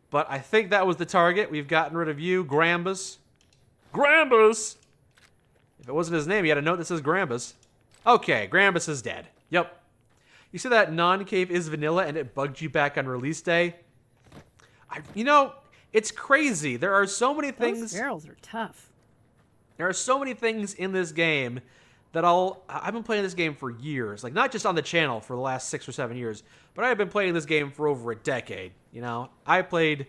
But I think that was the target. We've gotten rid of you, Grambus. Grambus! If it wasn't his name, he had a note that says Grambus. Okay, Grambus is dead. Yep. You see that non-cave is vanilla and it bugged you back on release day? You know, it's crazy. There are so many things... Those barrels are tough. There are so many things in this game that I've been playing this game for years. Like, not just on the channel for the last 6 or 7 years, but I've been playing this game for over a decade. You know, I played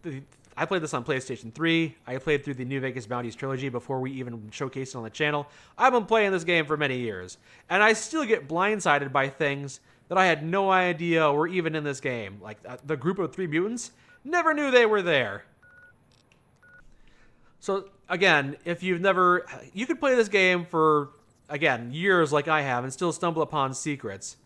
this on PlayStation 3. I played through the New Vegas Bounties trilogy before we even showcased it on the channel. I've been playing this game for many years, and I still get blindsided by things that I had no idea were even in this game. Like, the group of 3 mutants, never knew they were there. So, again, if you've never... You could play this game for, again, years like I have and still stumble upon secrets.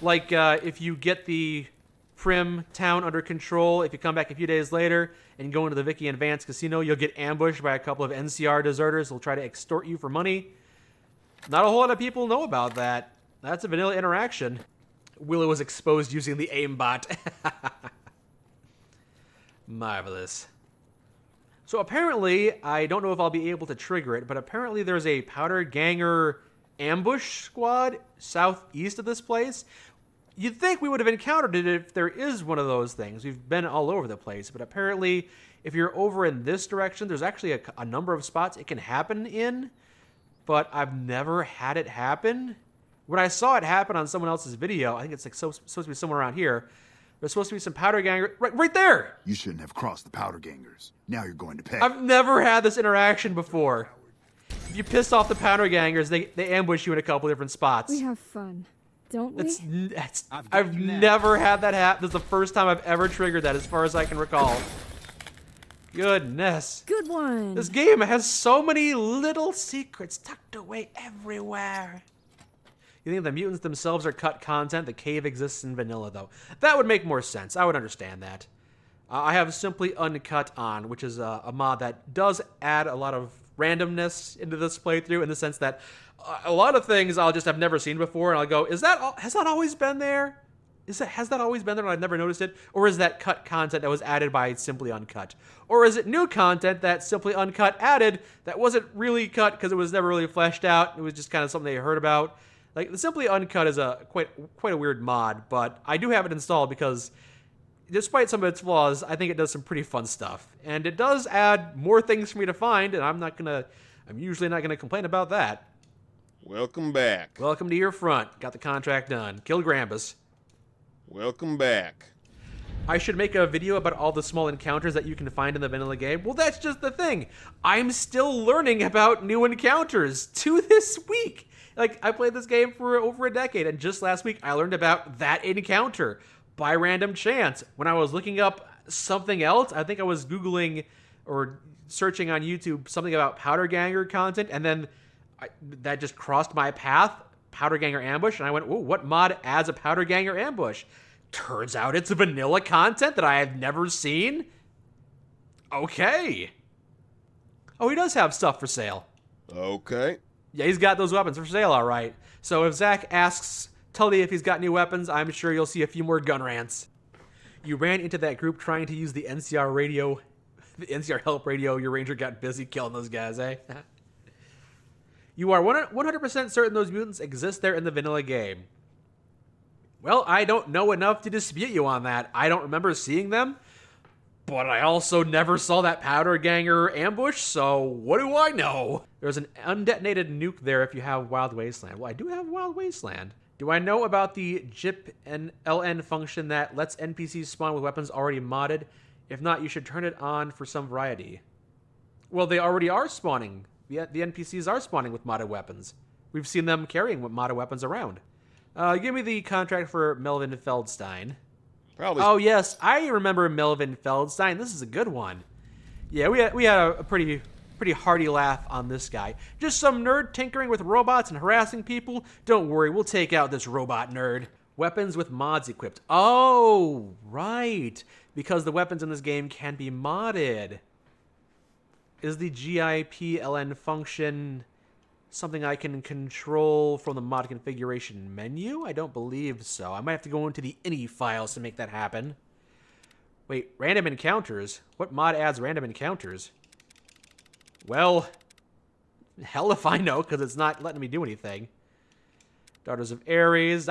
Like, if you get the Prim town under control, if you come back a few days later and go into the Vicky and Vance casino, you'll get ambushed by a couple of NCR deserters who'll try to extort you for money. Not a whole lot of people know about that. That's a vanilla interaction. Willow was exposed using the aimbot. Marvelous. So apparently, I don't know if I'll be able to trigger it, but apparently there's a powder ganger ambush squad southeast of this place. You'd think we would have encountered it if there is one of those things. We've been all over the place, but apparently if you're over in this direction, there's actually a number of spots it can happen in, but I've never had it happen. When I saw it happen on someone else's video, I think it's like supposed to be somewhere around here. There's supposed to be some powder ganger right there. You shouldn't have crossed the powder gangers. Now you're going to pay. I've never had this interaction before. If you piss off the powder gangers, they ambush you in a couple different spots. We have fun, don't we? I've never had that happen. This is the first time I've ever triggered that, as far as I can recall. Goodness. Good one. This game has so many little secrets tucked away everywhere. You think the mutants themselves are cut content? The cave exists in vanilla, though. That would make more sense. I would understand that. I have Simply Uncut on, which is a mod that does add a lot of randomness into this playthrough, in the sense that a lot of things I'll just have never seen before, and I'll go, has that always been there? Has that always been there and I've never noticed it? Or is that cut content that was added by Simply Uncut? Or is it new content that Simply Uncut added that wasn't really cut because it was never really fleshed out? It was just kind of something they heard about. Like, the Simply Uncut is quite a weird mod, but I do have it installed because, despite some of its flaws, I think it does some pretty fun stuff. And it does add more things for me to find, and I'm usually not gonna complain about that. Welcome back. Welcome to your front. Got the contract done. Killed Grambus. Welcome back. I should make a video about all the small encounters that you can find in the vanilla game. Well, that's just the thing. I'm still learning about new encounters to this week. Like, I played this game for over a decade, and just last week I learned about that encounter by random chance. When I was looking up something else, I think I was Googling or searching on YouTube something about Powder Ganger content, and then that just crossed my path, Powder Ganger Ambush, and I went, whoa, what mod adds a Powder Ganger Ambush? Turns out it's vanilla content that I have never seen? Okay. Oh, he does have stuff for sale. Okay. Yeah, he's got those weapons for sale, all right. So if Zach asks Tully if he's got new weapons, I'm sure you'll see a few more gun rants. You ran into that group trying to use the NCR radio, the NCR help radio. Your ranger got busy killing those guys, eh? You are 100% certain those mutants exist there in the vanilla game. Well, I don't know enough to dispute you on that. I don't remember seeing them, but I also never saw that Powder Ganger ambush, so what do I know? There's an undetonated nuke there if you have Wild Wasteland. Well, I do have Wild Wasteland. Do I know about the JIP and LN function that lets NPCs spawn with weapons already modded? If not, you should turn it on for some variety. Well, they already are spawning. The NPCs are spawning with modded weapons. We've seen them carrying modded weapons around. Give me the contract for Melvin Feldstein. Probably. Oh, yes, I remember Melvin Feldstein. This is a good one. Yeah, we had a pretty hearty laugh on this guy. Just some nerd tinkering with robots and harassing people? Don't worry, we'll take out this robot nerd. Weapons with mods equipped. Oh, right. Because the weapons in this game can be modded. Is the GIPLN function something I can control from the mod configuration menu? I don't believe so. I might have to go into the ini files to make that happen. Wait, random encounters? What mod adds random encounters? Well, hell if I know, because it's not letting me do anything. Daughters of Ares,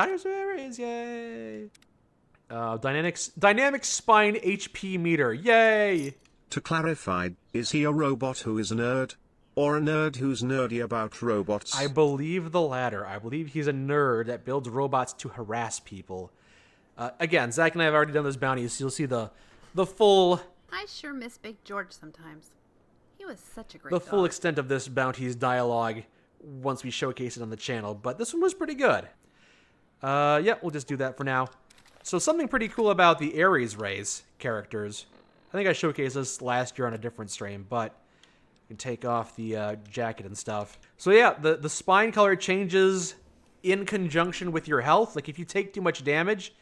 yay! Dynamic spine HP meter, yay! To clarify, is he a robot who is a nerd? Or a nerd who's nerdy about robots? I believe the latter. I believe he's a nerd that builds robots to harass people. Again, Zach and I have already done those bounties, so you'll see the full... I sure miss Big George sometimes. He was such a great The full dog. extent of this bounty's dialogue once we showcase it on the channel, but this one was pretty good. Yeah, we'll just do that for now. So something pretty cool about the Ares race characters. I think I showcased this last year on a different stream, but you can take off the jacket and stuff. So yeah, the spine color changes in conjunction with your health. Like if you take too much damage,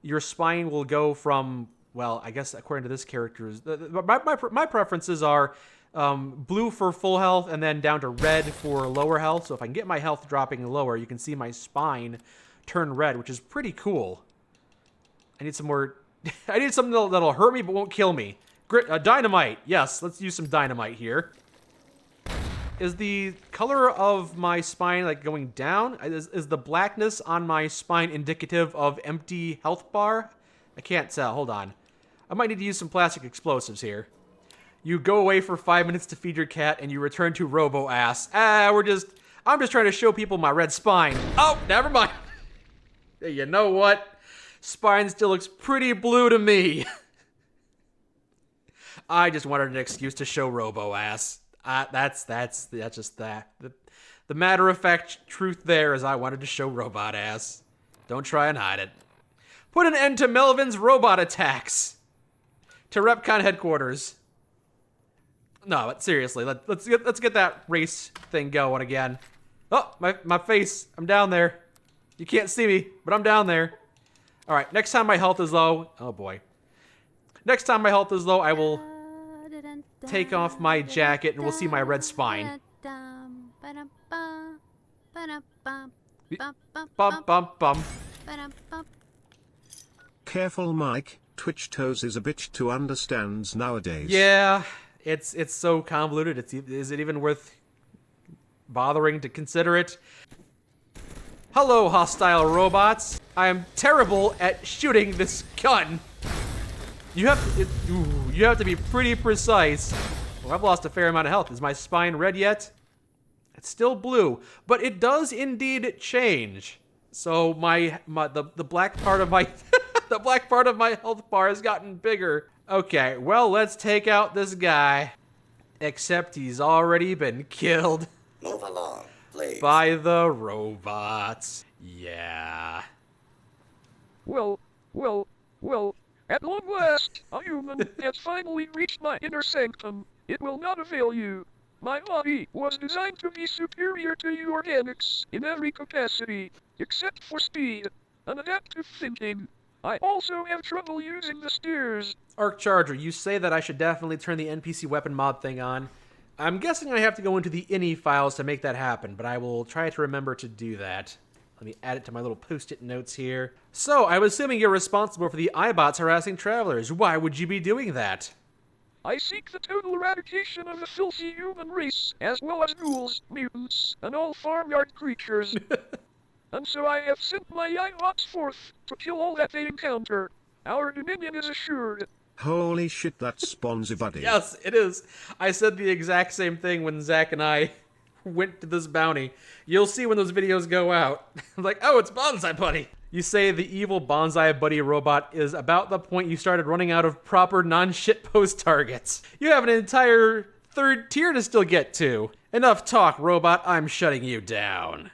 your spine will go from, well, I guess according to this character's, my preferences are blue for full health and then down to red for lower health. So if I can get my health dropping lower, you can see my spine turn red, which is pretty cool. I need some more... I need something that'll hurt me but won't kill me. Dynamite. Yes, let's use some dynamite here. Is the color of my spine like going down? Is the blackness on my spine indicative of empty health bar? I can't tell. Hold on. I might need to use some plastic explosives here. You go away for 5 minutes to feed your cat and you return to robo ass. We're just... I'm just trying to show people my red spine. Oh, never mind. You know what? Spine still looks pretty blue to me. I just wanted an excuse to show Robo ass. That's just that. The matter-of-fact truth there is I wanted to show robot ass. Don't try and hide it. Put an end to Melvin's robot attacks. To Repcon headquarters. No, but seriously, let's get that race thing going again. Oh, my face. I'm down there. You can't see me, but I'm down there. All right, next time my health is low. Oh boy. Next time my health is low, I will take off my jacket and we'll see my red spine. Bum bum bum. Careful, Mike. Twitch toes is a bitch to understands nowadays. Yeah, it's so convoluted. Is it even worth bothering to consider it? Hello, hostile robots. I am terrible at shooting this gun. You have to be pretty precise. Well, I've lost a fair amount of health. Is my spine red yet? It's still blue, but it does indeed change. So the black part of my the black part of my health bar has gotten bigger. Okay, well, let's take out this guy. Except he's already been killed. Move along, please. By the robots. Yeah. Well, at long last, a human has finally reached my inner sanctum. It will not avail you. My body was designed to be superior to you organics in every capacity, except for speed and adaptive thinking. I also have trouble using the steers. Arc Charger, you say that I should definitely turn the NPC weapon mod thing on. I'm guessing I have to go into the INI files to make that happen, but I will try to remember to do that. Let me add it to my little post-it notes here. So, I'm assuming you're responsible for the iBots harassing travelers. Why would you be doing that? I seek the total eradication of the filthy human race, as well as ghouls, mutants, and all farmyard creatures. And so I have sent my iBots forth to kill all that they encounter. Our dominion is assured. Holy shit, that's Sponzy Buddy. Yes, it is. I said the exact same thing when Zach and I went to this bounty. You'll see when those videos go out. I'm like, oh, it's Bonsai Buddy. You say the evil Bonsai Buddy robot is about the point you started running out of proper non-shitpost targets. You have an entire third tier to still get to. Enough talk, robot. I'm shutting you down.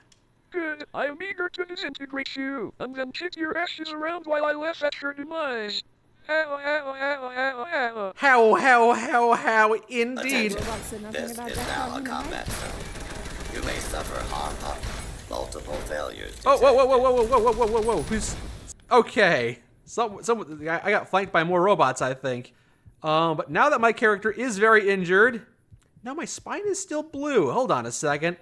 Good. I am eager to disintegrate you, and then kick your ashes around while I laugh at your demise. How, indeed. Attention. This is now a combat zone. You may suffer harm up multiple failures. Oh, whoa. Who's... Okay. I got flanked by more robots, I think. But now that my character is very injured, now my spine is still blue. Hold on a second.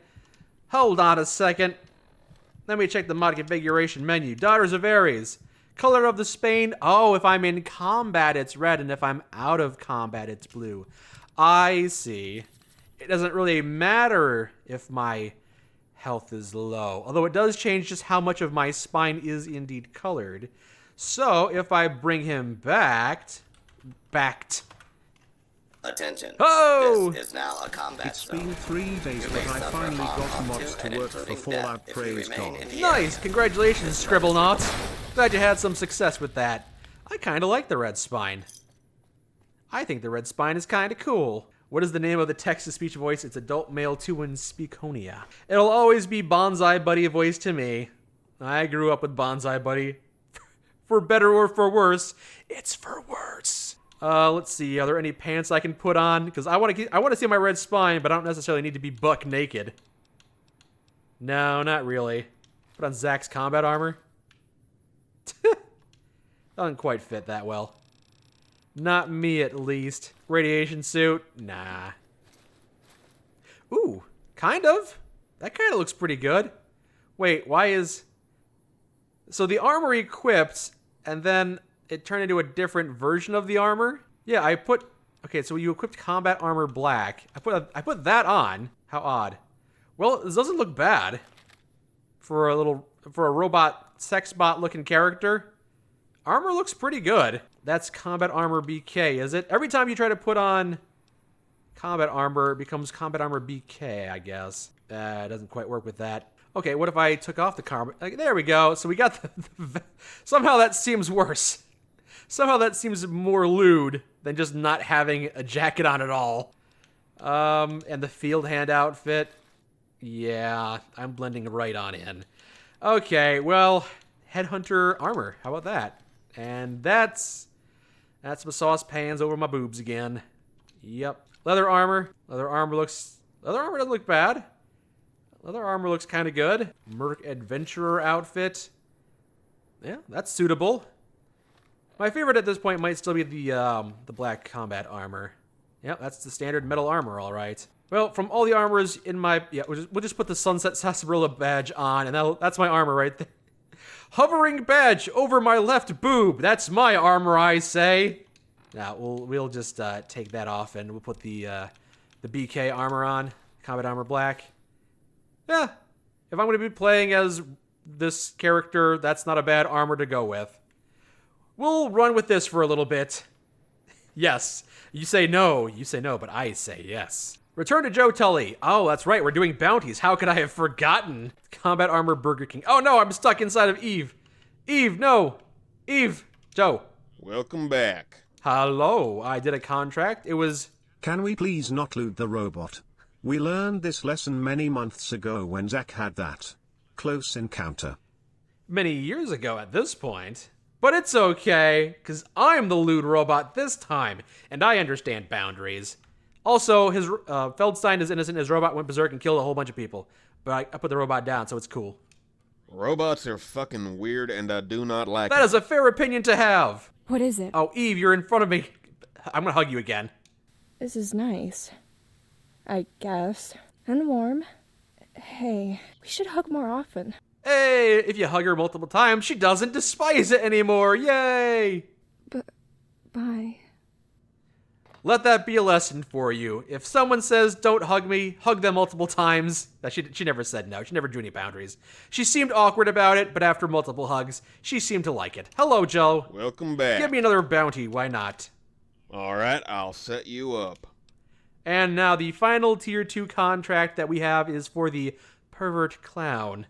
Let me check the mod configuration menu. Daughters of Ares. Color of the spine. Oh, if I'm in combat, it's red, and if I'm out of combat, it's blue. I see. It doesn't really matter if my health is low, although it does change just how much of my spine is indeed colored. So, if I bring him backed. Attention. Oh! This is now a combat zone. It's been 3 days, but I finally got mods to work for Fallout. Praise God. Nice! Congratulations, Scribblenauts. Glad you had some success with that. I kinda like the red spine. I think the red spine is kinda cool. What is the name of the text-to-speech voice? It's adult male 2 in Speakonia. It'll always be Bonsai Buddy voice to me. I grew up with Bonsai Buddy. For better or for worse, it's for worse. Let's see. Are there any pants I can put on? Because I want to see my red spine, but I don't necessarily need to be buck naked. No, not really. Put on Zach's combat armor. Doesn't quite fit that well. Not me, at least. Radiation suit? Nah. Ooh, kind of. That kind of looks pretty good. Wait, why is... So the armor equipped, and then it turned into a different version of the armor? Yeah, I put... Okay, so you equipped combat armor black. I put that on. How odd. Well, this doesn't look bad. For a robot sex bot looking character. Armor looks pretty good. That's combat armor BK, is it? Every time you try to put on Combat armor becomes combat armor BK, I guess. It doesn't quite work with that. Okay, what if I took off the combat? There we go. So we got somehow that seems worse. Somehow that seems more lewd than just not having a jacket on at all. And the field hand outfit. Yeah, I'm blending right on in. Okay, well, Headhunter armor. How about that? And that's my sauce pans over my boobs again. Yep. Leather armor. Leather armor doesn't look bad. Leather armor looks kind of good. Merc adventurer outfit. Yeah, that's suitable. My favorite at this point might still be the black combat armor. Yeah, that's the standard metal armor, all right. Well, from all the armors in my... Yeah, we'll just put the Sunset Sarsaparilla badge on, and that's my armor right there. Hovering badge over my left boob. That's my armor, I say. Now, we'll just take that off, and we'll put the BK armor on. Combat armor black. Yeah, if I'm going to be playing as this character, that's not a bad armor to go with. We'll run with this for a little bit. Yes, you say no, but I say yes. Return to Joe Tully. Oh, that's right, we're doing bounties. How could I have forgotten? Combat armor Burger King. Oh no, I'm stuck inside of Eve. Eve, no. Eve, Joe. Welcome back. Hello, I did a contract. It was... Can we please not loot the robot? We learned this lesson many months ago when Zack had that close encounter. Many years ago at this point. But it's okay, because I'm the lewd robot this time, and I understand boundaries. Also, his Feldstein is innocent. His robot went berserk and killed a whole bunch of people. But I put the robot down, so it's cool. Robots are fucking weird, and I do not like That them. is a fair opinion to have. What is it? Oh, Eve, you're in front of me. I'm gonna hug you again. This is nice. I guess. And warm. Hey, we should hug more often. Hey, if you hug her multiple times, she doesn't despise it anymore. Yay! Bye. Let that be a lesson for you. If someone says, don't hug me, hug them multiple times. She never said no. She never drew any boundaries. She seemed awkward about it, but after multiple hugs, she seemed to like it. Hello, Joe. Welcome back. Give me another bounty. Why not? All right, I'll set you up. And now the final Tier 2 contract that we have is for the Pervert Clown.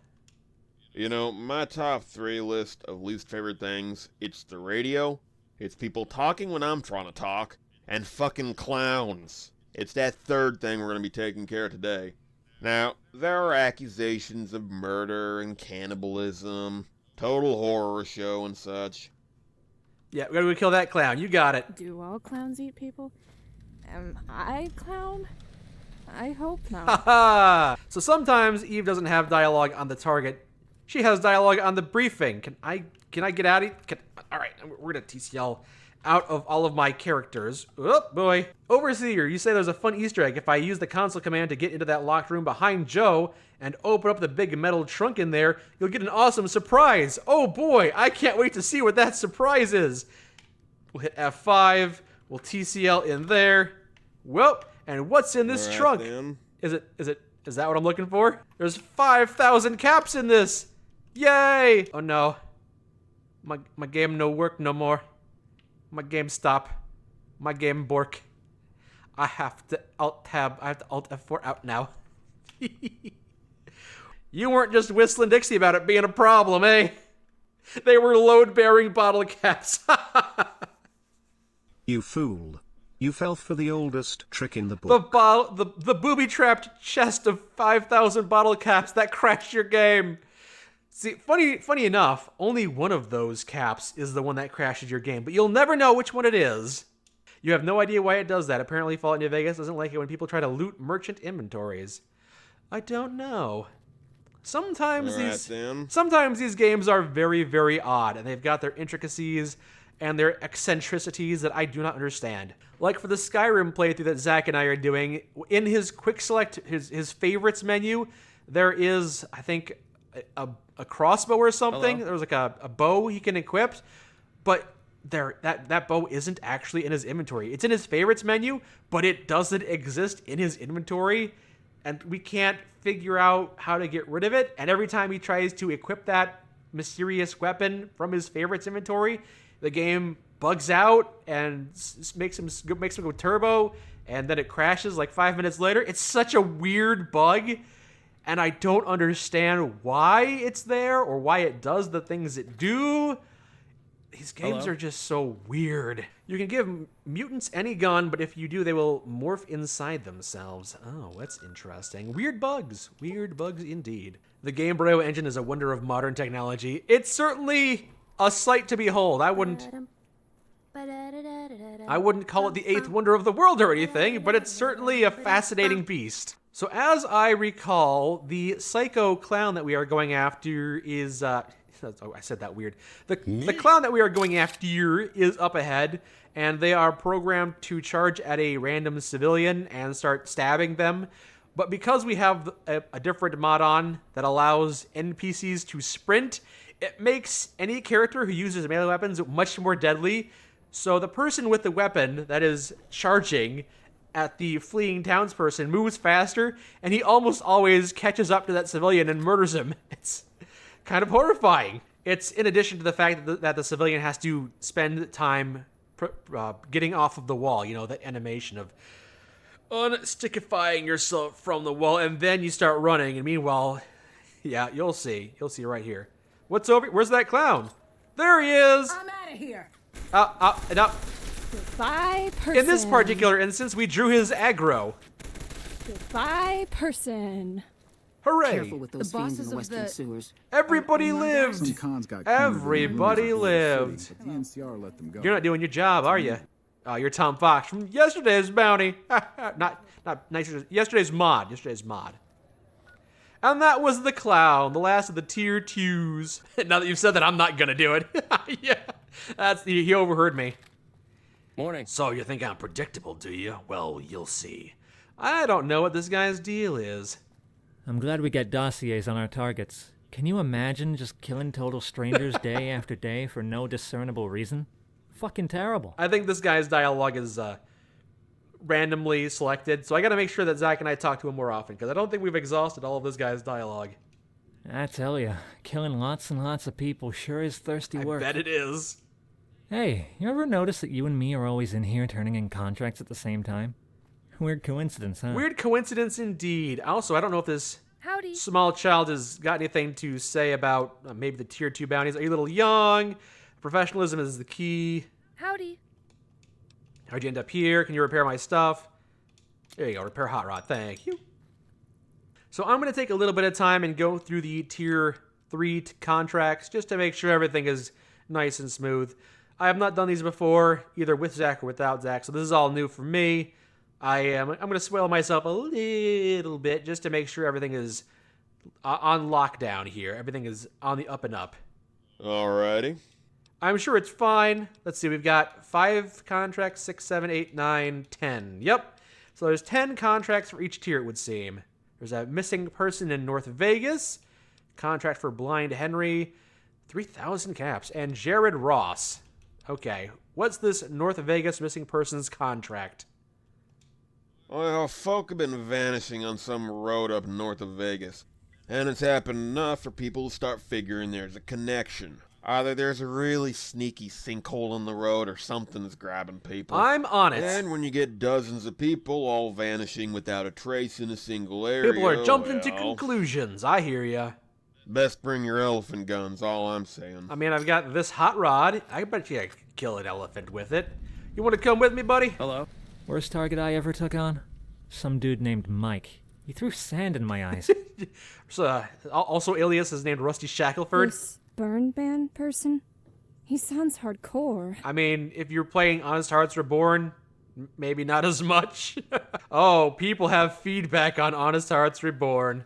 You know, my top 3 list of least favorite things, it's the radio, it's people talking when I'm trying to talk, and fucking clowns. It's that third thing we're going to be taking care of today. Now, there are accusations of murder and cannibalism, total horror show and such. Yeah, we gotta go kill that clown. You got it. Do all clowns eat people? Am I a clown? I hope not. Haha! So sometimes Eve doesn't have dialogue on the target. She has dialogue on the briefing. Can I get out of here? Alright, we're gonna TCL out of all of my characters. Oh boy. Overseer, you say there's a fun Easter egg if I use the console command to get into that locked room behind Joe and open up the big metal trunk in there, you'll get an awesome surprise. Oh boy, I can't wait to see what that surprise is. We'll hit F5, we'll TCL in there. Well, and what's in this trunk? Then. Is that what I'm looking for? There's 5,000 caps in this. Yay! Oh no. My game no work no more. My game stop. My game bork. I have to alt F4 out now. You weren't just whistling Dixie about it being a problem, eh? They were load-bearing bottle caps. You fool. You fell for the oldest trick in the book. The booby-trapped chest of 5,000 bottle caps that crashed your game. See, funny enough, only one of those caps is the one that crashes your game, but you'll never know which one it is. You have no idea why it does that. Apparently, Fallout New Vegas doesn't like it when people try to loot merchant inventories. I don't know. Sometimes these games are very, very odd, and they've got their intricacies and their eccentricities that I do not understand. Like for the Skyrim playthrough that Zach and I are doing, in his quick select, his favorites menu, there is, I think, a crossbow or something. Hello. There's like a bow he can equip, but that bow isn't actually in his inventory. It's in his favorites menu, but it doesn't exist in his inventory, and we can't figure out how to get rid of it. And every time he tries to equip that mysterious weapon from his favorites inventory, the game bugs out and makes him go turbo, and then it crashes like 5 minutes later. It's such a weird bug, and I don't understand why it's there or why it does the things it do. These games are just so weird. You can give mutants any gun, but if you do, they will morph inside themselves. Oh, that's interesting. Weird bugs. Weird bugs indeed. The Game Bro engine is a wonder of modern technology. It's certainly a sight to behold. I wouldn't call it the eighth wonder of the world or anything, but it's certainly a fascinating beast. So as I recall, the psycho clown that we are going after is... oh, I said that weird. The clown that we are going after is up ahead, and they are programmed to charge at a random civilian and start stabbing them. But because we have a different mod on that allows NPCs to sprint, it makes any character who uses melee weapons much more deadly. So the person with the weapon that is charging at the fleeing townsperson moves faster, and he almost always catches up to that civilian and murders him. It's kind of horrifying. It's in addition to the fact that the civilian has to spend time getting off of the wall, you know, that animation of unstickifying yourself from the wall, and then you start running, and meanwhile, yeah, you'll see right here. What's over? Where's that clown? There he is! I'm out of here. Now, Goodbye, person. in this particular instance, we drew his aggro. Goodbye, person. Hooray! Careful with those fiends in the western sewers. Everybody lived! Everybody lived! The NCR let them go. You're not doing your job, are you? Oh, you're Tom Fox from yesterday's bounty. not yesterday's mod. Yesterday's mod. And that was the clown, the last of the tier 2s. Now that you've said that, I'm not gonna do it. Yeah, he overheard me. Morning. So you think I'm predictable, do you? Well, you'll see. I don't know what this guy's deal is. I'm glad we get dossiers on our targets. Can you imagine just killing total strangers day after day for no discernible reason? Fucking terrible. I think this guy's dialogue is randomly selected, so I gotta make sure that Zach and I talk to him more often, because I don't think we've exhausted all of this guy's dialogue. I tell ya, killing lots and lots of people sure is thirsty work. I bet it is. Hey, you ever notice that you and me are always in here turning in contracts at the same time? Weird coincidence, huh? Weird coincidence indeed. Also, I don't know if this small child has got anything to say about maybe the tier 2 bounties. Are you a little young? Professionalism is the key. Howdy. How'd you end up here? Can you repair my stuff? There you go, repair hot rod. Thank you. So I'm going to take a little bit of time and go through the tier 3 contracts just to make sure everything is nice and smooth. I have not done these before, either with Zach or without Zach, so this is all new for me. I'm going to swell myself a little bit just to make sure everything is on lockdown here. Everything is on the up and up. Alrighty. I'm sure it's fine. Let's see, we've got 5 contracts, 6, 7, 8, 9, 10. Yep. So there's 10 contracts for each tier, it would seem. There's a missing person in North Vegas, contract for Blind Henry, 3,000 caps, and Jared Ross. Okay, what's this North Vegas missing persons contract? Well, folk have been vanishing on some road up north of Vegas, and it's happened enough for people to start figuring there's a connection. Either there's a really sneaky sinkhole in the road or something's grabbing people. I'm on it. And when you get dozens of people all vanishing without a trace in a single area... People are jumping to conclusions. I hear ya. Best bring your elephant guns, all I'm saying. I mean, I've got this hot rod. I bet you I could kill an elephant with it. You want to come with me, buddy? Hello. Worst target I ever took on? Some dude named Mike. He threw sand in my eyes. So, also alias is named Rusty Shackelford. This burn ban person? He sounds hardcore. I mean, if you're playing Honest Hearts Reborn, maybe not as much. Oh, people have feedback on Honest Hearts Reborn.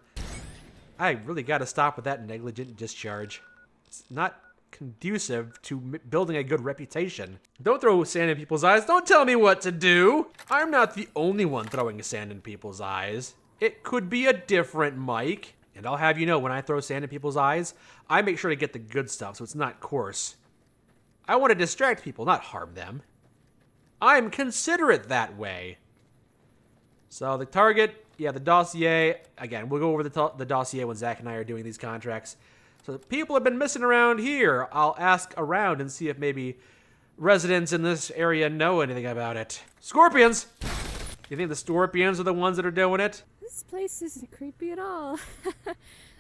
I really got to stop with that negligent discharge. It's not conducive to building a good reputation. Don't throw sand in people's eyes. Don't tell me what to do. I'm not the only one throwing sand in people's eyes. It could be a different Mike. And I'll have you know, when I throw sand in people's eyes, I make sure to get the good stuff so it's not coarse. I want to distract people, not harm them. I'm considerate that way. So the target, yeah, the dossier. Again, we'll go over the dossier when Zach and I are doing these contracts. So people have been missing around here. I'll ask around and see if maybe residents in this area know anything about it. Scorpions! You think the scorpions are the ones that are doing it? This place isn't creepy at all.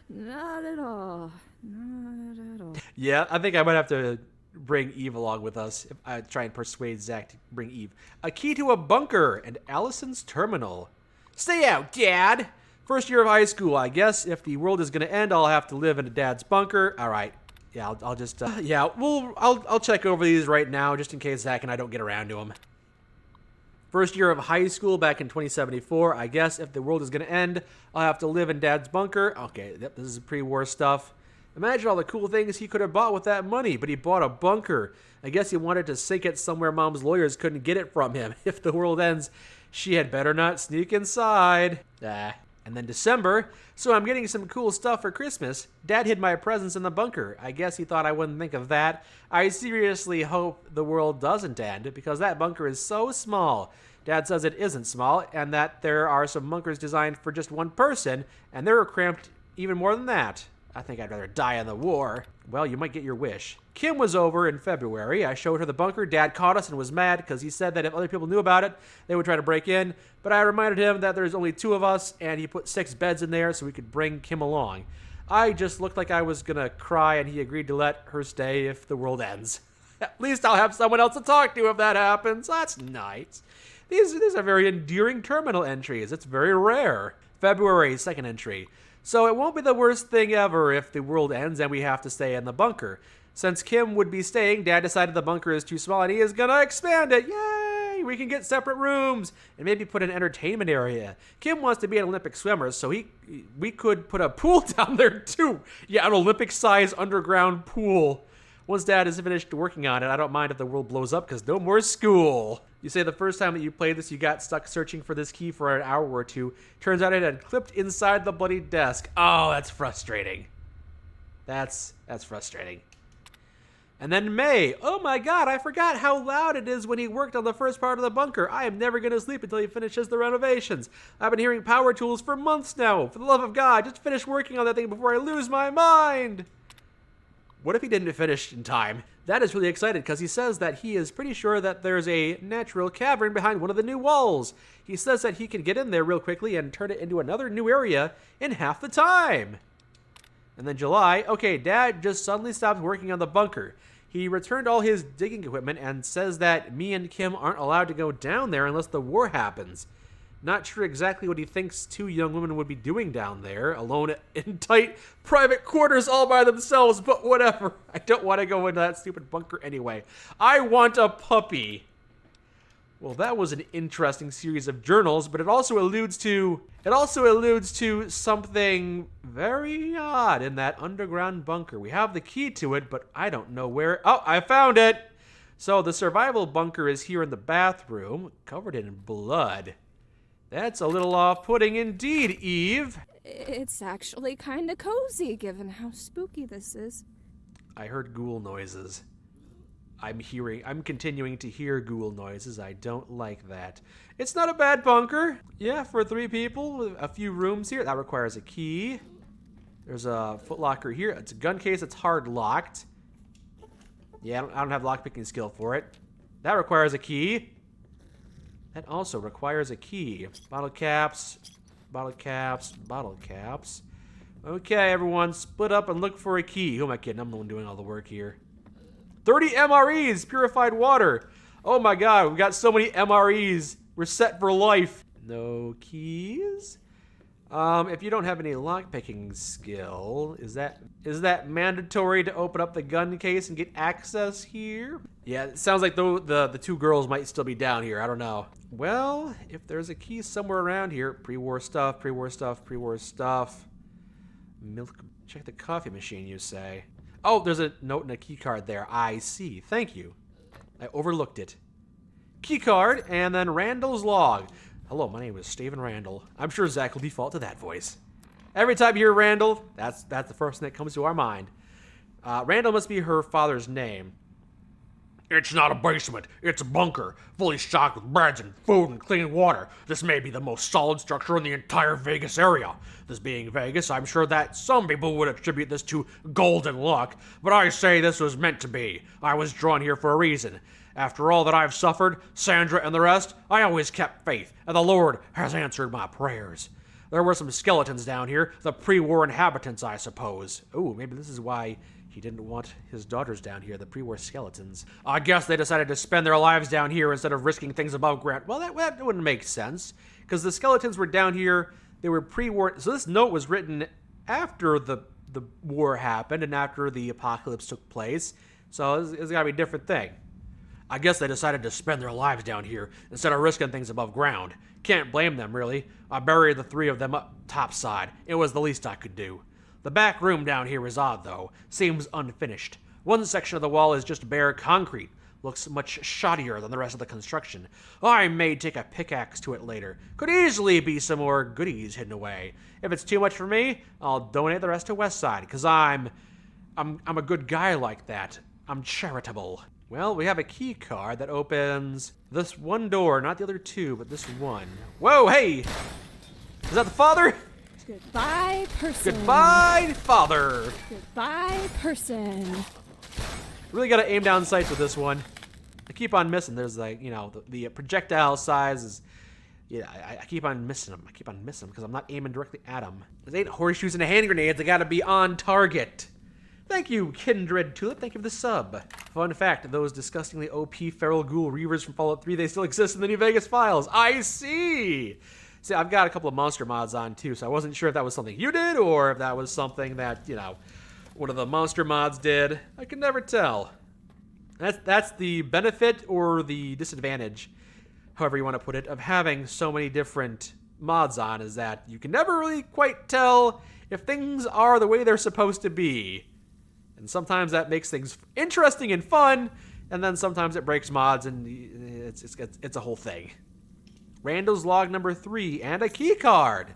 Not at all. Not at all. Yeah, I think I might have to bring Eve along with us if I try and persuade Zach to bring Eve. A key to a bunker and Allison's terminal. Stay out, Dad! First year of high school, I guess. If the world is gonna end, I'll have to live in a Dad's bunker. All right. Yeah, I'll just, yeah, I'll check over these right now just in case Zach and I don't get around to them. First year of high school back in 2074. I guess if the world is going to end, I'll have to live in Dad's bunker. Okay, yep, this is pre-war stuff. Imagine all the cool things he could have bought with that money, but he bought a bunker. I guess he wanted to sink it somewhere Mom's lawyers couldn't get it from him. If the world ends, she had better not sneak inside. And then December, so I'm getting some cool stuff for Christmas. Dad hid my presents in the bunker. I guess he thought I wouldn't think of that. I seriously hope the world doesn't end, because that bunker is so small. Dad says it isn't small, and that there are some bunkers designed for just one person, and they're cramped even more than that. I think I'd rather die in the war. Well, you might get your wish. Kim was over in February. I showed her the bunker. Dad caught us and was mad because he said that if other people knew about it, they would try to break in. But I reminded him that there's only 2 of us, and he put 6 beds in there so we could bring Kim along. I just looked like I was gonna cry, and he agreed to let her stay if the world ends. At least I'll have someone else to talk to if that happens. That's nice. These are very endearing terminal entries. It's very rare. February, 2nd entry. So it won't be the worst thing ever if the world ends and we have to stay in the bunker. Since Kim would be staying, Dad decided the bunker is too small and he is gonna expand it. Yay! We can get separate rooms and maybe put an entertainment area. Kim wants to be an Olympic swimmer, so we could put a pool down there too. Yeah, an Olympic-size underground pool. Once Dad is finished working on it, I don't mind if the world blows up because no more school. You say the first time that you played this, you got stuck searching for this key for an hour or two. Turns out it had clipped inside the bloody desk. Oh, that's frustrating. That's frustrating. And then May. Oh my god, I forgot how loud it is when he worked on the first part of the bunker. I am never going to sleep until he finishes the renovations. I've been hearing power tools for months now. For the love of God, just finish working on that thing before I lose my mind. What if he didn't finish in time? Dad is really excited because he says that he is pretty sure that there's a natural cavern behind one of the new walls. He says that he can get in there real quickly and turn it into another new area in half the time. And then July, okay, Dad just suddenly stopped working on the bunker. He returned all his digging equipment and says that me and Kim aren't allowed to go down there unless the war happens. Not sure exactly what he thinks 2 young women would be doing down there, alone in tight private quarters all by themselves, but whatever. I don't want to go into that stupid bunker anyway. I want a puppy. Well, that was an interesting series of journals, but it also alludes to something very odd in that underground bunker. We have the key to it, but I don't know where. Oh, I found it. So the survival bunker is here in the bathroom, covered in blood. That's a little off-putting indeed, Eve. It's actually kind of cozy given how spooky this is. I heard ghoul noises. I'm continuing to hear ghoul noises. I don't like that. It's not a bad bunker. Yeah, for 3 people with a few rooms here. That requires a key. There's a footlocker here. It's a gun case. It's hard locked. Yeah, I don't have lockpicking skill for it. That requires a key. That also requires a key. Bottle caps, bottle caps, bottle caps. Okay, everyone, split up and look for a key. Who am I kidding? I'm the one doing all the work here. 30 MREs, purified water. Oh my god, we got so many MREs. We're set for life. No keys? If you don't have any lockpicking skill, is that mandatory to open up the gun case and get access here? Yeah, it sounds like the 2 girls might still be down here. I don't know. Well, if there's a key somewhere around here, pre-war stuff, pre-war stuff, pre-war stuff. Milk. Check the coffee machine, you say. Oh, there's a note and a key card there. I see. Thank you. I overlooked it. Key card, and then Randall's log. Hello, my name is Steven Randall. I'm sure Zach will default to that voice. Every time you hear Randall, that's the first thing that comes to our mind. Randall must be her father's name. It's not a basement. It's a bunker, fully stocked with beds and food and clean water. This may be the most solid structure in the entire Vegas area. This being Vegas, I'm sure that some people would attribute this to golden luck, but I say this was meant to be. I was drawn here for a reason. After all that I've suffered, Sandra and the rest, I always kept faith, and the Lord has answered my prayers. There were some skeletons down here, the pre-war inhabitants, I suppose. Ooh, maybe this is why he didn't want his daughters down here, the pre-war skeletons. I guess they decided to spend their lives down here instead of risking things above ground. Well, that wouldn't make sense, because the skeletons were down here, they were pre-war. So this note was written after the war happened and after the apocalypse took place. So it's got to be a different thing. I guess they decided to spend their lives down here instead of risking things above ground. Can't blame them, really. I buried the 3 of them up topside. It was the least I could do. The back room down here is odd, though. Seems unfinished. One section of the wall is just bare concrete. Looks much shoddier than the rest of the construction. I may take a pickaxe to it later. Could easily be some more goodies hidden away. If it's too much for me, I'll donate the rest to Westside, because I'm a good guy like that. I'm charitable. Well, we have a key card that opens this one door, not the other 2, but this one. Whoa, hey! Is that the father? Goodbye, person. Goodbye, father. Goodbye, person. Really gotta aim down sights with this one. I keep on missing. There's like, the projectile size is, I keep on missing them. I keep on missing them because I'm not aiming directly at them. There's 8 horseshoes and hand grenades. They gotta be on target. Thank you, Kindred Tulip. Thank you for the sub. Fun fact, those disgustingly OP feral ghoul reavers from Fallout 3, they still exist in the New Vegas files. I see! See, I've got a couple of monster mods on too, so I wasn't sure if that was something you did or if that was something that, one of the monster mods did. I can never tell. That's the benefit or the disadvantage, however you want to put it, of having so many different mods on, is that you can never really quite tell if things are the way they're supposed to be. And sometimes that makes things interesting and fun, and then sometimes it breaks mods, and it's a whole thing. Randall's log number 3 and a key card.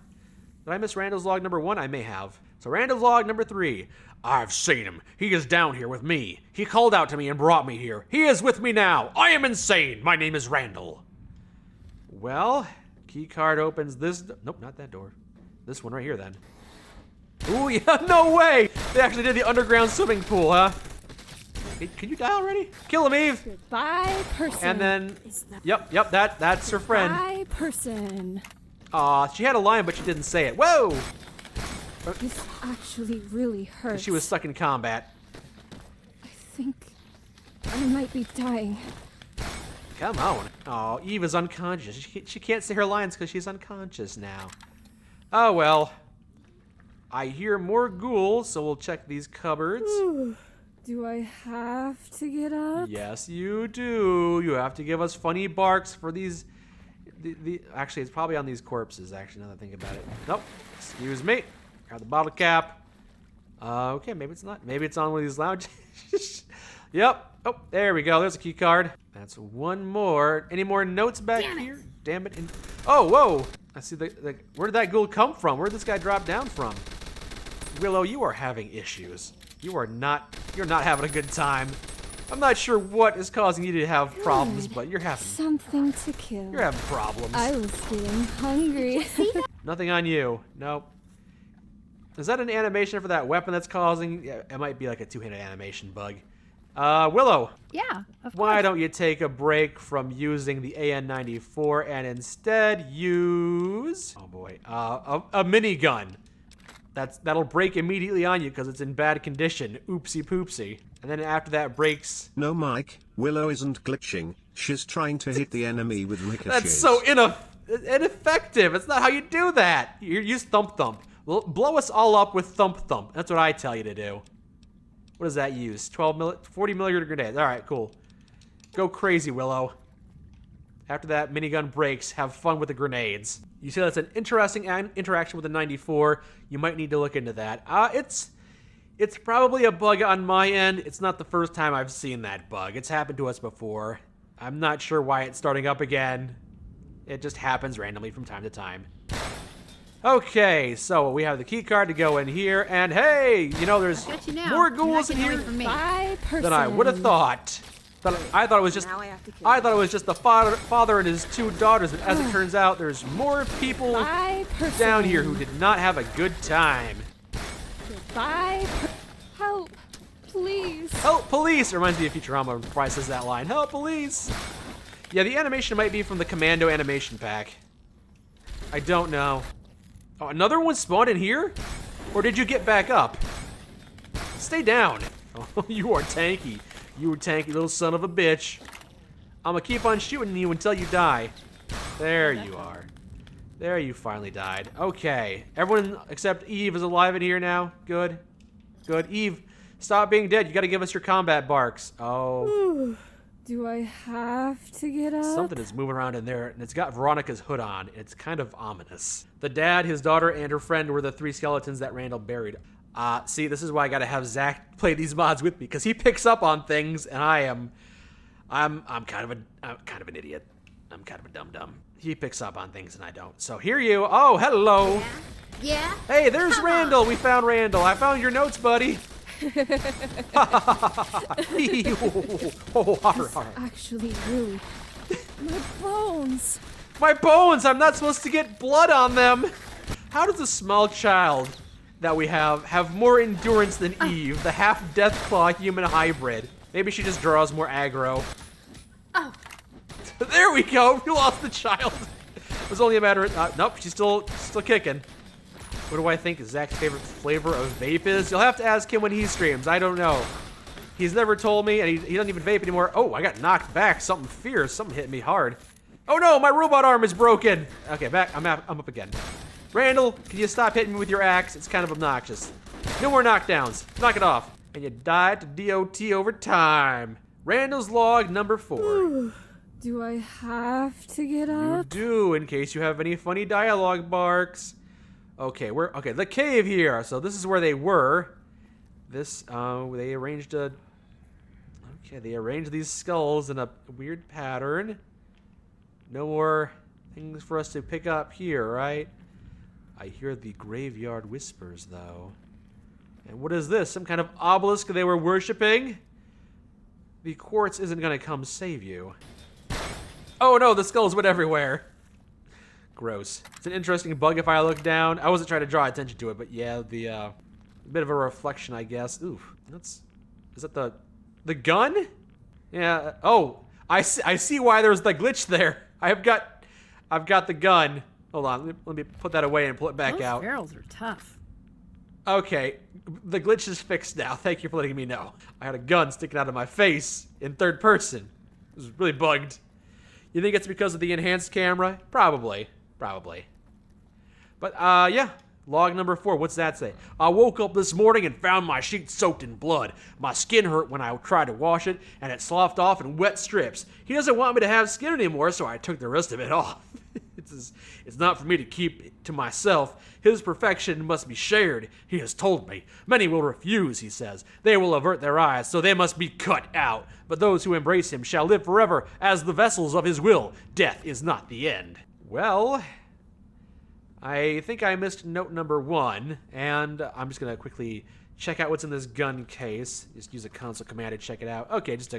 Did I miss Randall's log number 1? I may have. So Randall's log number 3. I've seen him. He is down here with me. He called out to me and brought me here. He is with me now. I am insane. My name is Randall. Well, key card opens this. Nope, not that door. This one right here then. Ooh, yeah, no way! They actually did the underground swimming pool, huh? Hey, can you die already? Kill him, Eve! Goodbye, person. And then, yep, that's her friend. Goodbye, person. Aw, she had a line, but she didn't say it. Whoa! This actually really hurts. She was stuck in combat. I think I might be dying. Come on. Oh, Eve is unconscious. She can't say her lines because she's unconscious now. Oh, well. I hear more ghouls, so we'll check these cupboards. Do I have to get up? Yes, you do. You have to give us funny barks for these. Actually, it's probably on these corpses, actually, now that I think about it. Nope. Excuse me. Got the bottle cap. Okay, maybe it's not. Maybe it's on one of these lounges. Yep. Oh, there we go. There's a key card. That's one more. Any more notes back here? Damn it. Oh, whoa. I see where did that ghoul come from? Where did this guy drop down from? Willow, you are having issues. You're not having a good time. I'm not sure what is causing you to have problems, but you're having something to kill. You're having problems. I was getting hungry. Nothing on you. Nope. Is that an animation for that weapon that's causing? Yeah, it might be like a 2-handed animation bug. Willow. Yeah, of course. Why don't you take a break from using the AN-94 and instead use, oh boy, a minigun. That'll break immediately on you because it's in bad condition. Oopsie poopsie. And then after that breaks. No, Mike, Willow isn't glitching. She's trying to hit the enemy with ricochets. That's so ineffective. It's not how you do that. You use thump thump. Well, blow us all up with thump thump. That's what I tell you to do. What does that use? 40 millimeter grenades. All right, cool. Go crazy, Willow. After that minigun breaks, have fun with the grenades. You see that's an interesting interaction with the 94. You might need to look into that. It's probably a bug on my end. It's not the first time I've seen that bug. It's happened to us before. I'm not sure why it's starting up again. It just happens randomly from time to time. Okay, so we have the key card to go in here, and hey, there's more ghouls in here than I would have thought. I thought it was just the father and his 2 daughters, but as it turns out, there's more people down here who did not have a good time. Goodbye. Help! Please. Help, police! It reminds me of Futurama when Fry says that line. Help, police! Yeah, the animation might be from the Commando animation pack. I don't know. Oh, another one spawned in here? Or did you get back up? Stay down. Oh, you are tanky. You tanky little son of a bitch. I'm gonna keep on shooting you until you die. There you are. There you finally died. Okay. Everyone except Eve is alive in here now. Good. Good. Eve, stop being dead. You gotta give us your combat barks. Oh. Do I have to get up? Something is moving around in there, and it's got Veronica's hood on. It's kind of ominous. The dad, his daughter, and her friend were the 3 skeletons that Randall buried. See, this is why I gotta have Zach play these mods with me, because he picks up on things, and I'm kind of an idiot. I'm kind of a dum-dum. He picks up on things, and I don't. So here you. Oh, hello. Yeah? Hey, there's Randall. We found Randall. I found your notes, buddy. Actually, really. My bones. My bones! I'm not supposed to get blood on them! How does a small child that we have more endurance than Eve, the half-Deathclaw human hybrid? Maybe she just draws more aggro. Oh. There we go! We lost the child! It was only a matter of... nope, she's still kicking. What do I think Zach's favorite flavor of vape is? You'll have to ask him when he streams. I don't know. He's never told me, and he doesn't even vape anymore. Oh, I got knocked back. Something fierce. Something hit me hard. Oh no, my robot arm is broken. Okay, back. I'm up again. Randall, can you stop hitting me with your axe? It's kind of obnoxious. No more knockdowns. Knock it off. And you die to DOT over time. Randall's log number 4. Do I have to get up? You do, in case you have any funny dialogue barks. Okay, okay, the cave here. So this is where they were. They arranged these skulls in a weird pattern. No more things for us to pick up here, right? I hear the graveyard whispers, though. And what is this? Some kind of obelisk they were worshipping? The quartz isn't gonna come save you. Oh no, the skulls went everywhere. Gross. It's an interesting bug if I look down. I wasn't trying to draw attention to it, but yeah, the bit of a reflection, I guess. Ooh, is that the gun? Yeah. Oh, I see why there's the glitch there. I've got the gun. Hold on, let me put that away and pull it back out. Those barrels are tough. Okay, the glitch is fixed now. Thank you for letting me know. I had a gun sticking out of my face in third person. It was really bugged. You think it's because of the enhanced camera? Probably. But, yeah. Log number 4, what's that say? I woke up this morning and found my sheet soaked in blood. My skin hurt when I tried to wash it, and it sloughed off in wet strips. He doesn't want me to have skin anymore, so I took the rest of it off. It's not for me to keep to myself. His perfection must be shared, he has told me. Many will refuse, he says. They will avert their eyes, so they must be cut out. But those who embrace him shall live forever as the vessels of his will. Death is not the end. Well, I think I missed note number 1, and I'm just going to quickly check out what's in this gun case. Just use a console command to check it out. Okay, just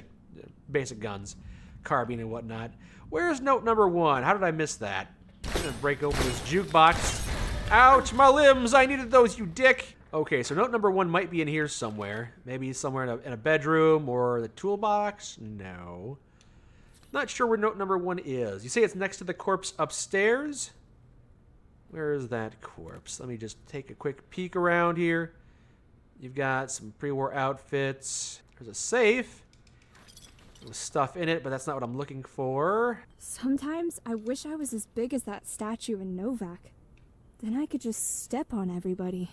basic guns, carbine and whatnot. Where's note number 1? How did I miss that? I'm going to break open this jukebox. Ouch, my limbs! I needed those, you dick! Okay, so note number 1 might be in here somewhere. Maybe somewhere in a bedroom or the toolbox? No. Not sure where note number 1 is. You say it's next to the corpse upstairs? Where is that corpse? Let me just take a quick peek around here. You've got some pre-war outfits. There's a safe with stuff in it, but that's not what I'm looking for. Sometimes I wish I was as big as that statue in Novak. Then I could just step on everybody.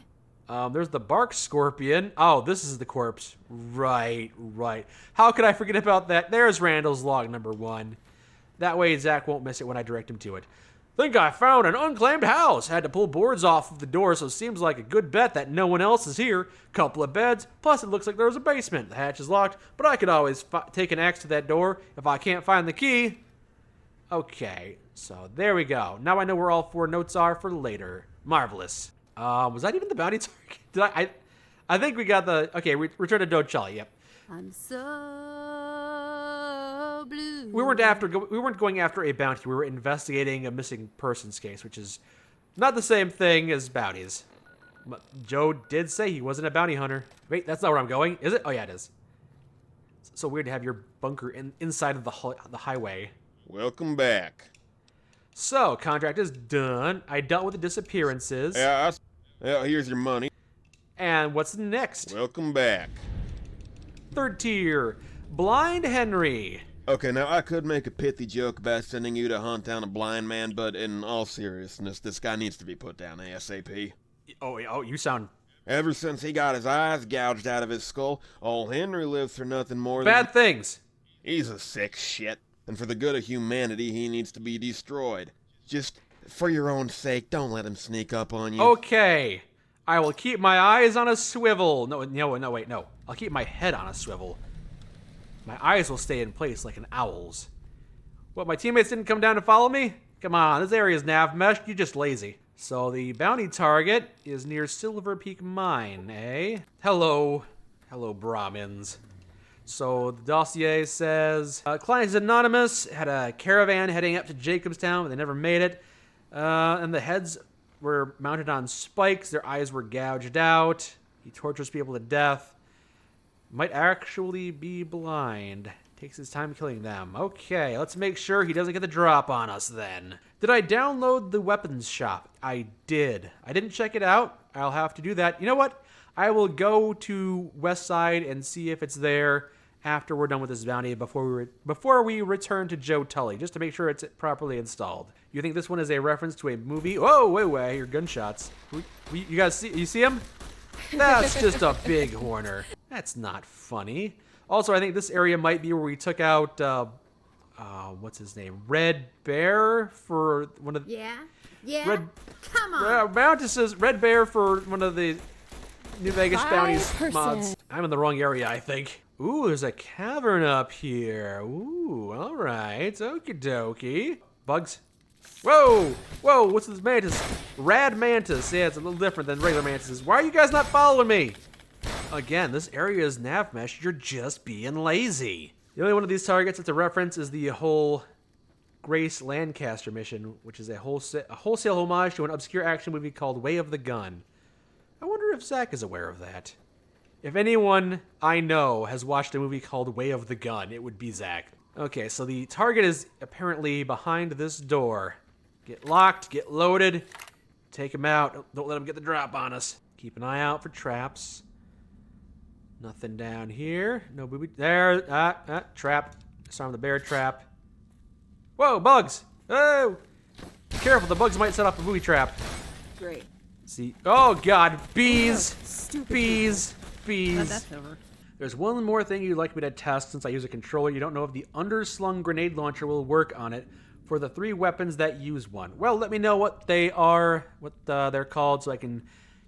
There's the bark scorpion. Oh, this is the corpse. Right. How could I forget about that? There's Randall's log number 1. That way Zach won't miss it when I direct him to it. Think I found an unclaimed house. Had to pull boards off of the door, so it seems like a good bet that no one else is here. Couple of beds, plus it looks like there's a basement. The hatch is locked, but I could always take an axe to that door if I can't find the key. Okay, so there we go. Now I know where all 4 notes are for later. Marvelous. Was that even the bounty target? Did I think we got the... Okay, return to Docelli, yep. I'm so blue. We weren't going after a bounty. We were investigating a missing persons case, which is not the same thing as bounties. But Joe did say he wasn't a bounty hunter. Wait, that's not where I'm going, is it? Oh yeah, it is. It's so weird to have your bunker inside of the highway. Welcome back. So, contract is done. I dealt with the disappearances. Yeah, here's your money. And what's next? Welcome back. Third tier, Blind Henry. Okay, now I could make a pithy joke about sending you to hunt down a blind man, but in all seriousness, this guy needs to be put down ASAP. Oh, you sound... Ever since he got his eyes gouged out of his skull, old Henry lives for nothing more than... Bad things! He's a sick shit. And for the good of humanity, he needs to be destroyed. Just for your own sake, don't let him sneak up on you. Okay. I will keep my eyes on a swivel. No, wait, no. I'll keep my head on a swivel. My eyes will stay in place like an owl's. What, my teammates didn't come down to follow me? Come on, this area is nav meshed. You're just lazy. So the bounty target is near Silver Peak Mine, eh? Hello. Hello, Brahmins. So the dossier says, client is anonymous, had a caravan heading up to Jacobstown, but they never made it. And the heads were mounted on spikes, their eyes were gouged out. He tortures people to death. Might actually be blind. Takes his time killing them. Okay, let's make sure he doesn't get the drop on us then. Did I download the weapons shop? I did. I didn't check it out. I'll have to do that. You know what? I will go to Westside and see if it's there after we're done with this bounty before we return to Joe Tully, just to make sure it's properly installed. You think this one is a reference to a movie? Oh, wait, I hear gunshots. You guys see? You see him? That's just a big horner. That's not funny. Also, I think this area might be where we took out, what's his name? Red Bear for one of the... Yeah? Come on! Mountain says Red Bear for one of the New Vegas bounties mods. I'm in the wrong area, I think. Ooh, there's a cavern up here. Ooh, alright. Okie dokie. Bugs. Whoa! Whoa, what's this mantis? Rad mantis. Yeah, it's a little different than regular mantises. Why are you guys not following me? Again, this area is nav mesh. You're just being lazy. The only one of these targets that's a reference is the whole Grace Lancaster mission, which is a wholesale homage to an obscure action movie called Way of the Gun. I wonder if Zach is aware of that. If anyone I know has watched a movie called Way of the Gun, it would be Zach. Okay, so the target is apparently behind this door. Get locked, get loaded, take him out. Don't let him get the drop on us. Keep an eye out for traps. Nothing down here. No booby. There. Trap. Disarm the bear trap. Whoa, bugs. Oh. Be careful, the bugs might set off a booby trap. Great. See. Oh, God. Bees. Stupid Bees. Bees. That's over. There's one more thing you'd like me to test since I use a controller. You don't know if the underslung grenade launcher will work on it for the 3 weapons that use one. Well, let me know what they are, what they're called, so I can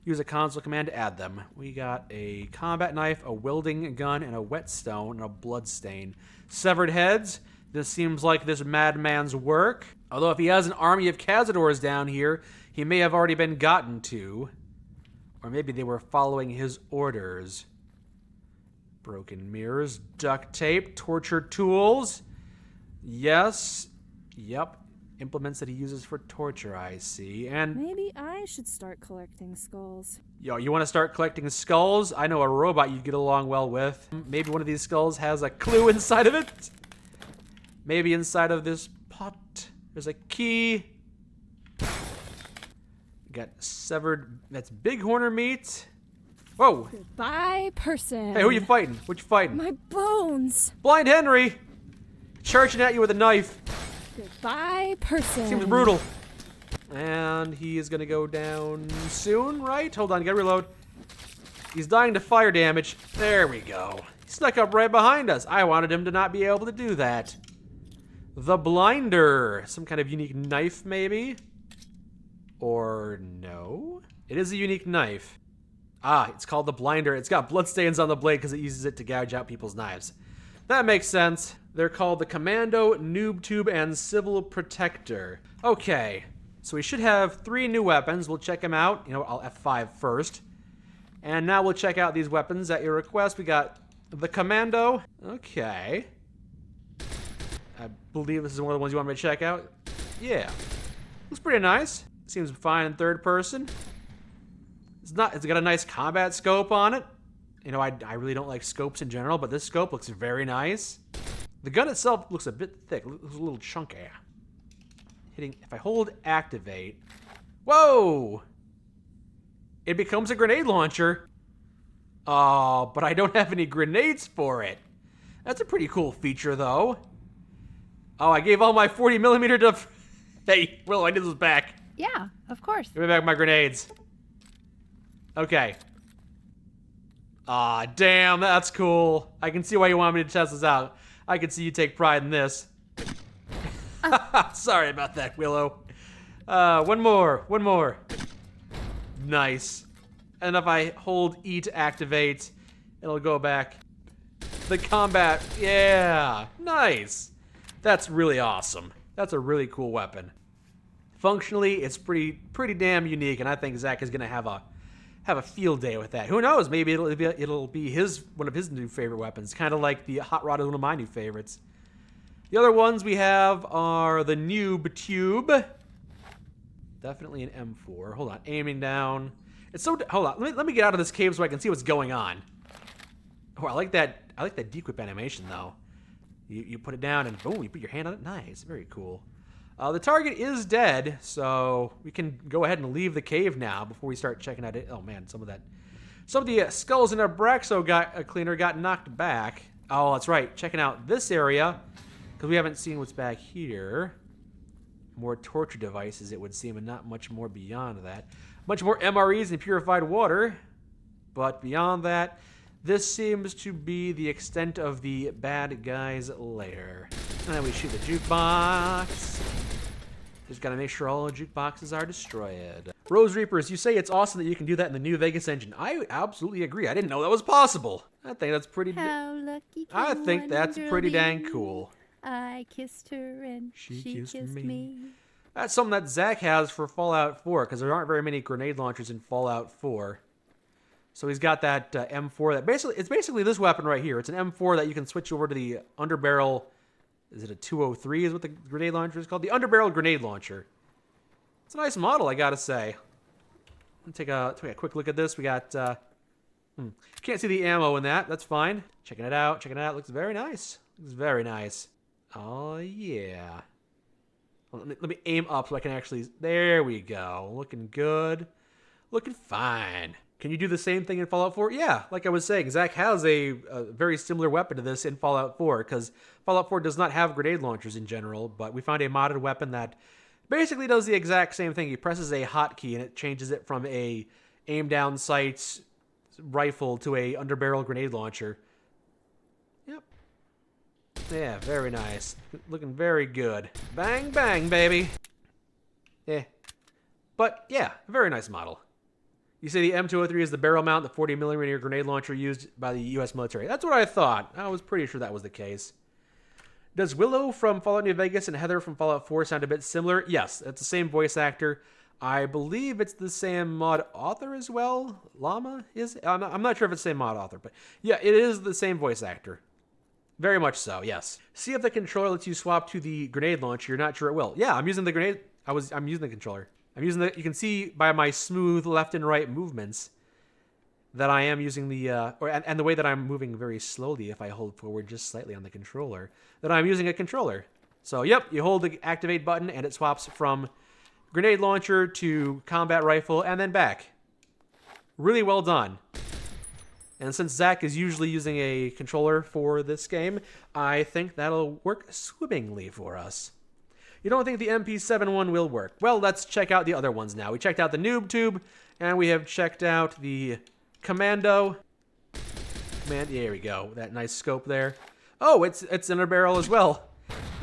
use a console command to add them. We got a combat knife, a welding gun, and a whetstone, and a bloodstain. Severed heads. This seems like this madman's work. Although if he has an army of cazadors down here, he may have already been gotten to. Or maybe they were following his orders. Broken mirrors, duct tape, torture tools. Yes. Yep. Implements that he uses for torture, I see. And maybe I should start collecting skulls. Yo, you want to start collecting skulls? I know a robot you'd get along well with. Maybe one of these skulls has a clue inside of it. Maybe inside of this pot there's a key. Got severed. That's bighorner meat. Whoa. Goodbye, person. Hey, who you fighting? What you fighting? My bones. Blind Henry. Charging at you with a knife. Goodbye, person. Seems brutal. And he is gonna go down soon, right? Hold on, gotta reload. He's dying to fire damage. There we go. He snuck up right behind us. I wanted him to not be able to do that. The Blinder. Some kind of unique knife, maybe? Or no? It is a unique knife. Ah, it's called the Blinder. It's got bloodstains on the blade because it uses it to gouge out people's knives. That makes sense. They're called the Commando, Noob Tube, and Civil Protector. Okay, so we should have 3 new weapons. We'll check them out. You know, I'll F5 first. And now we'll check out these weapons at your request. We got the Commando. Okay. I believe this is one of the ones you want me to check out. Yeah. Looks pretty nice. Seems fine in third person. It's got a nice combat scope on it. You know, I really don't like scopes in general, but this scope looks very nice. The gun itself looks a bit thick. It looks a little chunky. If I hold activate, whoa! It becomes a grenade launcher. Oh, but I don't have any grenades for it. That's a pretty cool feature, though. Oh, I gave all my 40mm to... Hey, Willow, I need those back. Yeah, of course. Give me back my grenades. Okay. Ah, damn, that's cool. I can see why you want me to test this out. I can see you take pride in this. Sorry about that, Willow. One more. Nice. And if I hold E to activate, it'll go back. The combat, yeah, nice. That's really awesome. That's a really cool weapon. Functionally, it's pretty damn unique, and I think Zach is gonna have a field day with that. Who knows? Maybe it'll be one of his new favorite weapons, kind of like the hot rod is one of my new favorites. The other ones we have are the Noob Tube. Definitely an M4. Hold on, aiming down. Hold on. Let me get out of this cave so I can see what's going on. Oh, I like that dequip animation though. You put it down and boom, you put your hand on it. Nice, very cool. The target is dead, so we can go ahead and leave the cave now before we start checking out it. Oh man, some of the skulls in our Braxo cleaner got knocked back. Oh, that's right. Checking out this area because we haven't seen what's back here. More torture devices, it would seem, and not much more beyond that. Much more MREs and purified water, but beyond that, this seems to be the extent of the bad guy's lair. And then we shoot the jukebox. Just gotta make sure all the jukeboxes are destroyed. Rose Reapers, you say it's awesome that you can do that in the new Vegas engine. I absolutely agree. I didn't know that was possible. I think that's pretty. I think that's pretty dang cool. I kissed her and she kissed me. That's something that Zach has for Fallout 4, because there aren't very many grenade launchers in Fallout 4. So he's got that M4 that it's basically this weapon right here. It's an M4 that you can switch over to the underbarrel. Is it a 203 is what the grenade launcher is called? The underbarrel grenade launcher. It's a nice model, I gotta say. Let's take a quick look at this. We got, can't see the ammo in that. That's fine. Checking it out. Looks very nice. Looks very nice. Oh, yeah. Let me aim up so I can actually... There we go. Looking good. Looking fine. Can you do the same thing in Fallout 4? Yeah, like I was saying, Zach has a very similar weapon to this in Fallout 4, because Fallout 4 does not have grenade launchers in general, but we found a modded weapon that basically does the exact same thing. He presses a hotkey and it changes it from a aim-down sights rifle to a underbarrel grenade launcher. Yep. Yeah, very nice. Looking very good. Bang, bang, baby. Eh. But, yeah, very nice model. You say the M203 is the barrel mount, the 40mm grenade launcher used by the U.S. military. That's what I thought. I was pretty sure that was the case. Does Willow from Fallout New Vegas and Heather from Fallout 4 sound a bit similar? Yes, it's the same voice actor. I believe it's the same mod author as well. Llama is? I'm not sure if it's the same mod author, but yeah, it is the same voice actor. Very much so, yes. See if the controller lets you swap to the grenade launcher. You're not sure it will. Yeah, I'm using the grenade. I'm using the controller. I'm using the. You can see by my smooth left and right movements that I am using the and the way that I'm moving very slowly if I hold forward just slightly on the controller, that I'm using a controller. So yep, you hold the activate button and it swaps from grenade launcher to combat rifle and then back. Really well done. And since Zach is usually using a controller for this game, I think that'll work swimmingly for us. You don't think the MP71 will work? Well, let's check out the other ones now. We checked out the Noob Tube, and we have checked out the Commando. There we go. That nice scope there. Oh, it's an underbarrel as well.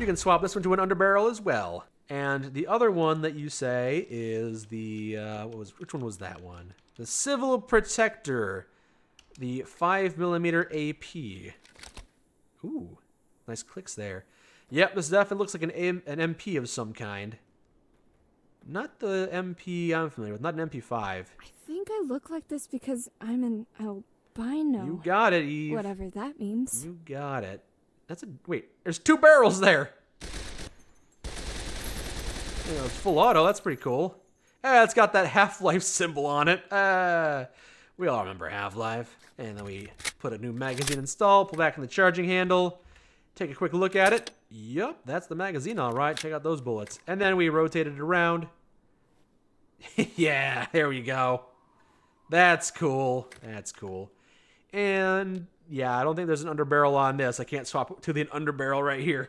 You can swap this one to an underbarrel as well. And the other one that you say is the which one was that one? The Civil Protector, the 5mm AP. Ooh, nice clicks there. Yep, this definitely looks like an MP of some kind. Not the MP I'm familiar with, not an MP5. I think I look like this because I'm an albino. You got it, Eve. Whatever that means. You got it. Wait, there's 2 barrels there. Yeah, it's full auto, that's pretty cool. It's got that Half-Life symbol on it. We all remember Half-Life. And then we put a new magazine install, pull back in the charging handle, take a quick look at it. Yup, that's the magazine, all right. Check out those bullets. And then we rotate it around. Yeah, there we go. That's cool. That's cool. And yeah, I don't think there's an underbarrel on this. I can't swap to the underbarrel right here.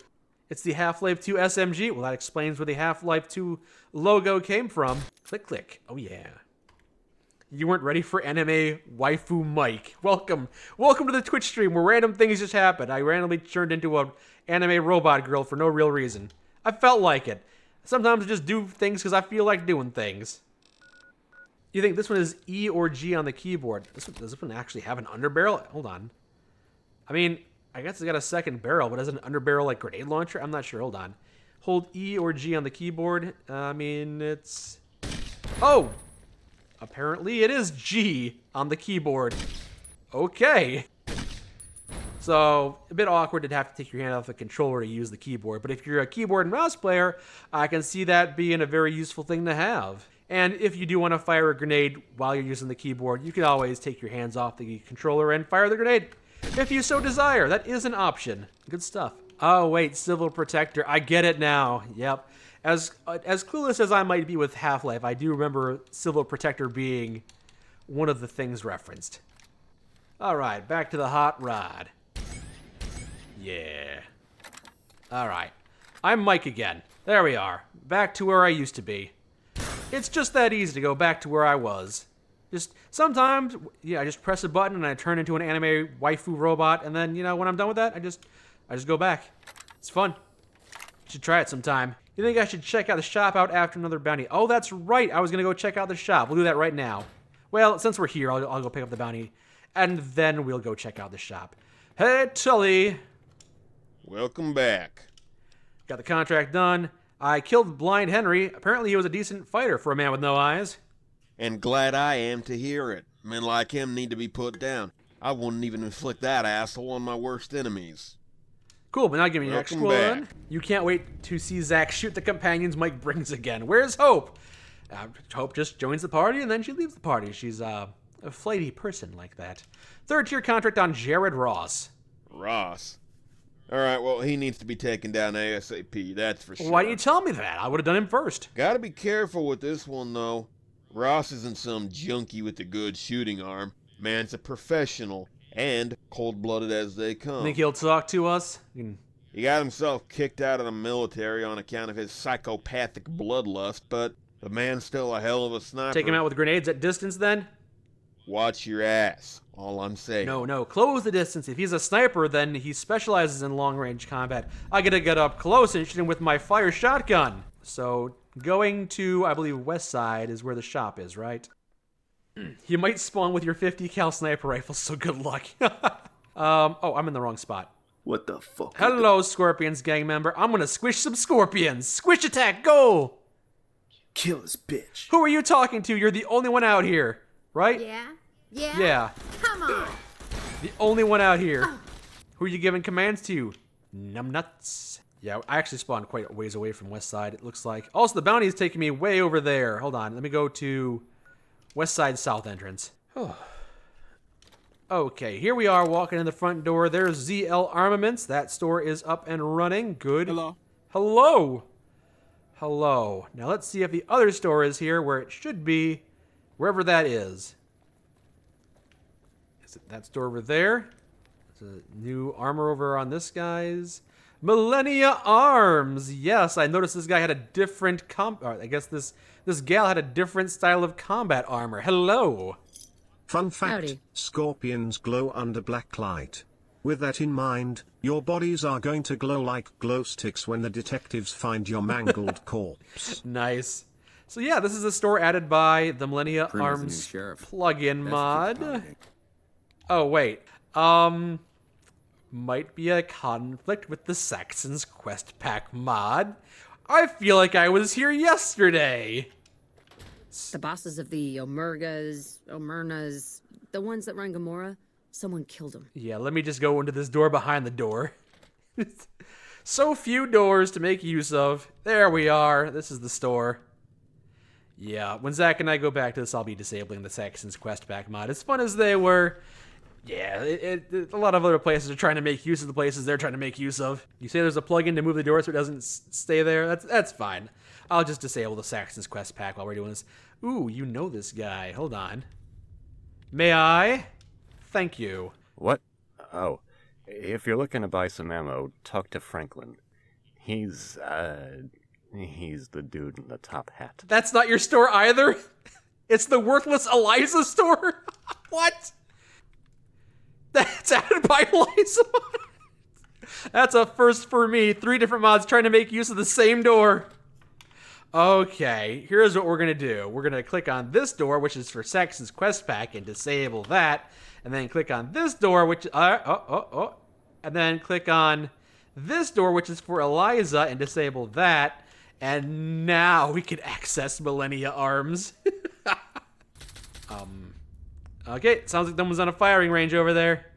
It's the Half-Life 2 SMG. Well, that explains where the Half-Life 2 logo came from. Click, click. Oh, yeah. You weren't ready for anime waifu Mike. Welcome. Welcome to the Twitch stream where random things just happen. I randomly turned into an anime robot girl for no real reason. I felt like it. Sometimes I just do things because I feel like doing things. You think this one is E or G on the keyboard? Does this one actually have an underbarrel? Hold on. I mean, I guess it's got a second barrel, but has an underbarrel like grenade launcher? I'm not sure. Hold on. Hold E or G on the keyboard. I mean, it's... Oh! Apparently it is G on the keyboard. Okay. So, a bit awkward to have to take your hand off the controller to use the keyboard, but if you're a keyboard and mouse player, I can see that being a very useful thing to have. And if you do want to fire a grenade while you're using the keyboard, you can always take your hands off the controller and fire the grenade. If you so desire, that is an option. Good stuff. Oh wait, Civil Protector. I get it now. Yep. As clueless as I might be with Half-Life, I do remember Civil Protector being one of the things referenced. Alright, back to the hot rod. Yeah. Alright. I'm Mike again. There we are. Back to where I used to be. It's just that easy to go back to where I was. Just sometimes, yeah, I just press a button and I turn into an anime waifu robot, and then, you know, when I'm done with that, I just go back. It's fun. You should try it sometime. You think I should check out the shop out after another bounty? Oh, that's right. I was gonna go check out the shop. We'll do that right now. Well, since we're here, I'll go pick up the bounty, and then we'll go check out the shop. Hey, Tully. Welcome back. Got the contract done. I killed Blind Henry. Apparently he was a decent fighter for a man with no eyes. And glad I am to hear it. Men like him need to be put down. I wouldn't even inflict that asshole on my worst enemies. Cool, but now give me an extra one. You can't wait to see Zach shoot the companions Mike brings again. Where's Hope? Hope just joins the party and then she leaves the party. She's a flighty person like that. Third tier contract on Jared Ross. Ross? Alright, well, he needs to be taken down ASAP, that's for sure. Why didn't you tell me that? I would have done him first. Gotta be careful with this one, though. Ross isn't some junkie with a good shooting arm. Man's a professional, and cold-blooded as they come. Think he'll talk to us? He got himself kicked out of the military on account of his psychopathic bloodlust, but the man's still a hell of a sniper. Take him out with grenades at distance, then? Watch your ass, all I'm saying. No, close the distance. If he's a sniper, then he specializes in long-range combat. I gotta get up close and shoot him with my fire shotgun. So, going to, I believe, West Side is where the shop is, right? You might spawn with your 50 cal sniper rifle, so good luck. Oh, I'm in the wrong spot. What the fuck? Hello, Scorpions gang member. I'm gonna squish some Scorpions. Squish attack, go! Kill this bitch. Who are you talking to? You're the only one out here, right? Yeah. Come on. The only one out here. Who are you giving commands to? Numbnuts. Yeah, I actually spawned quite a ways away from West Side, it looks like. Also, the bounty is taking me way over there. Hold on, let me go to West Side South entrance. Okay, here we are walking in the front door. There's ZL Armaments. That store is up and running. Good. Hello. Now let's see if the other store is here where it should be, wherever that is. Is it that store over there? There's a new armor over on this guy's. Millennia Arms. Yes, I noticed this guy had a different I guess this gal had a different style of combat armor. Hello. Fun fact, Howdy. scorpions glow under black light. With that in mind, your bodies are going to glow like glow sticks when the detectives find your mangled corpse. Nice. So yeah, this is a store added by the Millennia Arms plugin mod. Oh wait. Might be a conflict with the Saxon's Quest Pack mod. I feel like I was here yesterday. The bosses of the Omernas, the ones that run Gamora, someone killed them. Yeah, let me just go into this door behind the door. So few doors to make use of. There we are. This is the store. Yeah, when Zach and I go back to this, I'll be disabling the Saxon's Quest Pack mod. As fun as they were, yeah, a lot of other places are trying to make use of the places they're trying to make use of. You say there's a plugin to move the door so it doesn't stay there? That's fine. I'll just disable the Saxon's Quest Pack while we're doing this. Ooh, you know this guy. Hold on. May I? Thank you. What? Oh, if you're looking to buy some ammo, talk to Franklin. He's the dude in the top hat. That's not your store either? It's the worthless Eliza store? What? That's added by Eliza? That's a first for me. 3 different mods trying to make use of the same door. Okay, here's what we're going to do. We're going to click on this door, which is for Saxon's Quest Pack, and disable that. And then click on this door, which... And then click on this door, which is for Eliza, and disable that. And now we can access Millennia Arms. Okay, sounds like someone's on a firing range over there.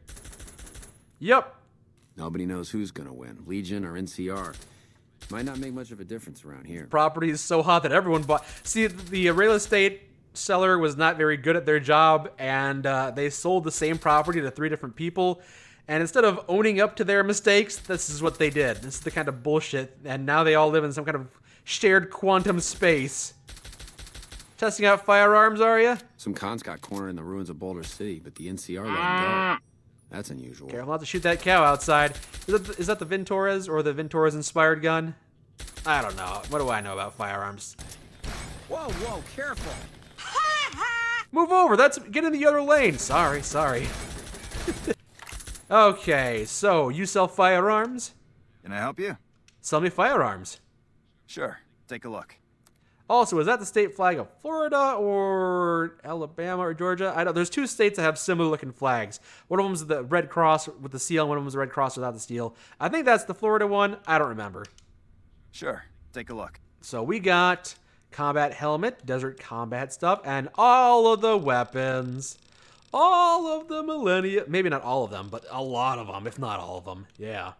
Yep. Nobody knows who's gonna win, Legion or NCR. Might not make much of a difference around here. Property is so hot that everyone bought. See, the real estate seller was not very good at their job, and they sold the same property to 3 different people. And instead of owning up to their mistakes, this is what they did. This is the kind of bullshit. And now they all live in some kind of shared quantum space. Testing out firearms, are you? Some cons got cornered in the ruins of Boulder City, but the NCR let them go. That's unusual. Careful not to shoot that cow outside. Is that the Ventoras or the Ventoras-inspired gun? I don't know. What do I know about firearms? Whoa, careful. Move over. Get in the other lane. Sorry. Okay, so you sell firearms? Can I help you? Sell me firearms. Sure. Take a look. Also, is that the state flag of Florida or Alabama or Georgia? I don't. There's 2 states that have similar looking flags. One of them's the red cross with the seal, and one of them's the red cross without the seal. I think that's the Florida one. I don't remember. Sure. Take a look. So we got combat helmet, desert combat stuff, and all of the weapons. All of the millennia. Maybe not all of them, but a lot of them, if not all of them. Yeah.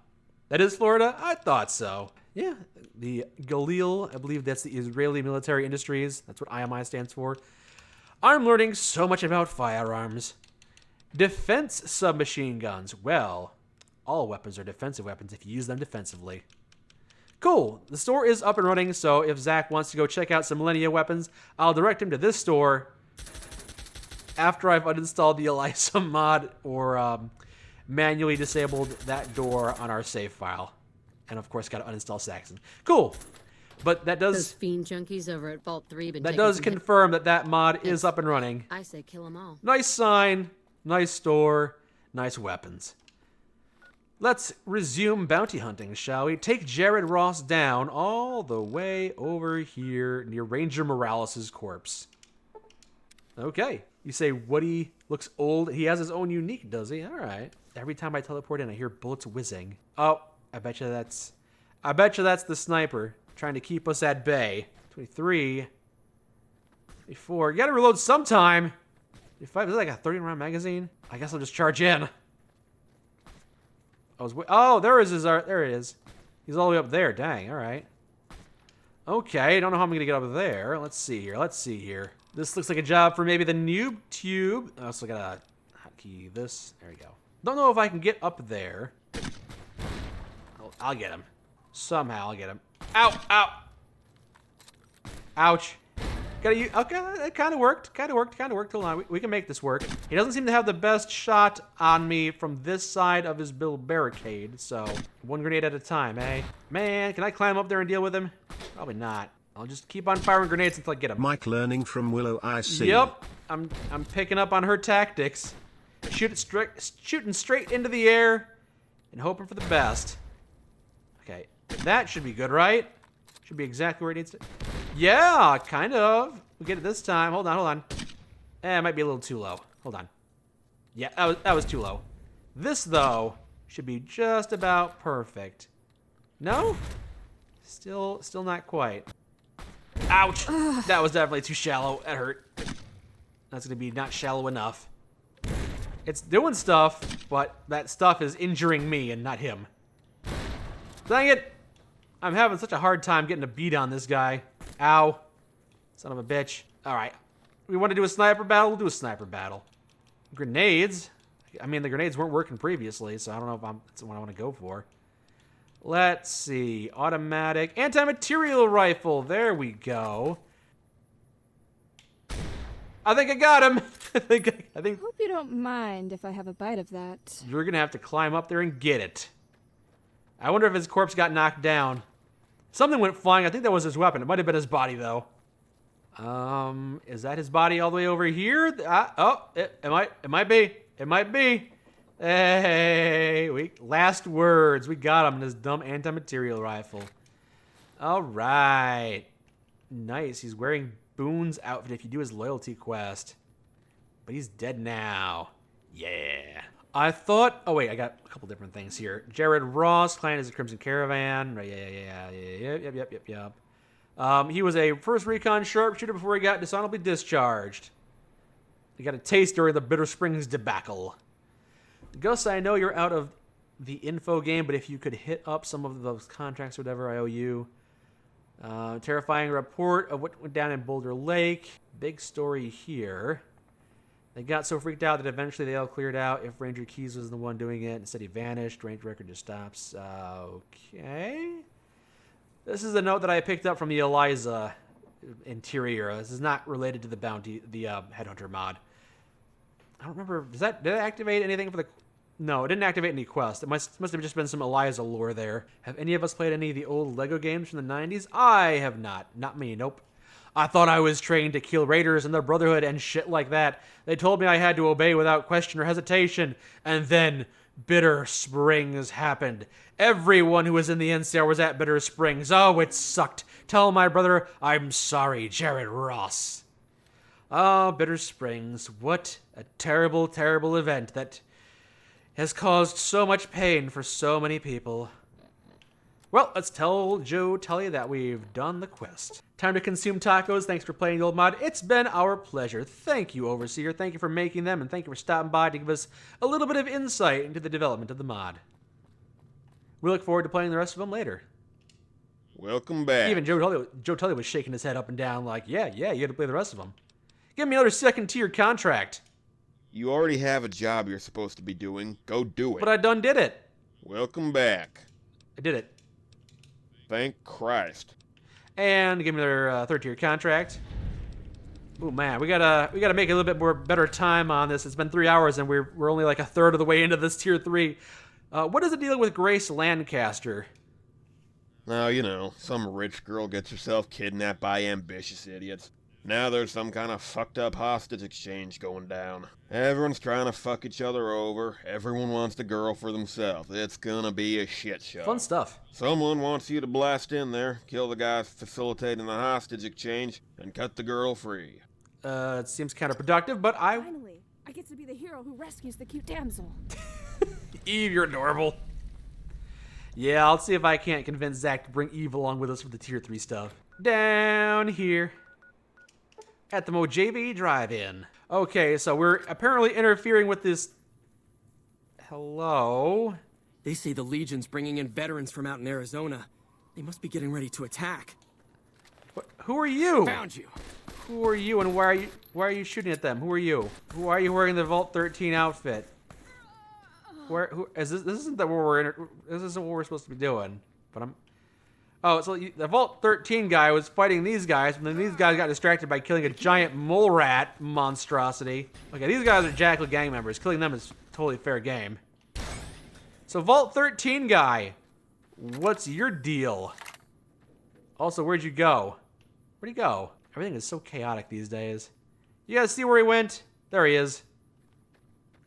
That is Florida? I thought so. Yeah. The Galil, I believe that's the Israeli Military Industries. That's what IMI stands for. I'm learning so much about firearms. Defense submachine guns. Well, all weapons are defensive weapons if you use them defensively. Cool. The store is up and running, so if Zach wants to go check out some millennia weapons, I'll direct him to this store after I've uninstalled the Eliza mod or manually disabled that door on our save file. And of course, got to uninstall Saxon. Cool. But that does... Those fiend junkies over at Vault 3 been that does confirm that mod is up and running. I say kill them all. Nice sign. Nice store. Nice weapons. Let's resume bounty hunting, shall we? Take Jared Ross down all the way over here near Ranger Morales' corpse. Okay. You say Woody looks old. He has his own unique, does he? All right. Every time I teleport in, I hear bullets whizzing. Oh, I bet you that's the sniper trying to keep us at bay. 23, 24. You gotta reload sometime. 25. Is that like a 30-round magazine? I guess I'll just charge in. Oh, there it is. He's all the way up there. Dang. All right. Okay. I don't know how I'm gonna get up there. Let's see here. This looks like a job for maybe the noob tube. I also gotta hotkey this. There we go. Don't know if I can get up there. I'll get him. Somehow I'll get him. Ow! Ouch. Okay, it kind of worked. Hold on, we can make this work. He doesn't seem to have the best shot on me from this side of his barricade, so 1 grenade at a time, eh? Man, can I climb up there and deal with him? Probably not. I'll just keep on firing grenades until I get him. Mike learning from Willow, I see. Yep, I'm picking up on her tactics. Shooting straight into the air and hoping for the best. Okay, that should be good, right? Should be exactly where it needs to. Yeah, kind of. We'll get it this time. Hold on. It might be a little too low. Hold on. Yeah, that was too low. This, though, should be just about perfect. No? Still not quite. Ouch! That was definitely too shallow. That hurt. That's gonna be not shallow enough. It's doing stuff, but that stuff is injuring me and not him. Dang it! I'm having such a hard time getting a beat on this guy. Ow. Son of a bitch. All right. We want to do a sniper battle? We'll do a sniper battle. Grenades? I mean, the grenades weren't working previously, so I don't know if that's what I want to go for. Let's see. Automatic. Anti-material rifle. There we go. I think I got him. I think. Hope you don't mind if I have a bite of that. You're going to have to climb up there and get it. I wonder if his corpse got knocked down. Something went flying. I think that was his weapon. It might have been his body, though. Is that his body all the way over here? It might be. It might be. Hey, last words. We got him in his dumb anti-material rifle. All right. Nice. He's wearing Boone's outfit if you do his loyalty quest. But he's dead now. Yeah. I thought... Oh, wait. I got a couple different things here. Jared Ross, client is a Crimson Caravan. Right, yep. He was a first recon sharpshooter before he got dishonorably discharged. He got a taste during the Bitter Springs debacle. Gus, I know you're out of the info game, but if you could hit up some of those contracts or whatever I owe you. Terrifying report of what went down in Boulder Lake. Big story here. They got so freaked out that eventually they all cleared out. If Ranger Keys was the one doing it, instead he vanished. Ranger record just stops. Okay. This is a note that I picked up from the Eliza interior. This is not related to the bounty, the Headhunter mod. I don't remember. Did it activate anything for the... No, it didn't activate any quest. It must have just been some Eliza lore there. Have any of us played any of the old Lego games from the 90s? I have not. Not me, nope. I thought I was trained to kill raiders and their brotherhood and shit like that. They told me I had to obey without question or hesitation. And then Bitter Springs happened. Everyone who was in the NCR was at Bitter Springs. Oh, it sucked. Tell my brother I'm sorry, Jared Ross. Oh, Bitter Springs. What a terrible, terrible event that has caused so much pain for so many people. Well, let's tell Joe Tully that we've done the quest. Time to consume tacos. Thanks for playing the old mod. It's been our pleasure. Thank you, Overseer. Thank you for making them, and thank you for stopping by to give us a little bit of insight into the development of the mod. We look forward to playing the rest of them later. Welcome back. Even Joe Tully was shaking his head up and down like, yeah, you got to play the rest of them. Give me another second-tier contract. You already have a job you're supposed to be doing. Go do it. But I done did it. Welcome back. I did it. Thank Christ. And give me their third-tier contract. Oh man, we gotta make a little bit more better time on this. It's been 3 hours and we're only like a third of the way into this tier 3. What is the deal with Grace Lancaster? Now, you know, some rich girl gets herself kidnapped by ambitious idiots. Now there's some kind of fucked up hostage exchange going down. Everyone's trying to fuck each other over. Everyone wants the girl for themselves. It's gonna be a shit show. Fun stuff. Someone wants you to blast in there, kill the guy facilitating the hostage exchange, and cut the girl free. It seems counterproductive, but Finally, I get to be the hero who rescues the cute damsel. Eve, you're adorable. Yeah, I'll see if I can't convince Zach to bring Eve along with us for the tier 3 stuff. Down here at the Mojave Drive-In. Okay, so we're apparently interfering with this... Hello? They say the Legion's bringing in veterans from out in Arizona. They must be getting ready to attack. What? Who are you? Found you. Who are you and why are you shooting at them? Who are you? Who are you wearing the Vault 13 outfit? Who is this? This isn't what we're supposed to be doing. But I'm... Oh, so the Vault 13 guy was fighting these guys, and then these guys got distracted by killing a giant mole rat monstrosity. Okay, these guys are Jackal gang members. Killing them is totally fair game. So Vault 13 guy, what's your deal? Also, where'd you go? Where'd he go? Everything is so chaotic these days. You guys see where he went? There he is.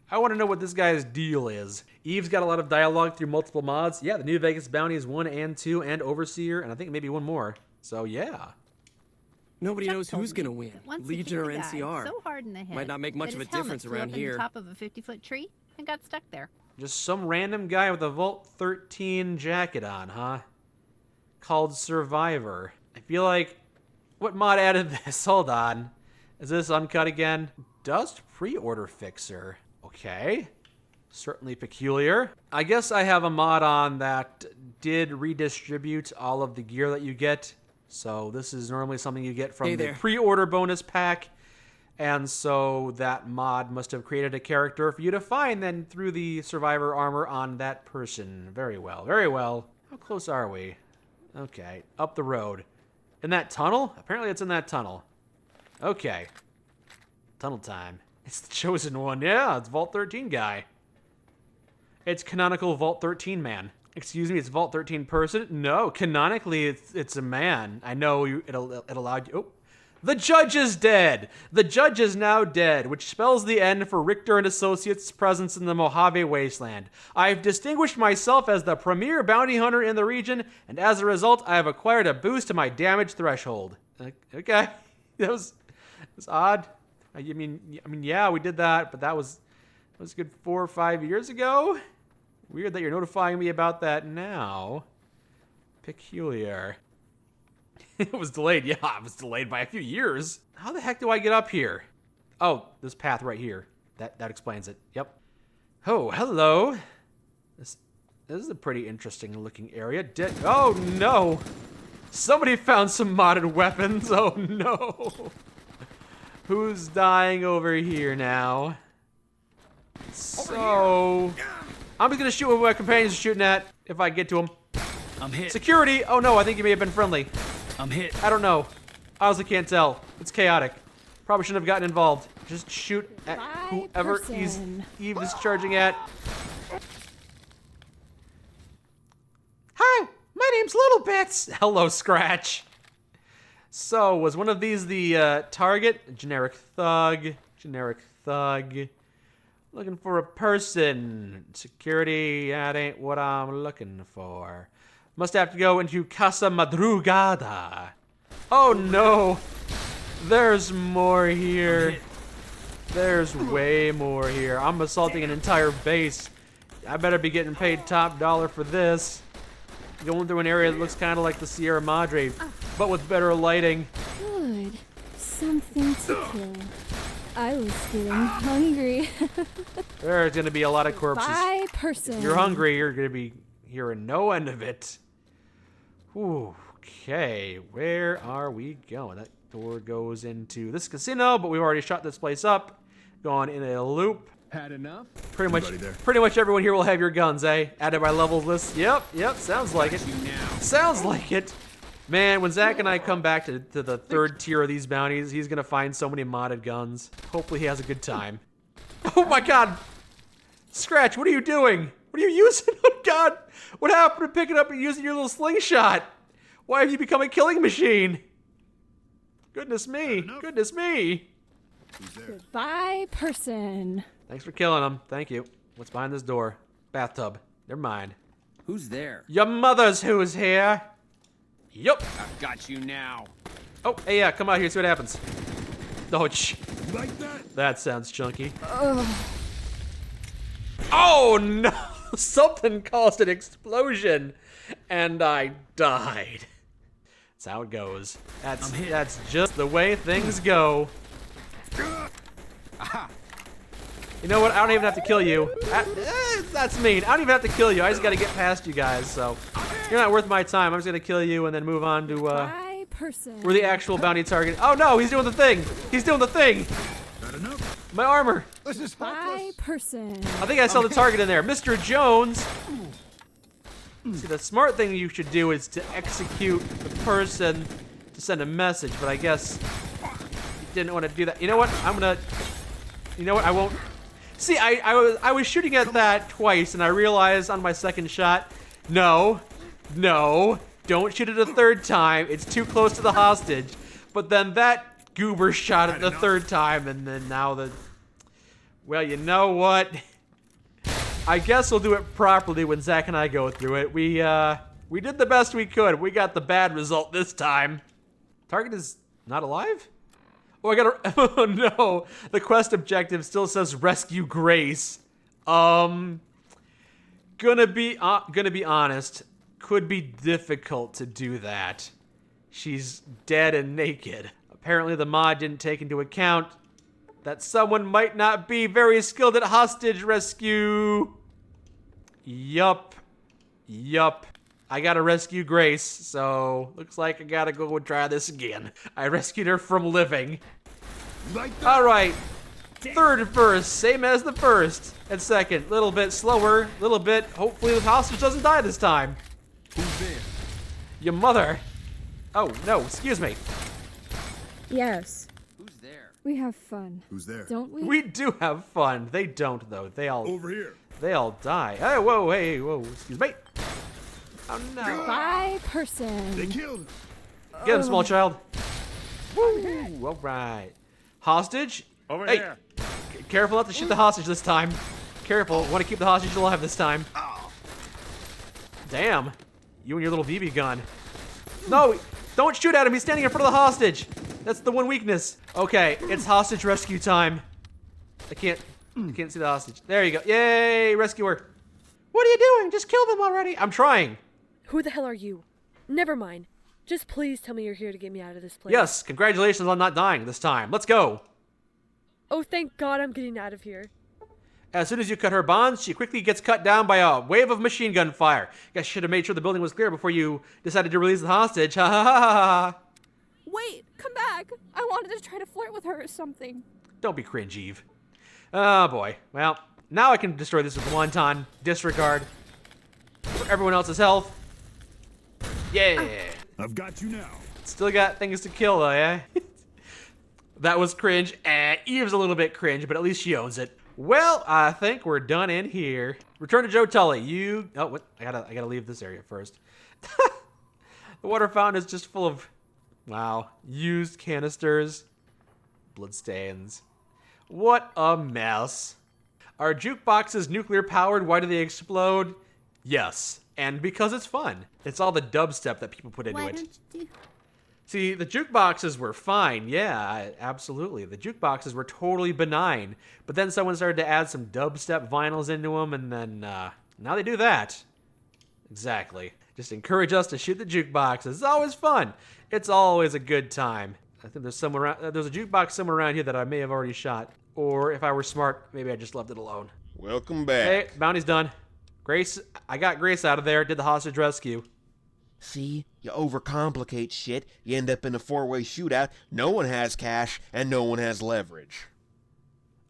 I want to know what this guy's deal is. Eve's got a lot of dialogue through multiple mods. Yeah, the New Vegas Bounties 1 and 2 and Overseer, and I think maybe one more. So, yeah. Nobody knows who's going to win, Legion or NCR. So hard in the head Might not make much of a difference around here. On top of a 50-foot tree and got stuck there. Just some random guy with a Vault 13 jacket on, huh? Called Survivor. I feel like... What mod added this? Hold on. Is this uncut again? Dust Pre-Order Fixer. Okay. Certainly peculiar. I guess I have a mod on that did redistribute all of the gear that you get So this is normally something you get from Hey the there. pre-order bonus pack. And so that mod must have created a character for you to find then through the survivor armor on that person. Very well, very well. How close are we? Okay, up the road. In that tunnel? Apparently it's in that tunnel. Okay. Tunnel time. It's the chosen one. Yeah, it's Vault 13 guy. It's canonical Vault 13 man. Excuse me, it's Vault 13 person? No, canonically it's a man. I know it allowed you... Oh. The judge is dead. The judge is now dead, which spells the end for Richter and Associates' presence in the Mojave Wasteland. I've distinguished myself as the premier bounty hunter in the region, and as a result, I have acquired a boost to my damage threshold. Okay, that was odd. I mean, yeah, we did that, but that was a good 4 or 5 years ago. Weird that you're notifying me about that now. Peculiar. It was delayed. Yeah, it was delayed by a few years. How the heck do I get up here? Oh, this path right here. That explains it. Yep. Oh, hello. This is a pretty interesting looking area. Oh, no. Somebody found some modded weapons. Oh, no. Who's dying over here now? So, I'm just going to shoot what my companions are shooting at if I get to them. I'm hit. Security. Oh, no, I think you may have been friendly. I'm hit. I don't know. I honestly can't tell. It's chaotic. Probably shouldn't have gotten involved. Just shoot at whoever Eve is charging at. Hi, my name's Little Bits. Hello, Scratch. So, was one of these the target? Generic thug. Generic thug. Looking for a person. Security, that ain't what I'm looking for. Must have to go into Casa Madrugada. Oh no! There's more here. There's way more here. I'm assaulting an entire base. I better be getting paid top dollar for this. Going through an area that looks kind of like the Sierra Madre, but with better lighting. Good. Something to kill. I was getting hungry. There's gonna be a lot of corpses. By person. If you're hungry, you're gonna be hearing no end of it. Okay, where are we going? That door goes into this casino, but we've already shot this place up. Gone in a loop. Had enough? Pretty much everyone here will have your guns, eh? Added by levels list. Yep, sounds like it. Sounds like it. Man, when Zach and I come back to the third tier of these bounties, he's gonna find so many modded guns. Hopefully he has a good time. Oh my god! Scratch, what are you doing? What are you using? Oh god! What happened to picking up and using your little slingshot? Why have you become a killing machine? Goodness me. Goodness me. Goodbye, person. Thanks for killing him. Thank you. What's behind this door? Bathtub. Never mind. Who's there? Your mother's who's here. Yup. I've got you now. Oh, hey, yeah, come out here, see what happens. Oh, like that? That sounds chunky. Ugh. Oh, no. Something caused an explosion, and I died. That's how it goes. That's just the way things go. You know what? I don't even have to kill you. That's mean. I don't even have to kill you. I just got to get past you guys, so you're not worth my time. I'm just going to kill you and then move on to where the actual bounty target. Oh, no, he's doing the thing. He's doing the thing. My armor. This is By person. I think I saw the target in there. Mr. Jones. See, the smart thing you should do is to execute the person to send a message, but I guess you didn't want to do that. You know what? You know what? I won't. See, I was shooting at that twice, and I realized on my second shot, no, don't shoot it a third time. It's too close to the hostage. But then that goober shot it the third time, and then now well, you know what? I guess we'll do it properly when Zach and I go through it. We did the best we could. We got the bad result this time. Target is not alive? Oh, oh no. The quest objective still says rescue Grace. Gonna be honest. Could be difficult to do that. She's dead and naked. Apparently the mod didn't take into account that someone might not be very skilled at hostage rescue. Yup. I gotta rescue Grace, so looks like I gotta go and try this again. I rescued her from living. Alright, third and first, same as the first. And second, little bit slower, little bit, hopefully the hostage doesn't die this time. Who's there? Your mother. Oh, no, excuse me. Yes. Who's there? We have fun. Who's there? Don't we? We do have fun. They don't, though. They all... Over here. They all die. Hey, whoa, hey, whoa, excuse me. Oh, no. By person. They killed him. Get him, small child. Woo, all right. Hostage? Over hey, here. Careful not to shoot the hostage this time. Careful, want to keep the hostage alive this time. Damn, you and your little BB gun. No, don't shoot at him, he's standing in front of the hostage. That's the one weakness. Okay, it's hostage rescue time. I can't see the hostage. There you go, yay, rescuer. What are you doing? Just kill them already. I'm trying. Who the hell are you? Never mind. Just please tell me you're here to get me out of this place. Yes, congratulations on not dying this time. Let's go. Oh, thank God I'm getting out of here. As soon as you cut her bonds, she quickly gets cut down by a wave of machine gun fire. Guess you should have made sure the building was clear before you decided to release the hostage. Ha ha ha ha ha. Wait, come back. I wanted to try to flirt with her or something. Don't be cringe, Eve. Oh boy. Well, now I can destroy this with one-ton disregard for everyone else's health. Yeah. I've got you now. Still got things to kill though, yeah? That was cringe. Eve's a little bit cringe, but at least she owns it. Well, I think we're done in here. Return to Joe Tully. You... Oh, what? I gotta leave this area first. The water fountain is just full of... Wow. Used canisters. Bloodstains. What a mess. Are jukeboxes nuclear powered? Why do they explode? Yes. And because it's fun. It's all the dubstep that people put into Why it. don't you do... See, the jukeboxes were fine. Yeah, absolutely. The jukeboxes were totally benign. But then someone started to add some dubstep vinyls into them, and then now they do that. Exactly. Just encourage us to shoot the jukeboxes. It's always fun. It's always a good time. I think there's there's a jukebox somewhere around here that I may have already shot. Or if I were smart, maybe I just left it alone. Welcome back. Hey, bounty's done. Grace, I got Grace out of there. Did the hostage rescue. See, you overcomplicate shit, you end up in a four-way shootout, no one has cash, and no one has leverage.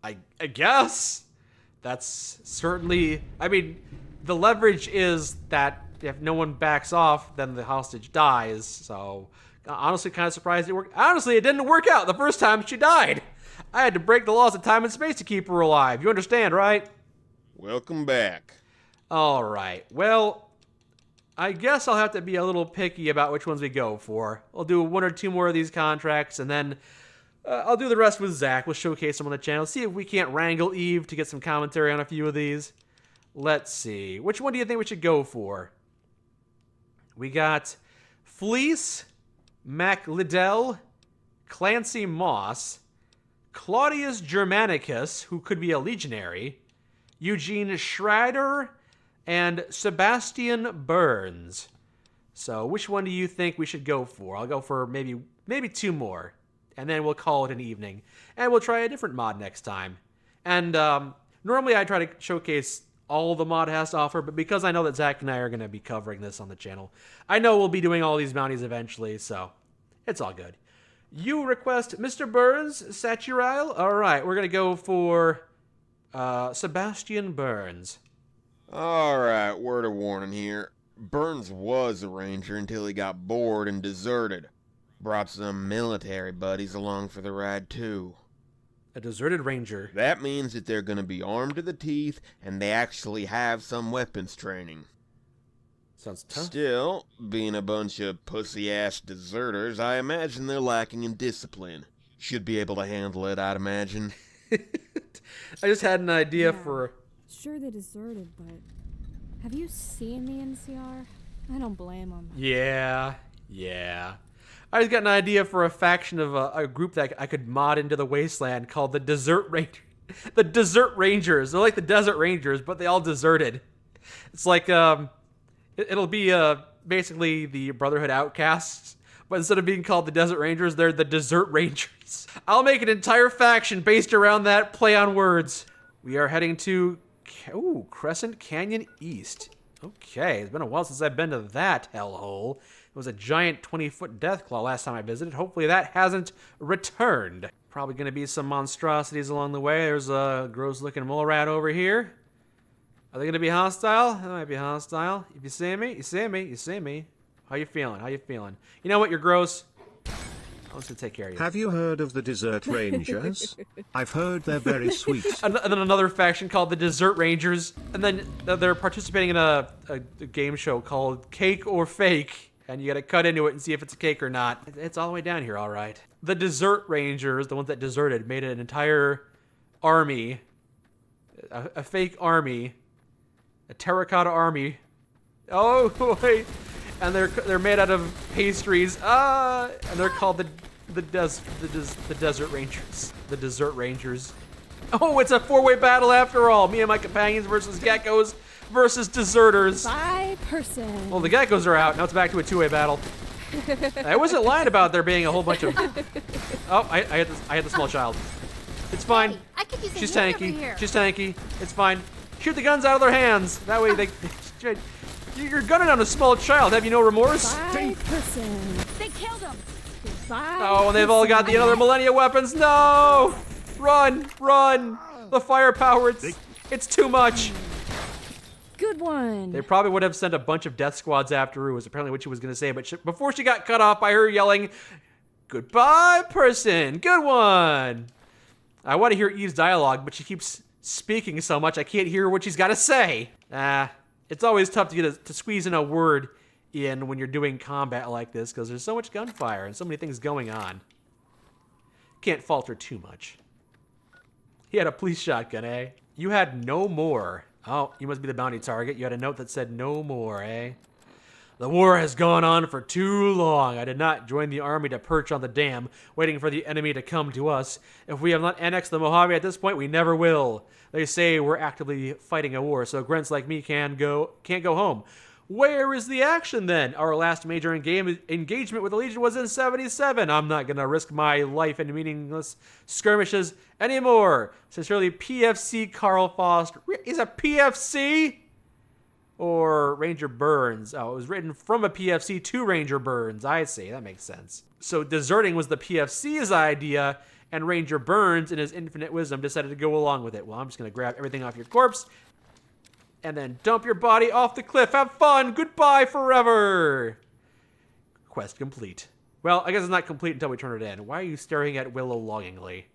I guess. That's certainly... I mean, the leverage is that if no one backs off, then the hostage dies, so... Honestly, kind of surprised it worked. Honestly, it didn't work out the first time she died. I had to break the laws of time and space to keep her alive. You understand, right? Welcome back. Alright, well... I guess I'll have to be a little picky about which ones we go for. I'll do one or two more of these contracts, and then I'll do the rest with Zach. We'll showcase them on the channel. See if we can't wrangle Eve to get some commentary on a few of these. Let's see. Which one do you think we should go for? We got Fleece, Mac Liddell, Clancy Moss, Claudius Germanicus, who could be a legionary, Eugene Schrader, and Sebastian Burns. So which one do you think we should go for? I'll go for maybe two more. And then we'll call it an evening. And we'll try a different mod next time. And normally I try to showcase all the mod has to offer, but because I know that Zach and I are going to be covering this on the channel, I know we'll be doing all these bounties eventually, so it's all good. You request Mr. Burns, Saturiel? Alright, we're going to go for Sebastian Burns. Alright, word of warning here. Burns was a ranger until he got bored and deserted. Brought some military buddies along for the ride too. A deserted ranger. That means that they're gonna be armed to the teeth and they actually have some weapons training. Sounds tough. Still, being a bunch of pussy-ass deserters, I imagine they're lacking in discipline. Should be able to handle it, I'd imagine. I just had an idea for... Sure they deserted, but have you seen the NCR? I don't blame them. Yeah. I just got an idea for a faction of a group that I could mod into the Wasteland called the Desert Rangers. The Desert Rangers. They're like the Desert Rangers, but they all deserted. It's like, it'll be basically the Brotherhood Outcasts, but instead of being called the Desert Rangers, they're the Desert Rangers. I'll make an entire faction based around that play on words. We are heading to... Ooh, Crescent Canyon East. Okay, it's been a while since I've been to that hellhole. It was a giant 20-foot deathclaw last time I visited. Hopefully that hasn't returned. Probably going to be some monstrosities along the way. There's a gross-looking mole rat over here. Are they going to be hostile? They might be hostile. If you see me, you see me, you see me. How you feeling? How you feeling? You know what? You're gross. I'm just going to take care of you. Have you heard of the Desert Rangers? I've heard they're very sweet. And then another faction called the Desert Rangers. And then they're participating in a game show called Cake or Fake. And you got to cut into it and see if it's a cake or not. It's all the way down here, all right. The Desert Rangers, the ones that deserted, made an entire army, a fake army, a terracotta army. Oh boy, and they're made out of pastries. And they're called the Desert Rangers. The Desert Rangers. Oh, it's a 4-way battle after all. Me and my companions versus geckos versus deserters. By person. Well, the geckos are out. Now it's back to a 2-way battle. I wasn't lying about there being a whole bunch of... Oh, I had the small child. It's fine. Hey, I could use a She's hand over tanky. here. She's tanky. It's fine. Shoot the guns out of their hands. That way they... You're gunning on a small child. Have you no remorse? By person. They killed him. By Oh, and they've all got the other Millennia weapons. No! Run! Run! The firepower, it's too much. Good one. They probably would have sent a bunch of death squads after her, was apparently what she was going to say. But before she got cut off by her yelling, "Goodbye, person. Good one." I want to hear Eve's dialogue, but she keeps speaking so much I can't hear what she's got to say. It's always tough to squeeze in a word in when you're doing combat like this because there's so much gunfire and so many things going on. Can't falter too much. He had a police shotgun, eh? You had no more. Oh, you must be the bounty target. You had a note that said no more, eh? The war has gone on for too long. I did not join the army to perch on the dam, waiting for the enemy to come to us. If we have not annexed the Mojave at this point, we never will. They say we're actively fighting a war, so grunts like me can't go home. Where is the action then? Our last major engagement with the Legion was in 77. I'm not going to risk my life in meaningless skirmishes anymore. Sincerely, PFC Carl Foster. Is a PFC? Or Ranger Burns. Oh, it was written from a PFC to Ranger Burns. I see, that makes sense. So deserting was the PFC's idea, and Ranger Burns, in his infinite wisdom, decided to go along with it. Well, I'm just going to grab everything off your corpse and then dump your body off the cliff. Have fun. Goodbye forever. Quest complete. Well, I guess it's not complete until we turn it in. Why are you staring at Willow longingly?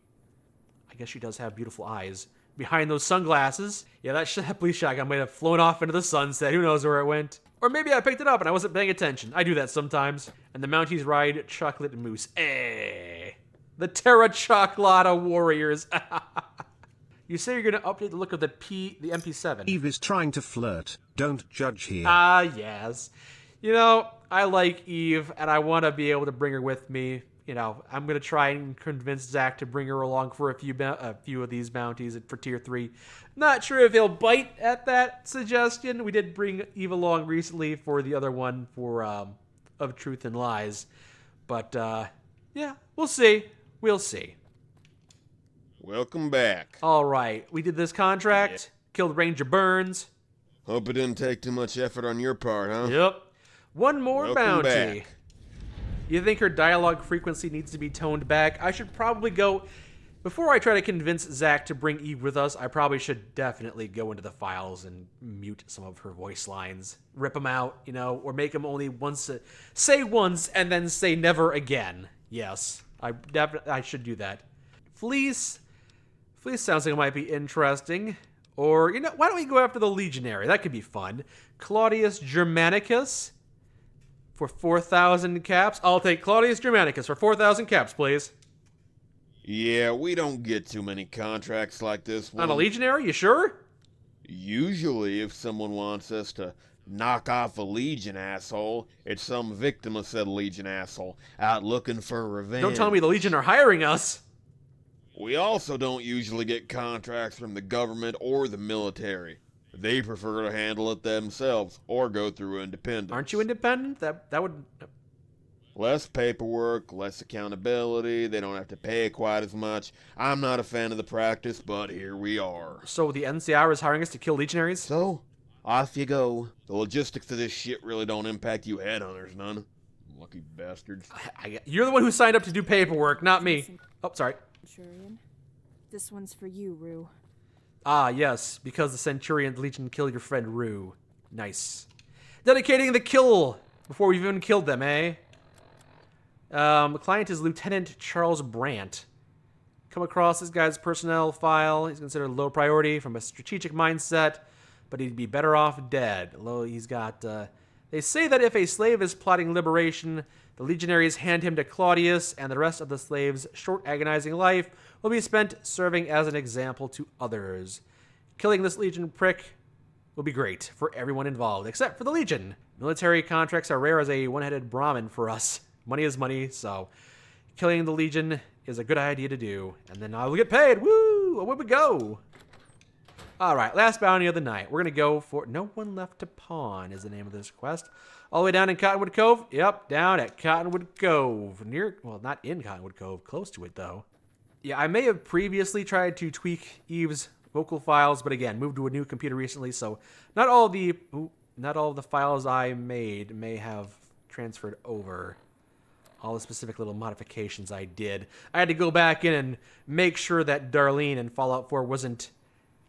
I guess she does have beautiful eyes. Behind those sunglasses. Yeah, that police shotgun might have flown off into the sunset. Who knows where it went? Or maybe I picked it up and I wasn't paying attention. I do that sometimes. And the Mounties ride Chocolate Moose. The Terra Chocolata Warriors. You say you're going to update the look of the MP7. Eve is trying to flirt. Don't judge here. Yes. You know, I like Eve, and I want to be able to bring her with me. You know, I'm going to try and convince Zach to bring her along for a few of these bounties for Tier 3. Not sure if he'll bite at that suggestion. We did bring Eve along recently for the other one for Of Truth and Lies. But, yeah, we'll see. We'll see. Welcome back. All right, we did this contract, killed Ranger Burns. Hope it didn't take too much effort on your part, huh? Yep. One more Welcome bounty. back. You think her dialogue frequency needs to be toned back? I should probably go... Before I try to convince Zach to bring Eve with us, I probably should definitely go into the files and mute some of her voice lines. Rip them out, you know, or make them only say once and then say never again. Yes, I should do that. Fleece sounds like it might be interesting. Or, you know, why don't we go after the Legionary? That could be fun. Claudius Germanicus for 4,000 caps. I'll take Claudius Germanicus for 4,000 caps, please. Yeah, we don't get too many contracts like this one. On a Legionary, you sure? Usually, if someone wants us to knock off a Legion asshole, it's some victim of said Legion asshole out looking for revenge. Don't tell me the Legion are hiring us. We also don't usually get contracts from the government or the military. They prefer to handle it themselves or go through independence. Aren't you independent? That would... Less paperwork, less accountability, they don't have to pay quite as much. I'm not a fan of the practice, but here we are. So the NCR is hiring us to kill Legionaries? So, off you go. The logistics of this shit really don't impact you headhunters none. Lucky bastards. You're the one who signed up to do paperwork, not me. Oh, sorry. Centurion. This one's for you, Rue. Ah, yes, because the Centurion Legion killed your friend Rue. Nice. Dedicating the kill before we've even killed them, eh? The client is Lieutenant Charles Brandt. Come across this guy's personnel file. He's considered low priority from a strategic mindset, but he'd be better off dead. Although he's got, they say that if a slave is plotting liberation, the legionaries hand him to Claudius, and the rest of the slave's short, agonizing life will be spent serving as an example to others. Killing this Legion prick will be great for everyone involved, except for the Legion. Military contracts are rare as a one-headed Brahmin for us. Money is money, so killing the Legion is a good idea to do. And then I will get paid. Woo! Away we go. All right, last bounty of the night. We're going to go for No One Left to Pawn is the name of this quest. All the way down in Cottonwood Cove? Yep, down at Cottonwood Cove. Near, well, not in Cottonwood Cove. Close to it, though. Yeah, I may have previously tried to tweak Eve's vocal files, but again, moved to a new computer recently, so not all of the files I made may have transferred over. All the specific little modifications I did. I had to go back in and make sure that Darlene in Fallout 4 wasn't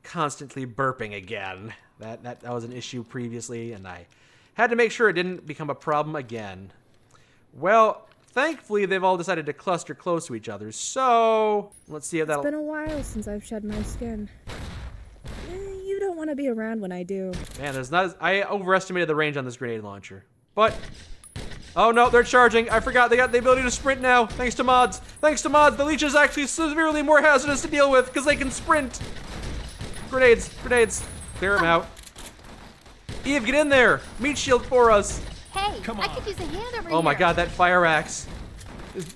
constantly burping again. That was an issue previously, and I had to make sure it didn't become a problem again. Well, thankfully, they've all decided to cluster close to each other, so let's see if that'll... It's been a while since I've shed my skin. You don't want to be around when I do. Man, there's not... I overestimated the range on this grenade launcher. But... Oh no, they're charging. I forgot they got the ability to sprint now. Thanks to mods. Thanks to mods, the leech is actually severely more hazardous to deal with because they can sprint. Grenades, grenades. Clear them out. Eve, get in there. Meat shield for us. Hey, I could use a hand over here. Oh my god, that fire axe.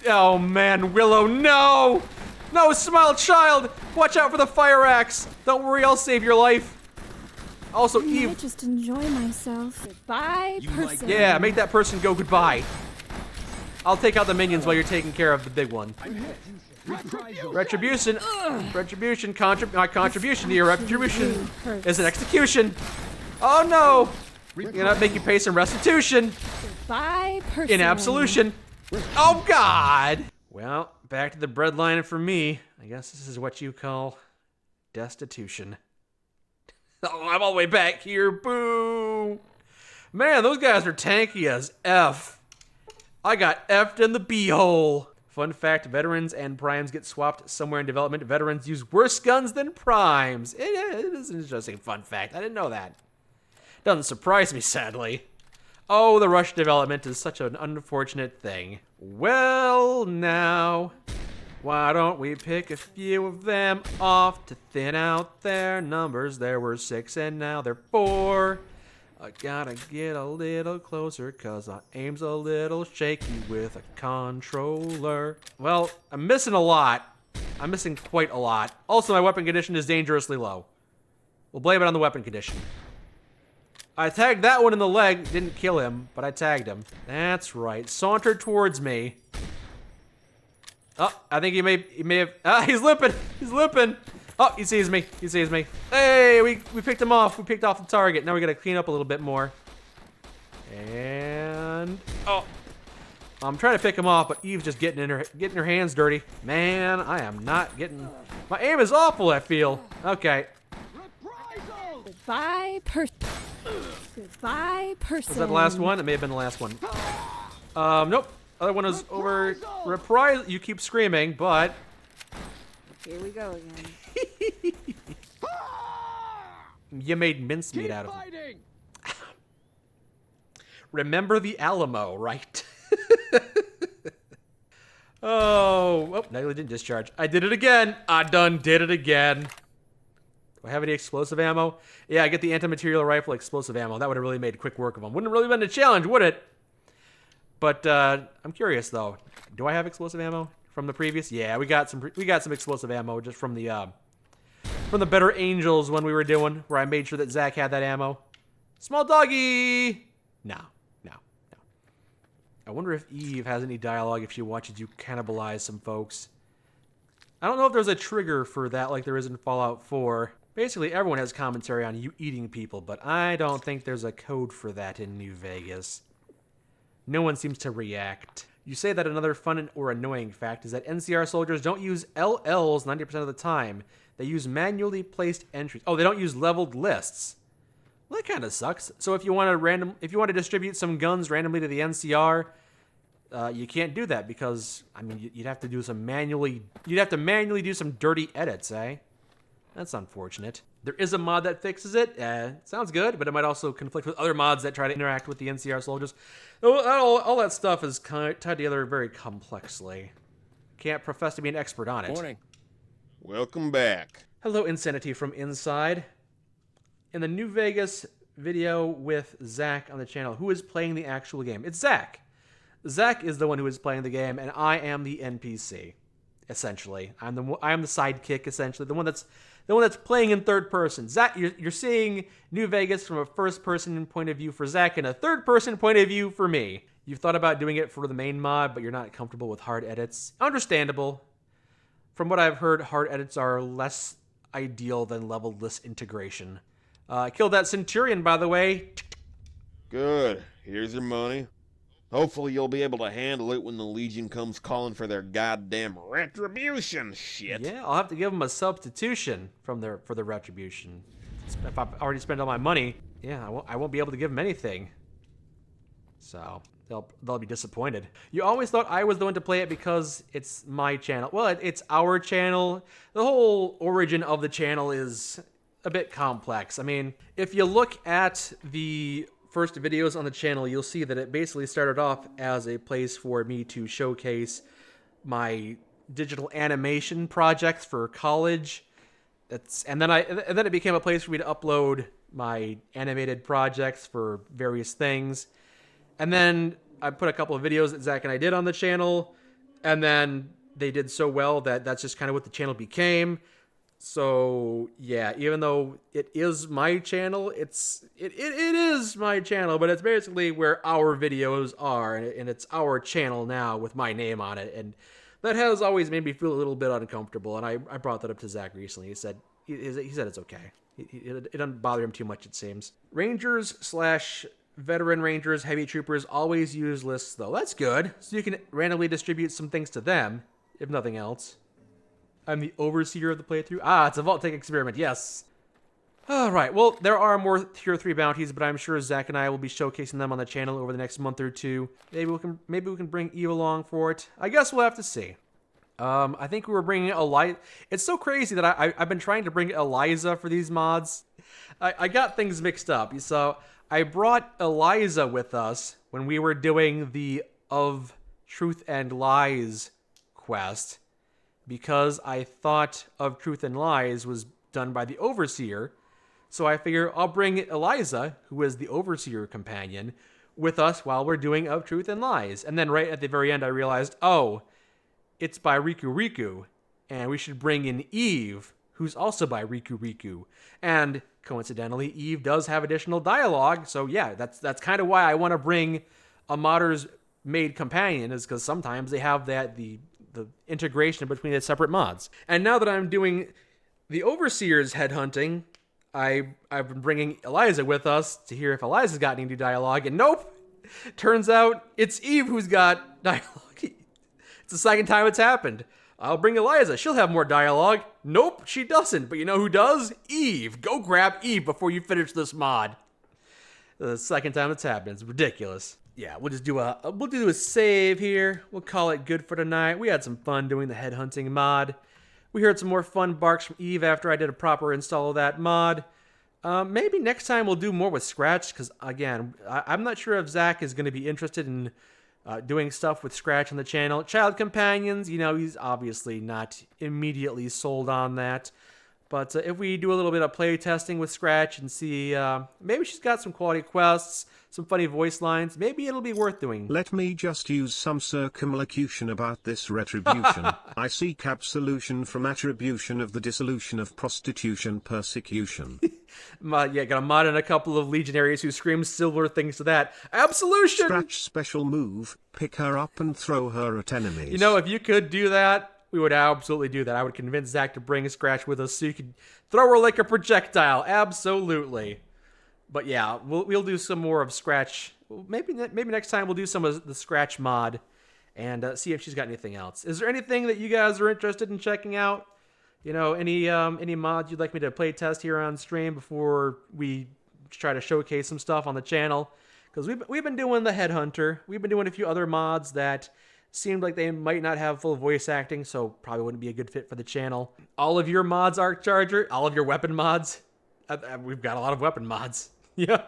Oh man, Willow, no! No, smile child! Watch out for the fire axe. Don't worry, I'll save your life. Also, Eve. I just enjoy myself. Goodbye, person. Yeah, make that person go goodbye. I'll take out the minions while you're taking care of the big one. Retribution. Retribution. My contribution to your retribution is an execution. Oh no! You're gonna make you pay some restitution. Goodbye, person. In absolution. Oh god! Well, back to the breadline for me. I guess this is what you call destitution. Oh, I'm all the way back here. Boo! Man, those guys are tanky as F. I got F'd in the B-hole. Fun fact, veterans and primes get swapped somewhere in development. Veterans use worse guns than primes. It is an interesting fun fact. I didn't know that. Doesn't surprise me, sadly. Oh, the rush development is such an unfortunate thing. Well, now... why don't we pick a few of them off to thin out their numbers? There were 6 and now they're 4. I gotta get a little closer cause my aim's a little shaky with a controller. Well, I'm missing a lot. I'm missing quite a lot. Also, my weapon condition is dangerously low. We'll blame it on the weapon condition. I tagged that one in the leg. Didn't kill him, but I tagged him. That's right. Saunter towards me. Oh, I think he may have... Ah, he's limping! He's limping! Oh, he sees me. He sees me. Hey, we picked him off. We picked off the target. Now we gotta clean up a little bit more. And... oh. I'm trying to pick him off, but Eve's just getting her hands dirty. Man, I am not getting... my aim is awful, I feel. Okay. Goodbye, person. Goodbye, person. Was that the last one? It may have been the last one. Nope. Other one is over. Reprise. You keep screaming, but... here we go again. You made mincemeat out of him. Remember the Alamo, right? Oh, negligent discharge. I did it again. I done did it again. Do I have any explosive ammo? Yeah, I get the anti-material rifle explosive ammo. That would have really made quick work of them. Wouldn't have really been a challenge, would it? But I'm curious though. Do I have explosive ammo from the previous? Yeah, we got some explosive ammo just from the Better Angels when we were doing, where I made sure that Zach had that ammo. Small doggy. No. I wonder if Eve has any dialogue if she watches you cannibalize some folks. I don't know if there's a trigger for that like there is in Fallout 4. Basically, everyone has commentary on you eating people, but I don't think there's a code for that in New Vegas. No one seems to react. You say that another fun or annoying fact is that NCR soldiers don't use LLs 90% of the time. They use manually placed entries. Oh, they don't use leveled lists. Well, that kind of sucks. So if you want to distribute some guns randomly to the NCR, you can't do that because you'd have to do some manually. You'd have to manually do some dirty edits, eh? That's unfortunate. There is a mod that fixes it. Sounds good, but it might also conflict with other mods that try to interact with the NCR soldiers. All that stuff is kind of tied together very complexly. Can't profess to be an expert on it. Morning. Welcome back. Hello, Insanity from Inside. In the New Vegas video with Zach on the channel, who is playing the actual game? It's Zach. Zach is the one who is playing the game, and I am the NPC. Essentially, I am the sidekick. Essentially, the one that's playing in third person. Zach, you're seeing New Vegas from a first person point of view for Zach and a third person point of view for me. You've thought about doing it for the main mod, but you're not comfortable with hard edits. Understandable. From what I've heard, hard edits are less ideal than leveled list integration. Killed that Centurion, by the way. Good. Here's your money. Hopefully you'll be able to handle it when the Legion comes calling for their goddamn retribution shit. Yeah, I'll have to give them a substitution for the retribution. If I've already spent all my money, yeah, I won't be able to give them anything. So they'll be disappointed. You always thought I was the one to play it because it's my channel. Well, it's our channel. The whole origin of the channel is a bit complex. I mean, if you look at the first videos on the channel, you'll see that it basically started off as a place for me to showcase my digital animation projects for college. And then it became a place for me to upload my animated projects for various things. And then I put a couple of videos that Zach and I did on the channel, and then they did so well that that's just kind of what the channel became. So yeah, even though it is my channel, it is my channel, but it's basically where our videos are, and it's our channel now with my name on it, and that has always made me feel a little bit uncomfortable. And I brought that up to Zach recently. He said it's okay. It doesn't bother him too much, it seems. Rangers/veteran Rangers, heavy troopers always use lists though. That's good, so you can randomly distribute some things to them, if nothing else. I'm the overseer of the playthrough. It's a Vault-Tec experiment, yes. Alright, well, there are more Tier 3 bounties, but I'm sure Zach and I will be showcasing them on the channel over the next month or two. Maybe we can bring Eve along for it. I guess we'll have to see. I think we were bringing Eliza. It's so crazy that I've been trying to bring Eliza for these mods. I got things mixed up. So I brought Eliza with us when we were doing the Of Truth and Lies quest, because I thought Of Truth and Lies was done by the Overseer. So I figure I'll bring Eliza, who is the Overseer companion, with us while we're doing Of Truth and Lies. And then right at the very end I realized, oh, it's by Riku Riku, and we should bring in Eve, who's also by Riku Riku. And coincidentally, Eve does have additional dialogue, so yeah, that's kind of why I want to bring a modder's made companion, is because sometimes they have the integration between the separate mods. And now that I'm doing the Overseer's Headhunting, I've been bringing Eliza with us to hear if Eliza's got any dialogue, and nope! Turns out it's Eve who's got dialogue. It's the second time it's happened. I'll bring Eliza. She'll have more dialogue. Nope, she doesn't. But you know who does? Eve. Go grab Eve before you finish this mod. The second time it's happened. It's ridiculous. Yeah, we'll do a save here. We'll call it good for tonight. We had some fun doing the Headhunting mod. We heard some more fun barks from Eve after I did a proper install of that mod. Maybe next time we'll do more with Scratch, because again, I'm not sure if Zach is going to be interested in doing stuff with Scratch on the channel. Child Companions, he's obviously not immediately sold on that. But if we do a little bit of play testing with Scratch and see, maybe she's got some quality quests, some funny voice lines, maybe it'll be worth doing. Let me just use some circumlocution about this retribution. I seek absolution from attribution of the dissolution of prostitution persecution. Yeah, got a mod and a couple of legionaries who scream similar things to that. Absolution! Scratch special move, pick her up and throw her at enemies. If you could do that, We would absolutely do that. I would convince Zach to bring Scratch with us so you could throw her like a projectile. Absolutely. But yeah, we'll do some more of Scratch. Maybe next time we'll do some of the Scratch mod and see if she's got anything else. Is there anything that you guys are interested in checking out? You know, any mods you'd like me to play test here on stream before we try to showcase some stuff on the channel? Because we've been doing the Headhunter. We've been doing a few other mods that seemed like they might not have full voice acting, so probably wouldn't be a good fit for the channel. All of your mods, Arc Charger, all of your weapon mods. We've got a lot of weapon mods. Yeah.